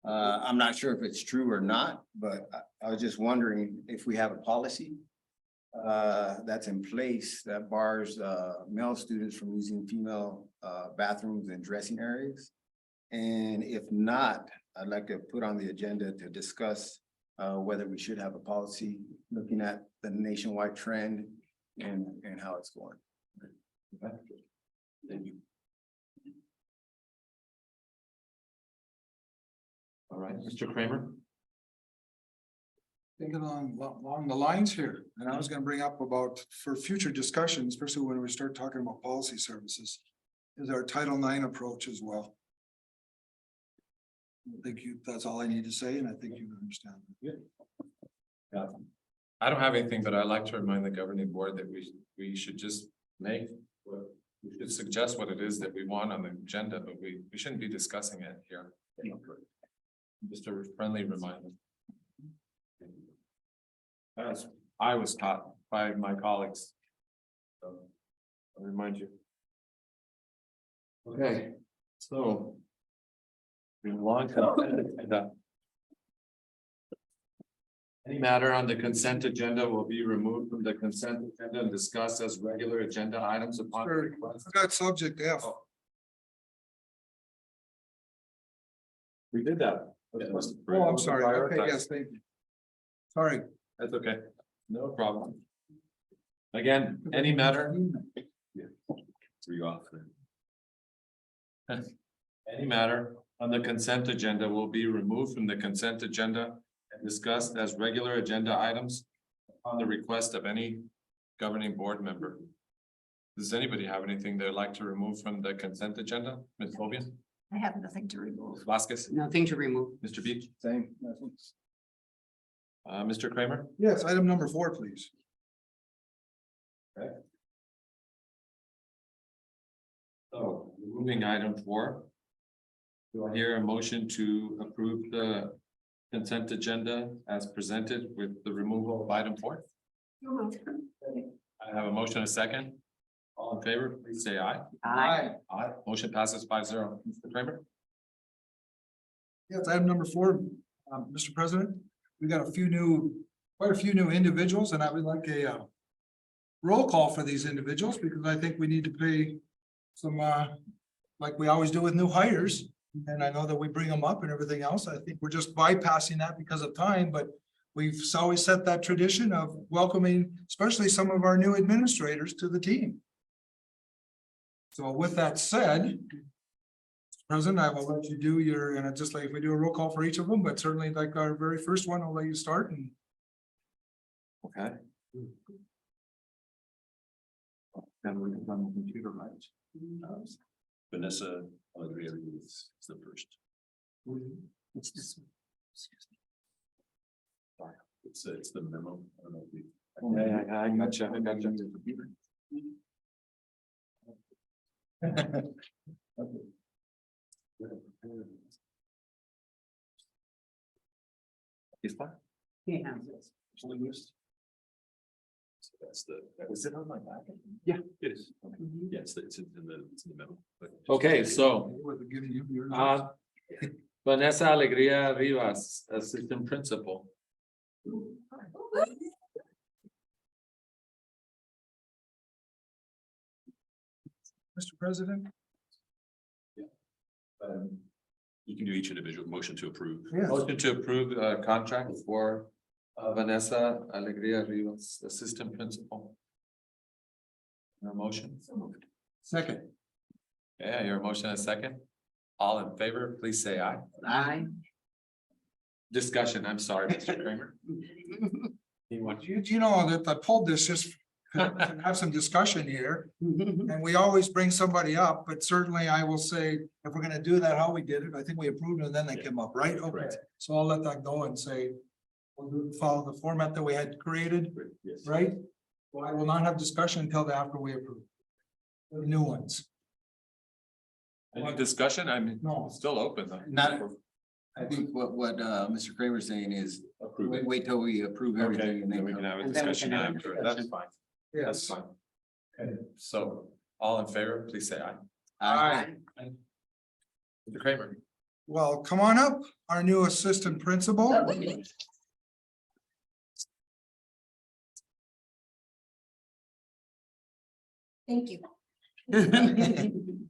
I'm not sure if it's true or not, but I was just wondering if we have a policy that's in place that bars male students from using female bathrooms and dressing areas. And if not, I'd like to put on the agenda to discuss whether we should have a policy looking at the nationwide trend and how it's going. Thank you. All right, Mr. Kramer? Thinking along the lines here, and I was gonna bring up about for future discussion, especially when we start talking about policy services, is our Title IX approach as well. I think that's all I need to say, and I think you understand. Yeah. I don't have anything, but I'd like to remind the governing board that we should just make. We should suggest what it is that we want on the agenda, but we shouldn't be discussing it here. Just a friendly reminder. As I was taught by my colleagues. So, I'll remind you. Okay, so. We long to. Any matter on the consent agenda will be removed from the consent agenda and discussed as regular agenda items upon Sure. request. I got subject F. We did that. Oh, I'm sorry. Okay, yes, thank you. Sorry. That's okay. No problem. Again, any matter? Three off. Any matter on the consent agenda will be removed from the consent agenda and discussed as regular agenda items on the request of any governing board member. Does anybody have anything they'd like to remove from the consent agenda? Ms. Hobian, I have nothing to remove. Ms. Vasquez, Nothing to remove. Mr. Beach, Same. Mr. Kramer? Yes, item number 4, please. So moving item 4. Do I hear a motion to approve the consent agenda as presented with the removal of item 4? I have a motion, a second. All in favor, please say aye. Aye. Aye. Motion passes 5-0. Mr. Kramer? Yes, item number 4, Mr. President, we got quite a few new individuals, and I would like a roll call for these individuals, because I think we need to pay some, like we always do with new hires. And I know that we bring them up and everything else. I think we're just bypassing that because of time, but we've always set that tradition of welcoming, especially some of our new administrators to the team. So with that said, President, I will let you do your, and just like if we do a roll call for each of them, but certainly like our very first one, I'll let you start and. Okay. Then we can run the computer right. Vanessa Alegria is the first. It's this one. It's the memo. I don't know if you- Yeah, I gotcha, I gotcha. He's fine. He has this. So that's the. Is it on my back? Yeah, it is. Okay. Yeah, it's in the memo. but- Okay, so, We're giving you yours. Vanessa Alegria Rivas, Assistant Principal. Mr. President? You can do each individual motion to approve. Yes. Motion to approve contract for Vanessa Alegria Rivas, Assistant Principal. Your motion? Second. Yeah, your motion a second. All in favor, please say aye. Aye. Discussion, I'm sorry, Mr. Kramer. You know that I pulled this just to have some discussion here, and we always bring somebody up, but certainly I will say, if we're gonna do that, how we did it, I think we approved it and then they came up, right? Okay, Correct. so I'll let that go and say, follow the format that we had created, Yes. right? Well, I will not have discussion until after we approve the new ones. Any discussion? I mean, No. still open though. Not, I think what Mr. Kramer's saying is, Approve it. wait till we approve Okay, everything and then then we can come. have a And then we discussion can have a after. That's fine. That's Yes. fine. Okay, so all in favor, please say aye. Aye. Mr. Kramer. Well, come on up, our new assistant principal. Thank you.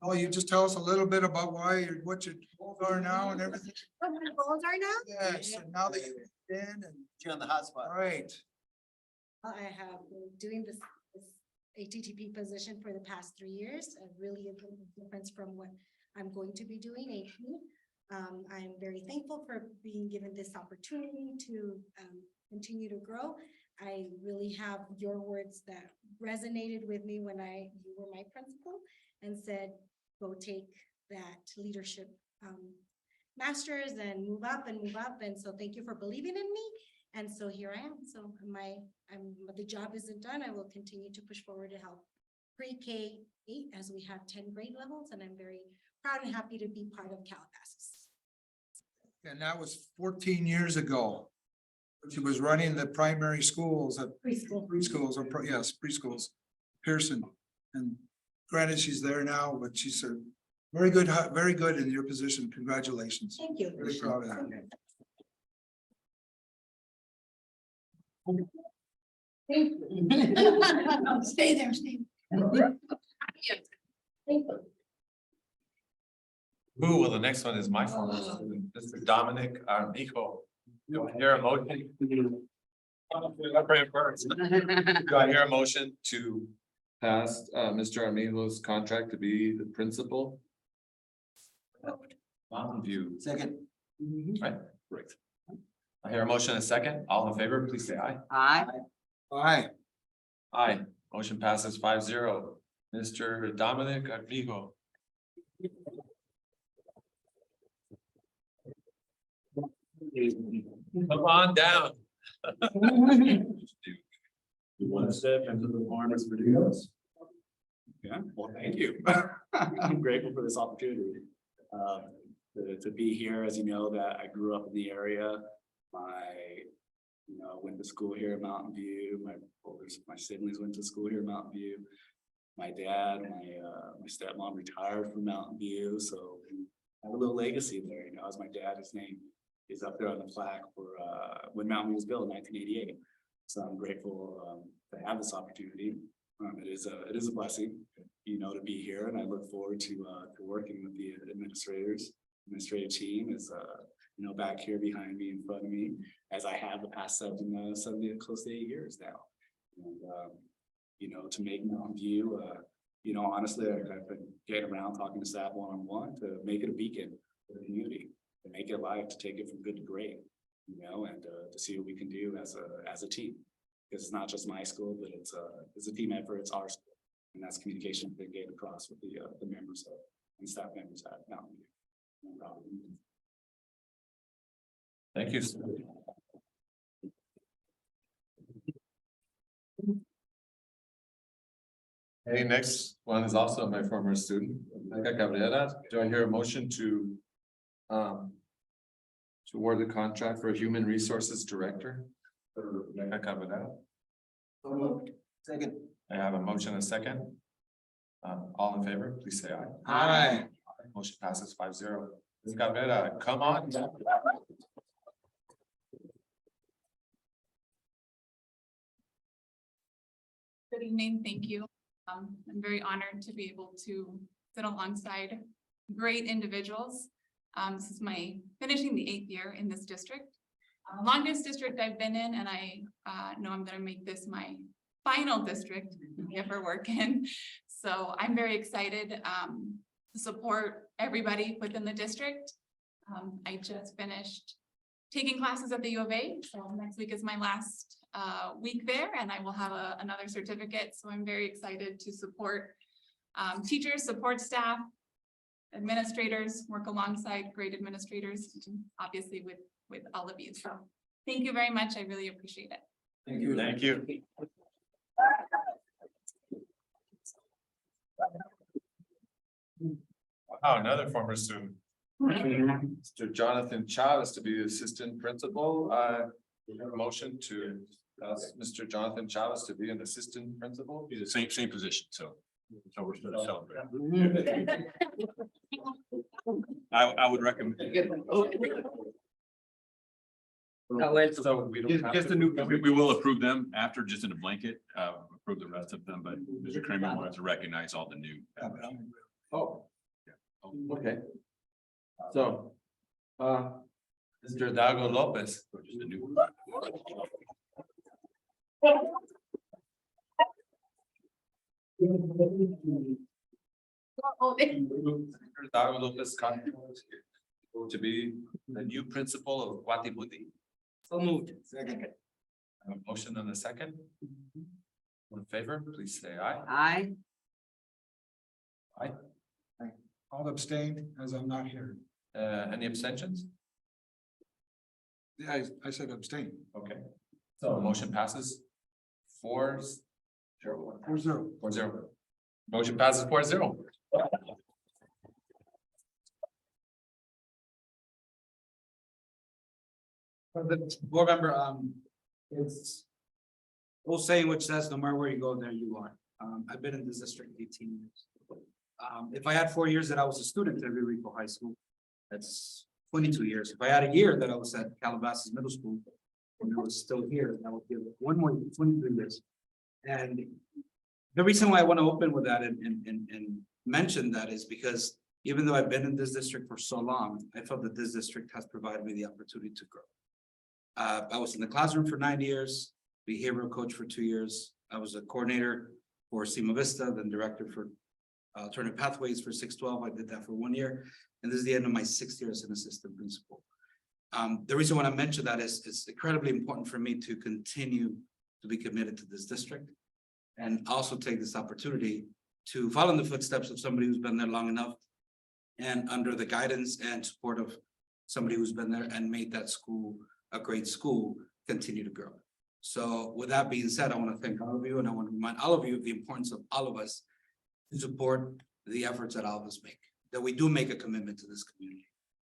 Oh, you just tell us a little bit about what your goals are now and everything. What my goals are now? Yes, and now that you've been and, You're on the hot spot. right. I have been doing this ATTP position for the past 3 years, a really important difference from what I'm going to be doing AP. I'm very thankful for being given this opportunity to continue to grow. I really have your words that resonated with me when you were my principal and said, go take that leadership masters and move up and move up. And so thank you for believing in me. And so here I am. So the job isn't done. I will continue to push forward to help pre-K 8 as we have 10 grade levels, and I'm very proud and happy to be part of Calabasas. And that was 14 years ago. She was running the primary schools at Preschool. preschools or, yes, preschools, Pearson. And granted, she's there now, but she's very good in your position. Congratulations. Thank you. Really proud of that. Stay there, stay. Ooh, well, the next one is my former student, Mr. Dominic Armijo. Do I hear a motion? I'll pray first. Do I hear a motion to pass Mr. Armijo's contract to be the principal? Mountain View. Second. Right, great. I hear a motion and a second. All in favor, please say aye. Aye. Aye. Aye. Motion passes 5-0. Mr. Dominic Armijo. Come on down. You want to step into the farmers videos? Yeah, well, thank you. I'm grateful for this opportunity. To be here, as you know, that I grew up in the area. Went to school here at Mountain View. My siblings went to school here at Mountain View. My dad, my stepmom retired from Mountain View, so I have a little legacy there, as my dad, his name is up there on the plaque for when Mountain View was built in 1988. So I'm grateful to have this opportunity. It is a blessing, to be here, and I look forward to working with the administrative team is back here behind me, in front of me, as I have the past seven close to 8 years now. And to make Mountain View, honestly, I've been getting around talking to staff one-on-one to make it a beacon for the community, to make it live, to take it from good to great, and to see what we can do as a team. Because it's not just my school, but it's a team effort, it's our school. And that's communication been getting across with the members and staff members at Mountain View. I'm proud of them. Thank you. Hey, next one is also my former student, Rebecca Cabrera. Do I hear a motion to award the contract for a human resources director? For Rebecca Cabrera. Second. I have a motion and a second. All in favor, please say aye. Aye. Motion passes 5-0. Ms. Cabrera, come on. Good evening, thank you. I'm very honored to be able to sit alongside great individuals. This is finishing the 8th year in this district. Longest district I've been in, and I know I'm gonna make this my final district I ever work in. So I'm very excited to support everybody within the district. I just finished taking classes at the U of A, so next week is my last week there, and I will have another certificate. So I'm very excited to support teachers, support staff, administrators, work alongside great administrators, obviously with all of you. So thank you very much. I really appreciate it. Thank you. Thank you. Wow, another former student. Mr. Jonathan Chavez to be the assistant principal. We have a motion to ask Mr. Jonathan Chavez to be an assistant principal. Be the same position, so we're still celebrating. I would recommend. So we don't have Just to- a new, we will approve them after, just in a blanket, approve the rest of them, but Mr. Kramer wanted to recognize all the new. Oh. Okay. So, Mr. Dago Lopez. Just a new. Mr. Dago Lopez to be the new principal of Guatibuti. So moved. Second. I have a motion and a second. All in favor, please say aye. Aye. I'll abstain as I'm not here. Any abstentions? Yeah, I said abstain. Okay, so motion passes 4-0. 4-0. 4-0. Motion passes 4-0. Board member, it's old saying which says no matter where you go, there you are. I've been in this district 18 years. If I had 4 years that I was a student at Rio Rico High School, that's 22 years. If I had a year that I was at Calabasas Middle School, and I was still here, that would give it 1 more, 23 years. And the reason why I want to open with that and mention that is because even though I've been in this district for so long, I felt that this district has provided me the opportunity to grow. I was in the classroom for 9 years, behavioral coach for 2 years. I was a coordinator for Sima Vista, then director for alternative pathways for 612. I did that for 1 year. And this is the end of my 6th year as an assistant principal. The reason why I mention that is it's incredibly important for me to continue to be committed to this district. And also take this opportunity to follow in the footsteps of somebody who's been there long enough. And under the guidance and support of somebody who's been there and made that school a great school, continue to grow. So with that being said, I want to thank all of you and I want to remind all of you of the importance of all of us to support the efforts that all of us make, that we do make a commitment to this community,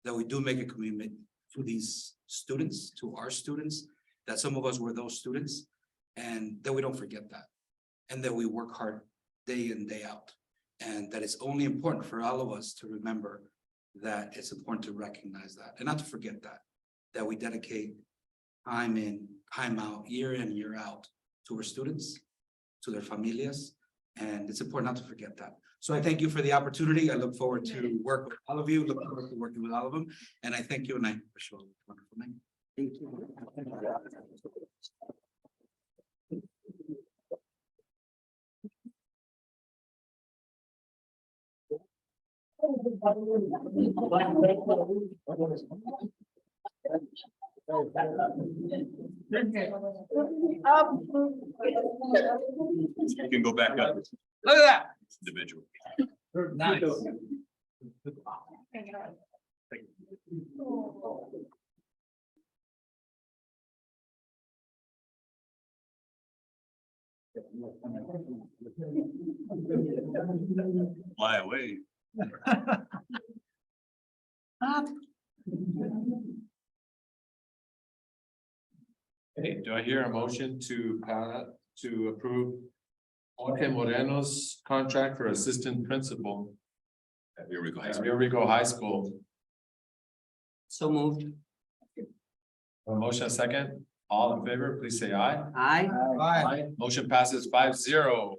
that we do make a commitment to these students, to our students, that some of us were those students, and that we don't forget that, and that we work hard day in, day out. And that it's only important for all of us to remember that it's important to recognize that and not to forget that we dedicate time in, time out, year in, year out to our students, to their familias. And it's important not to forget that. So I thank you for the opportunity. I look forward to work with all of you, look forward to working with all of them. And I thank you and I wish you all a wonderful night. Thank you. You can go back up. Look at that. Individual. Nice. Fly away. Okay, do I hear a motion to approve Jorge Moreno's contract for assistant principal at Rio Rico High at School? Rio Rico High School? So moved. A motion, a second. All in favor, please say aye. Aye. Aye. Motion passes 5-0.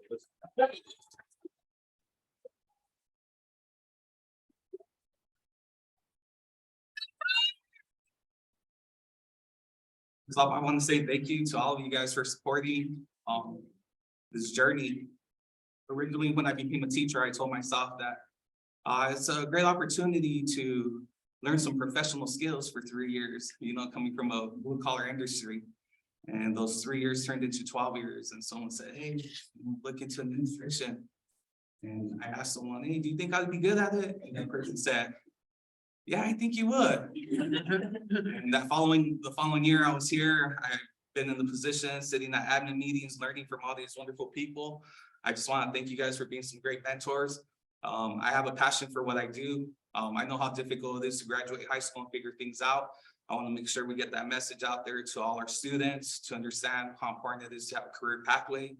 So I want to say thank you to all of you guys for supporting this journey. Originally, when I became a teacher, I told myself that it's a great opportunity to learn some professional skills for 3 years, you know, coming from a blue collar industry. And those 3 years turned into 12 years. And someone said, hey, look into administration. And I asked someone, hey, do you think I'd be good at it? And that person said, yeah, I think you would. And the following year I was here, I've been in the position, sitting at admin meetings, learning from all these wonderful people. I just want to thank you guys for being some great mentors. I have a passion for what I do. I know how difficult it is to graduate high school and figure things out. I want to make sure we get that message out there to all our students to understand how important it is to have a career pathway,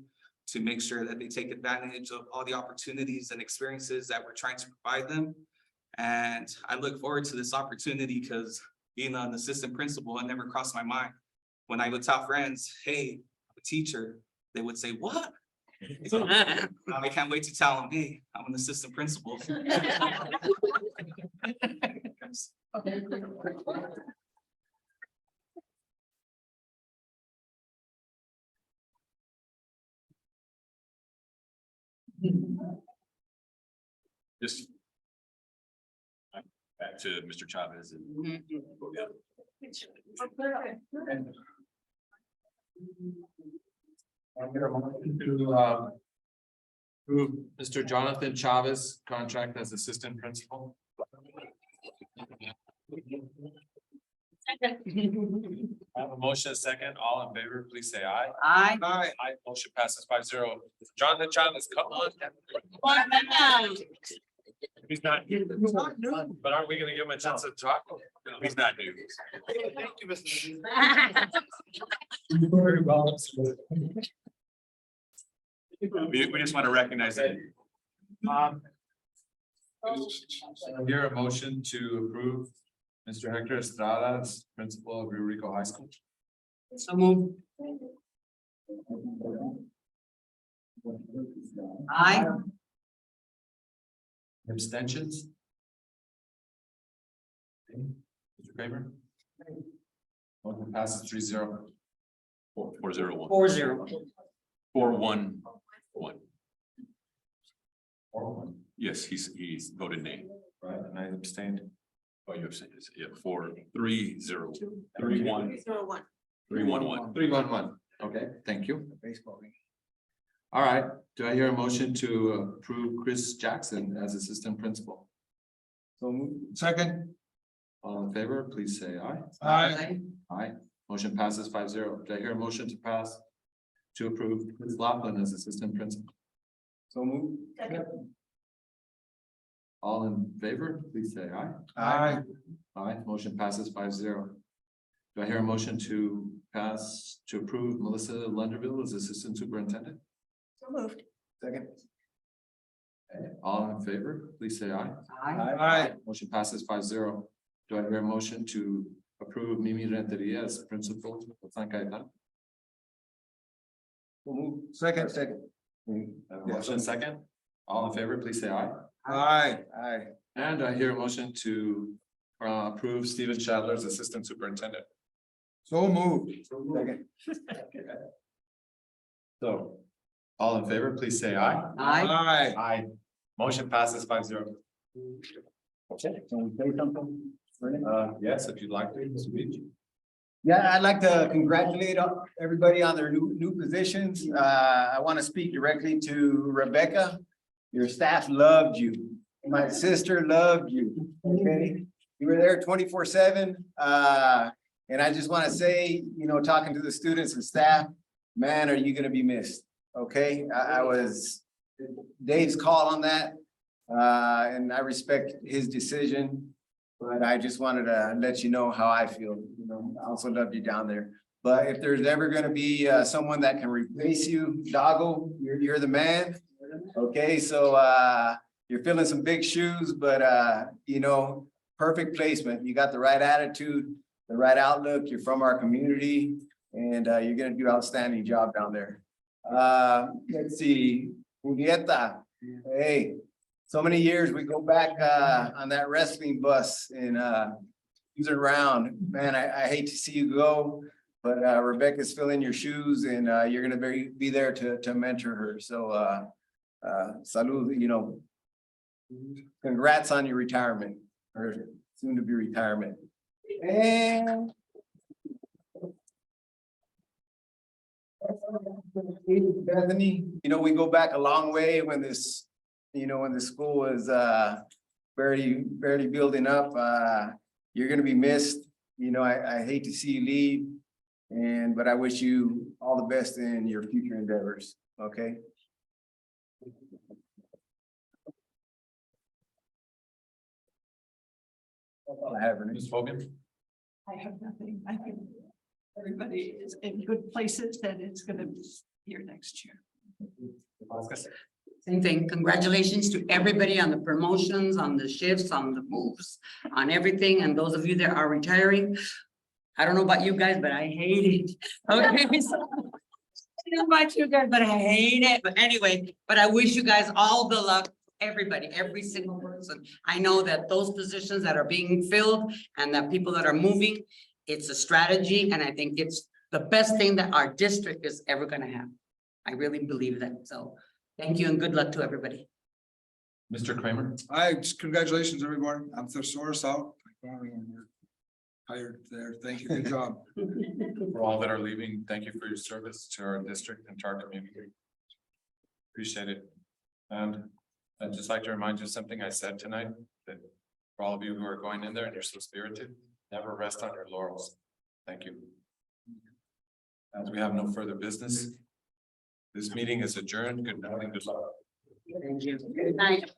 to make sure that they take advantage of all the opportunities and experiences that we're trying to provide them. And I look forward to this opportunity because being an assistant principal, it never crossed my mind. When I would tell friends, hey, I'm a teacher, they would say, what? I can't wait to tell them, hey, I'm an assistant principal. Just back to Mr. Chavez and yeah. To approve Mr. Jonathan Chavez contract as assistant principal. I have a motion, a second, all in favor, please say aye. Aye. Aye. Aye, motion passes 5-0. Jonathan Chavez, come on. He's not here. But aren't we gonna give him a chance to talk? He's not new. Thank you, Mr. We just want to recognize it. Here a motion to approve Mr. Hector Estrada as principal of Rio Rico High School. So move. Aye. Abstentions? Mr. Kramer? Motion passes 3-0. 4-0-1. 4-0. 4-1-1. 4-1. Yes, he's voted nay. Right, and I abstained. Oh, you have said, yeah, 4-3-0. 3-1. 3-1-1. 3-1-1. Okay, thank you. Baseball game. All right, do I hear a motion to approve Chris Jackson as assistant principal? So second. All in favor, please say aye. Aye. Aye, motion passes 5-0. Do I hear a motion to pass to approve Chris Laughlin as assistant principal? So move. All in favor, please say aye. Aye. Aye, motion passes 5-0. Do I hear a motion to pass to approve Melissa Lunderville as assistant superintendent? So moved. Second. All in favor, please say aye. Aye. Aye. Motion passes 5-0. Do I hear a motion to approve Mimi Renteria as principal of San Cayetano? Second. Motion second. All in favor, please say aye. Aye. Aye. And I hear a motion to approve Stephen Shadler as assistant superintendent. So moved. Second. So, all in favor, please say aye. Aye. Aye. Aye. Motion passes 5-0. Okay, can we say something? Yes, if you'd like to, speak. Yeah, I'd like to congratulate everybody on their new positions. I want to speak directly to Rebecca. Your staff loved you. My sister loved you. Okay, you were there 24/7. And I just want to say, you know, talking to the students and staff, man, are you going to be missed? Okay, I was Dave's call on that. And I respect his decision. But I just wanted to let you know how I feel, you know, I also love you down there. But if there's ever gonna be someone that can replace you, Doggo, you're the man. Okay, so you're filling some big shoes, but you know, perfect placement. You got the right attitude, the right outlook. You're from our community and you're gonna do an outstanding job down there. Let's see, Julieta, hey. So many years, we go back on that wrestling bus and cruising around. Man, I hate to see you go, but Rebecca's filling your shoes and you're gonna be there to mentor her. So salud, you know. Congrats on your retirement or soon to be retirement. And Bethany, you know, we go back a long way when this, you know, when the school was barely building up, you're gonna be missed. You know, I hate to see you leave, but I wish you all the best in your future endeavors, okay? That's all I have, Renee. Ms. Hogan? I have nothing. I think everybody is in good places that it's gonna be here next year. Same thing. Congratulations to everybody on the promotions, on the shifts, on the moves, on everything. And those of you that are retiring, I don't know about you guys, but I hate it. Okay. So, I don't know about you guys, but I hate it. But anyway, but I wish you guys all the luck, everybody, every single person. I know that those positions that are being filled and that people that are moving, it's a strategy. And I think it's the best thing that our district is ever gonna have. I really believe that. So thank you and good luck to everybody. Mr. Kramer? Congratulations, everyone. I'm thesaurus out. Hired there. Thank you. Good job. For all that are leaving, thank you for your service to our district and to our community. Appreciate it. And I'd just like to remind you of something I said tonight, that for all of you who are going in there and you're so spirited, Never rest on your laurels. Thank you. As we have no further business, this meeting is adjourned. Good night and good luck. Thank you. Good night.